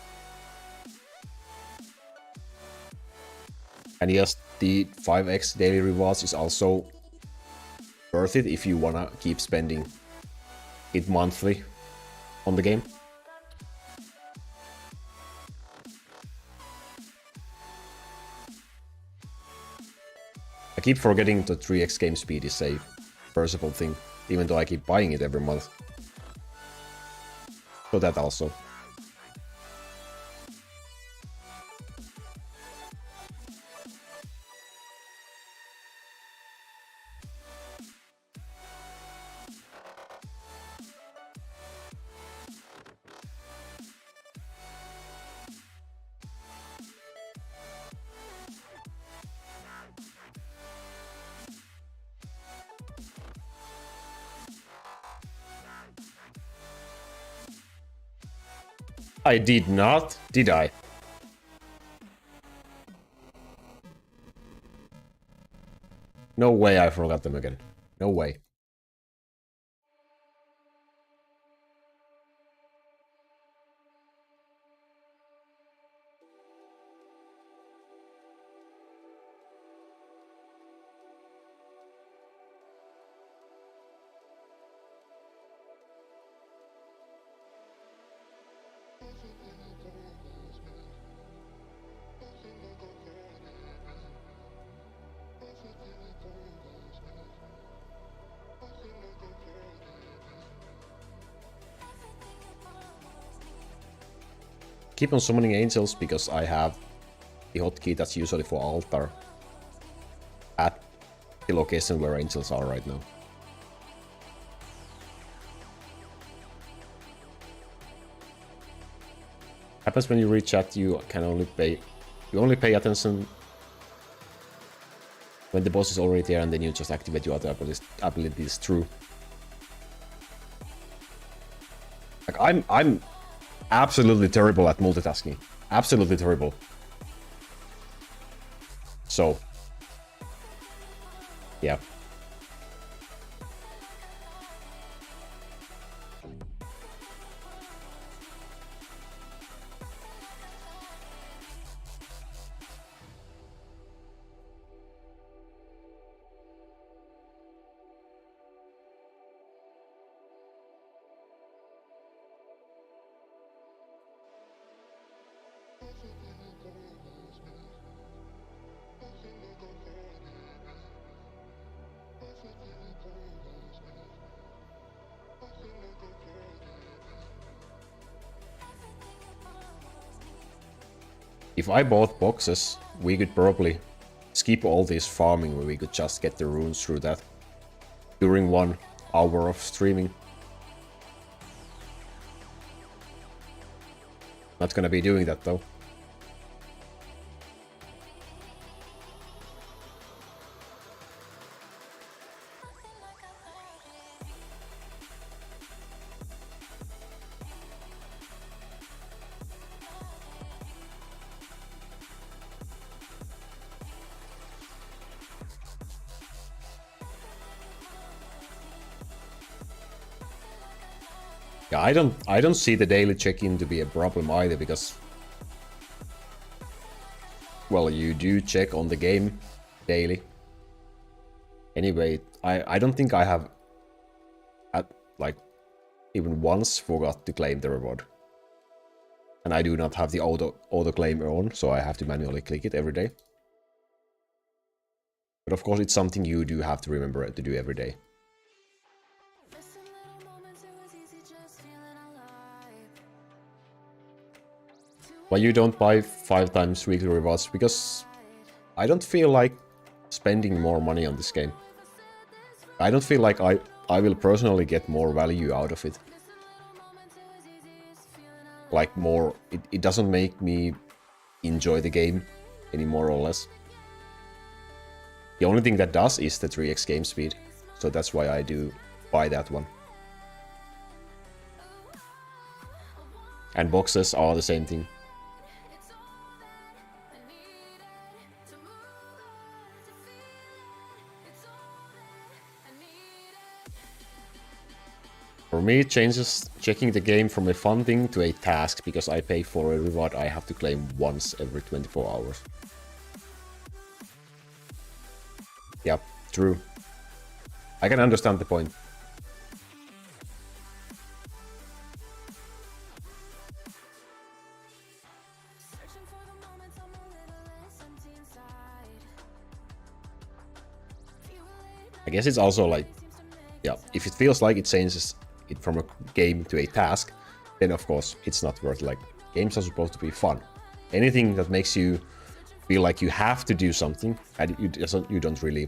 And yes, the 5x daily rewards is also worth it if you want to keep spending it monthly on the game. I keep forgetting the 3x game speed is a versatile thing, even though I keep buying it every month. So that also. I did not, did I? No way I forgot them again. No way. Keep on summoning angels because I have the hotkey that's usually for altar at the location where angels are right now. Happens when you read chat, you only pay attention when the boss is already there, and then you just activate your other abilities. True. Like I'm absolutely terrible at multitasking. Absolutely terrible. So, yeah. If I bought boxes, we could probably skip all this farming where we could just get the runes through that during 1 hour of streaming. Not gonna be doing that though. Yeah, I don't see the daily check-in to be a problem either, because well, you do check on the game daily. Anyway, I don't think I have like even once forgot to claim the reward. And I do not have the auto claim on, so I have to manually click it every day. But of course it's something you do have to remember to do every day. Why you don't buy 5 times weekly rewards? Because I don't feel like spending more money on this game. I don't feel like I will personally get more value out of it. Like more, it doesn't make me enjoy the game any more or less. The only thing that does is the 3x game speed. So that's why I do buy that one. And boxes are the same thing. For me, it changes checking the game from a fun thing to a task, because I pay for a reward I have to claim once every 24 hours. Yep, true. I can understand the point. Searching for the moments I'm a little less empty inside. I guess it's also like, yeah, if it feels like it changes it from a game to a task, then of course it's not worth it. Like, games are supposed to be fun. Anything that makes you feel like you have to do something and you don't really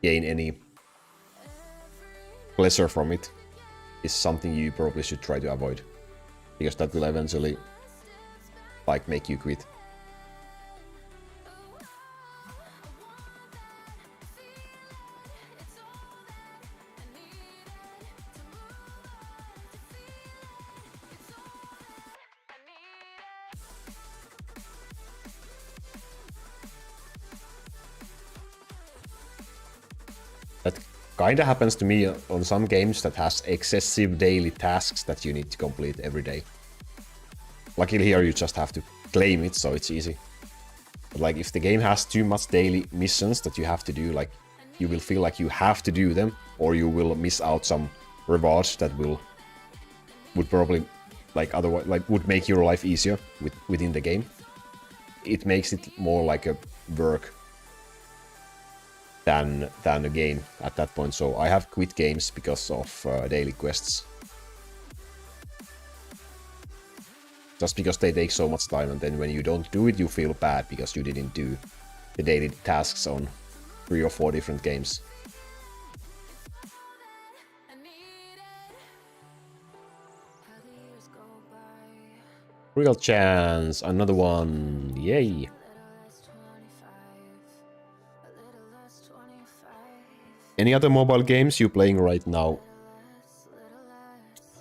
gain any pleasure from it is something you probably should try to avoid, because that will eventually like make you quit. That kinda happens to me on some games that has excessive daily tasks that you need to complete every day. Luckily here you just have to claim it, so it's easy. But like, if the game has too much daily missions that you have to do, like, you will feel like you have to do them, or you will miss out some rewards that would probably, like, otherwise, like, would make your life easier within the game. It makes it more like a work than a game at that point. So I have quit games because of daily quests. Just because they take so much time, and then when you don't do it, you feel bad because you didn't do the daily tasks on 3 or 4 different games. Real chance, another one, yay! Any other mobile games you playing right now?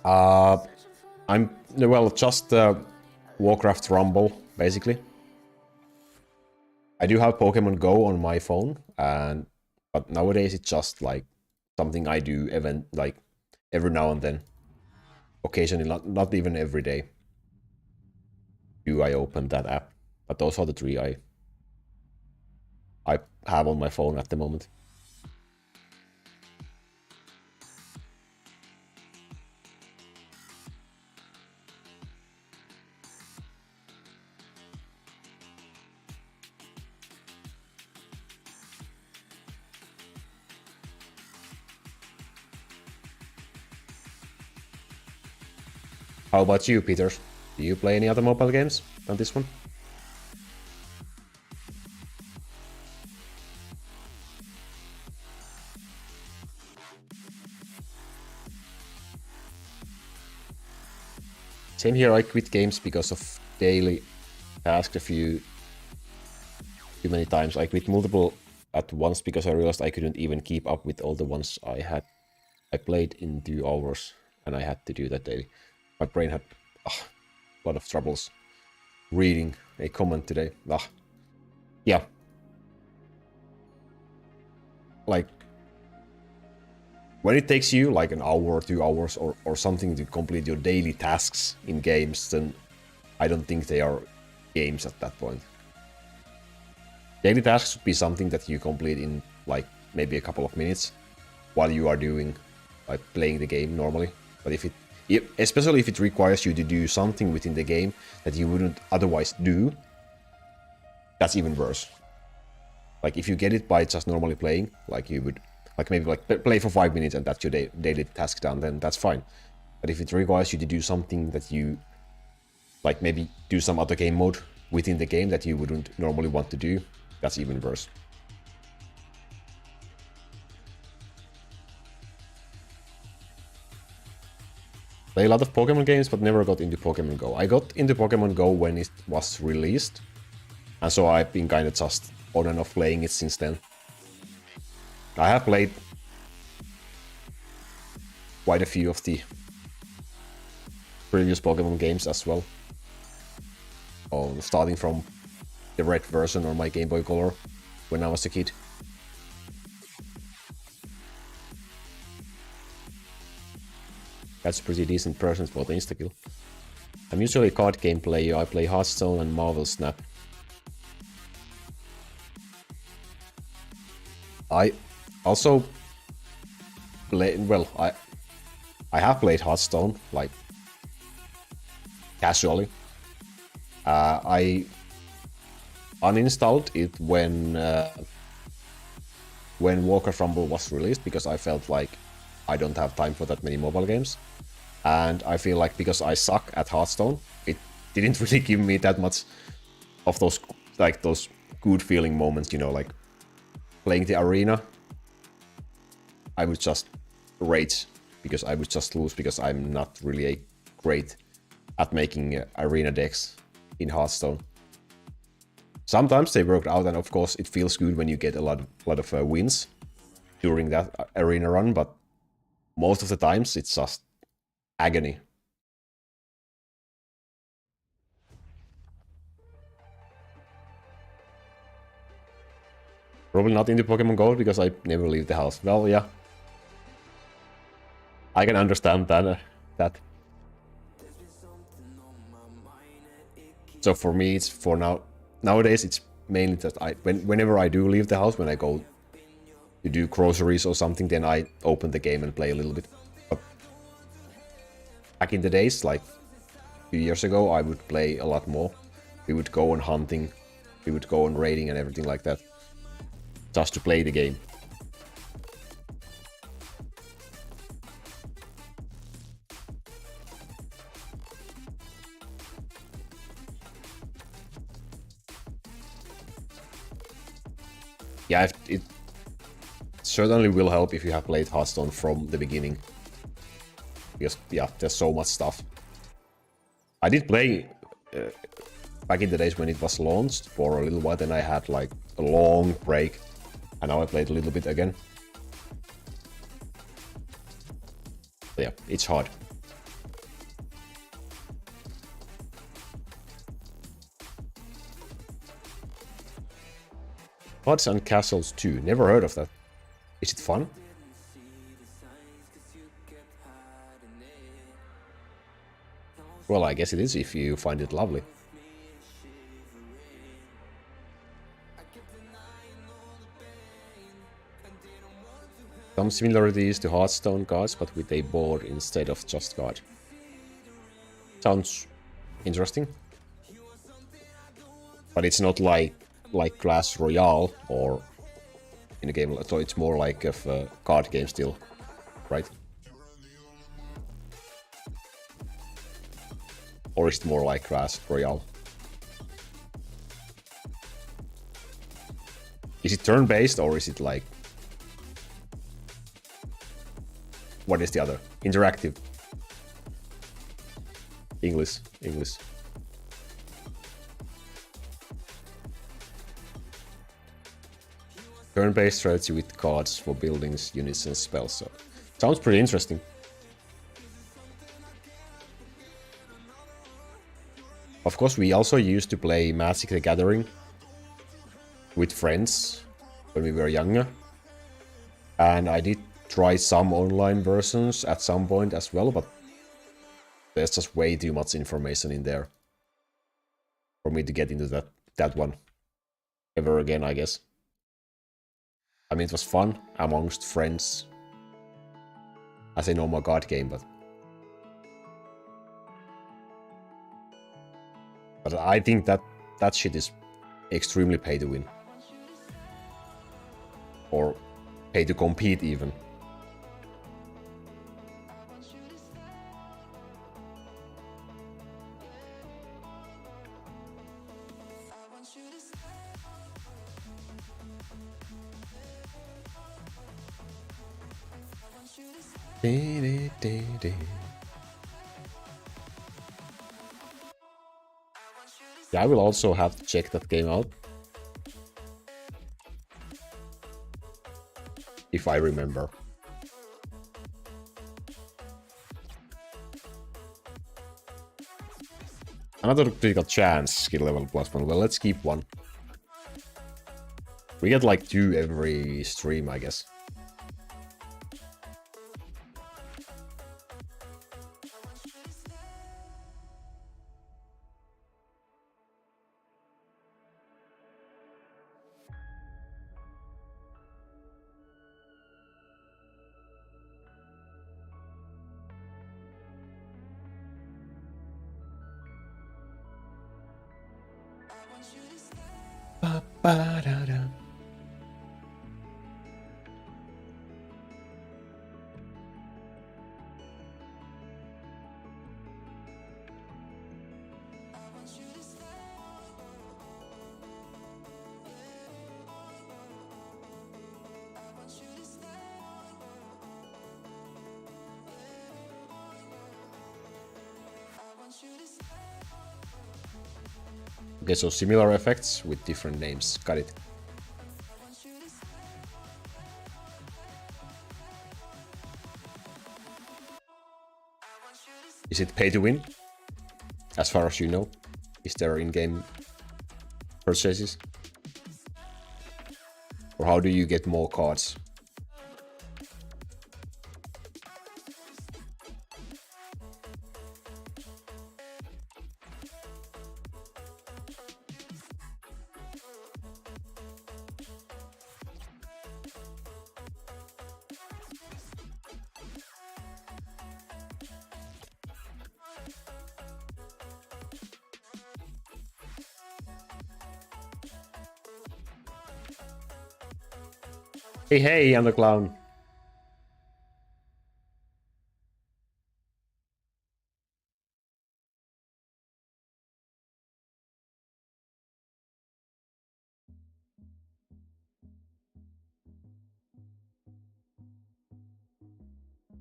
I'm, well, just Warcraft Rumble, basically. I do have Pokemon Go on my phone, but nowadays it's just like something I do like every now and then. Occasionally, not even every day do I open that app. But those are the 3 I have on my phone at the moment. How about you, Peter? Do you play any other mobile games than this one? Same here, I quit games because of daily tasks too many times. I quit multiple at once because I realized I couldn't even keep up with all the ones I played in 2 hours, and I had to do that daily. My brain had a lot of troubles reading a comment today. Yeah. Like, when it takes you like an hour or 2 hours or something to complete your daily tasks in games, then I don't think they are games at that point. Daily tasks should be something that you complete in like maybe a couple of minutes while you are doing, like, playing the game normally. But especially if it requires you to do something within the game that you wouldn't otherwise do, that's even worse. Like, if you get it by just normally playing, like you would, like maybe like play for 5 minutes and that's your daily task done, then that's fine. But if it requires you to do something that you, like maybe do some other game mode within the game that you wouldn't normally want to do, that's even worse. Play a lot of Pokemon games, but never got into Pokemon Go. I got into Pokemon Go when it was released, and so I've been kind of just on and off playing it since then. I have played quite a few of the previous Pokemon games as well. Starting from the red version on my Game Boy Color when I was a kid. That's pretty decent percent for the insta-kill. I'm usually a card game player. I play Hearthstone and Marvel Snap. I also play, well, I have played Hearthstone, like, casually. I uninstalled it when Warcraft Rumble was released, because I felt like I don't have time for that many mobile games. And I feel like because I suck at Hearthstone, it didn't really give me that much of those, like, those good feeling moments, you know, like playing the arena. I would just rage because I would just lose because I'm not really great at making arena decks in Hearthstone. Sometimes they worked out, and of course it feels good when you get a lot of wins during that arena run, but most of the times it's just agony. Probably not into Pokemon Go because I never leave the house. Well, yeah. I can understand that. So for me, it's for now. Nowadays, it's mainly that whenever I do leave the house, when I go to do groceries or something, then I open the game and play a little bit. But back in the days, like a few years ago, I would play a lot more. We would go on hunting, we would go on raiding and everything like that, just to play the game. Yeah, it certainly will help if you have played Hearthstone from the beginning. Because, yeah, there's so much stuff. I did play back in the days when it was launched for a little while, then I had like a long break, and now I played a little bit again. But yeah, it's hard. Pods and Castles 2, never heard of that. Is it fun? Well, I guess it is if you find it lovely. Some similarities to Hearthstone cards, but with a board instead of just card. Sounds interesting. But it's not like Clash Royale or in a game, so it's more like a card game still, right? Or is it more like Clash Royale? Is it turn-based or is it like... What is the other? Interactive. English. Turn-based strategy with cards for buildings, units, and spells. So, sounds pretty interesting. Of course, we also used to play Magic the Gathering with friends when we were younger. And I did try some online versions at some point as well, but there's just way too much information in there for me to get into that one ever again, I guess. I mean, it was fun amongst friends as a normal card game, but I think that shit is extremely pay to win. Or pay to compete even. Yeah, I will also have to check that game out. If I remember. Another critical chance, skill level +1. Well, let's keep one. We get like 2 every stream, I guess. Ba-ba-da-da. Okay, so similar effects with different names. Got it. Is it pay to win? As far as you know? Is there in-game purchases? Or how do you get more cards? Hey, hey, I'm the clown.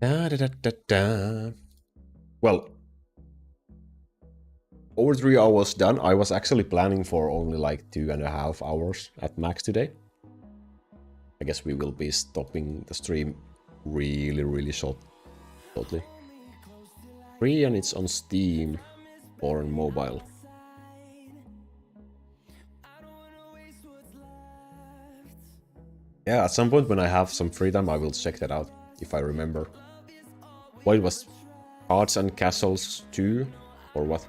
Da, da, da, da, da. Well, over 3 hours done. I was actually planning for only like 2.5 hours at max today. I guess we will be stopping the stream really shortly. Free and it's on Steam or on mobile. Yeah, at some point when I have some free time, I will check that out, if I remember. What it was? Cards and Castles 2? Or what?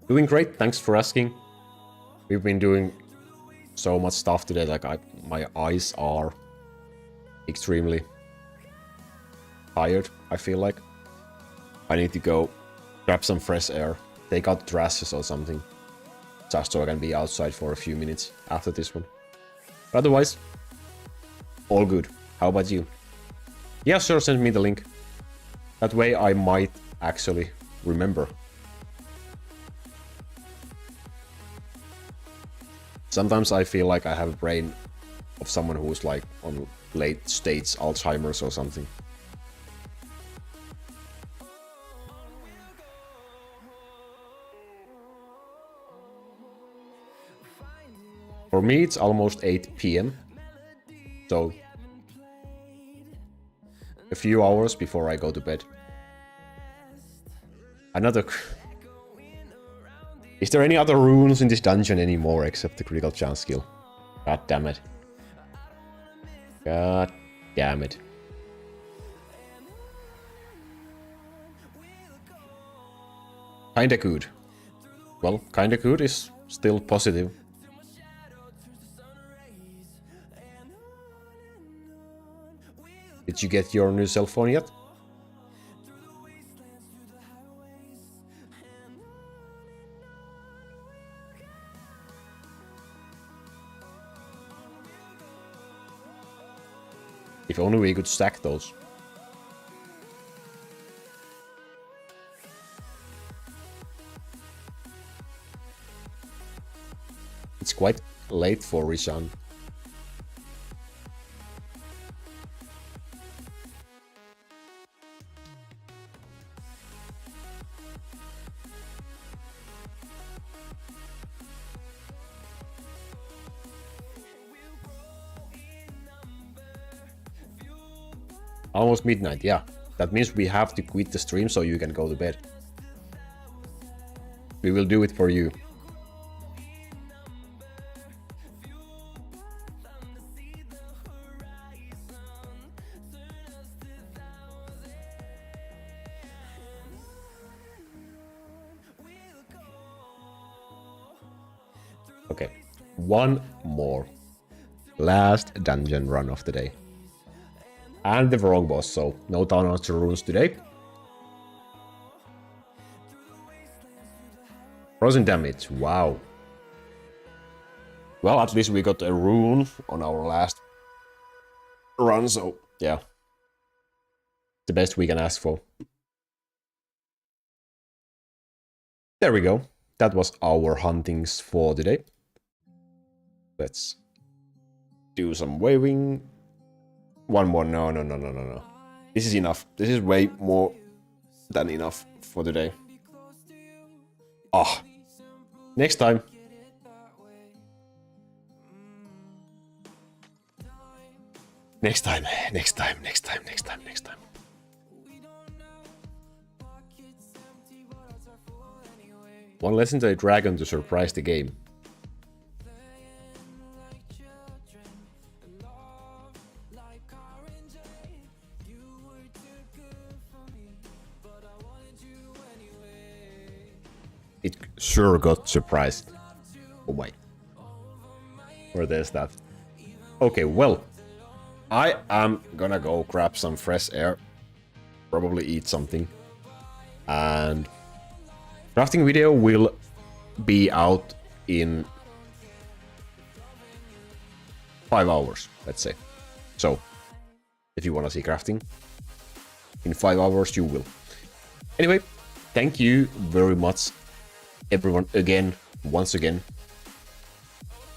Doing great, thanks for asking. We've been doing so much stuff today, like my eyes are extremely tired, I feel like. I need to go grab some fresh air, take out the trashes or something, just so I can be outside for a few minutes after this one. But otherwise, all good. How about you? Yeah, sure, send me the link. That way I might actually remember. Sometimes I feel like I have a brain of someone who's like on late stage Alzheimer's or something. For me, it's almost 8 p.m. So, a few hours before I go to bed. Another... Is there any other runes in this dungeon anymore except the critical chance skill? God damn it. God damn it. Kinda good. Well, kinda good is still positive. Did you get your new cell phone yet? If only we could stack those. It's quite late for Rishan. Almost midnight, yeah. That means we have to quit the stream so you can go to bed. We will do it for you. Okay, one more. Last dungeon run of the day. And the wrong boss, so no Town Archer runes today. Frozen damage, wow. Well, at least we got a rune on our last run, so yeah. The best we can ask for. There we go. That was our huntings for today. Let's do some waving. One more. No. This is enough. This is way more than enough for today. Ah. Next time. Next time. One legendary dragon to surprise the game. It sure got surprised. Oh my. Or there's that. Okay, well. I am gonna go grab some fresh air. Probably eat something. And crafting video will be out in 5 hours, let's say. So, if you want to see crafting, in 5 hours you will. Anyway, thank you very much, everyone, once again,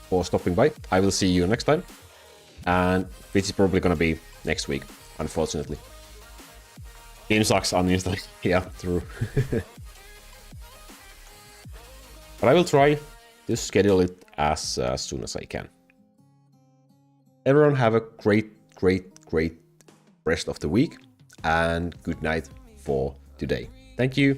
for stopping by. I will see you next time. And which is probably gonna be next week, unfortunately. Game sucks, honestly. Yeah, true. But I will try to schedule it as soon as I can. Everyone have a great rest of the week, and good night for today. Thank you.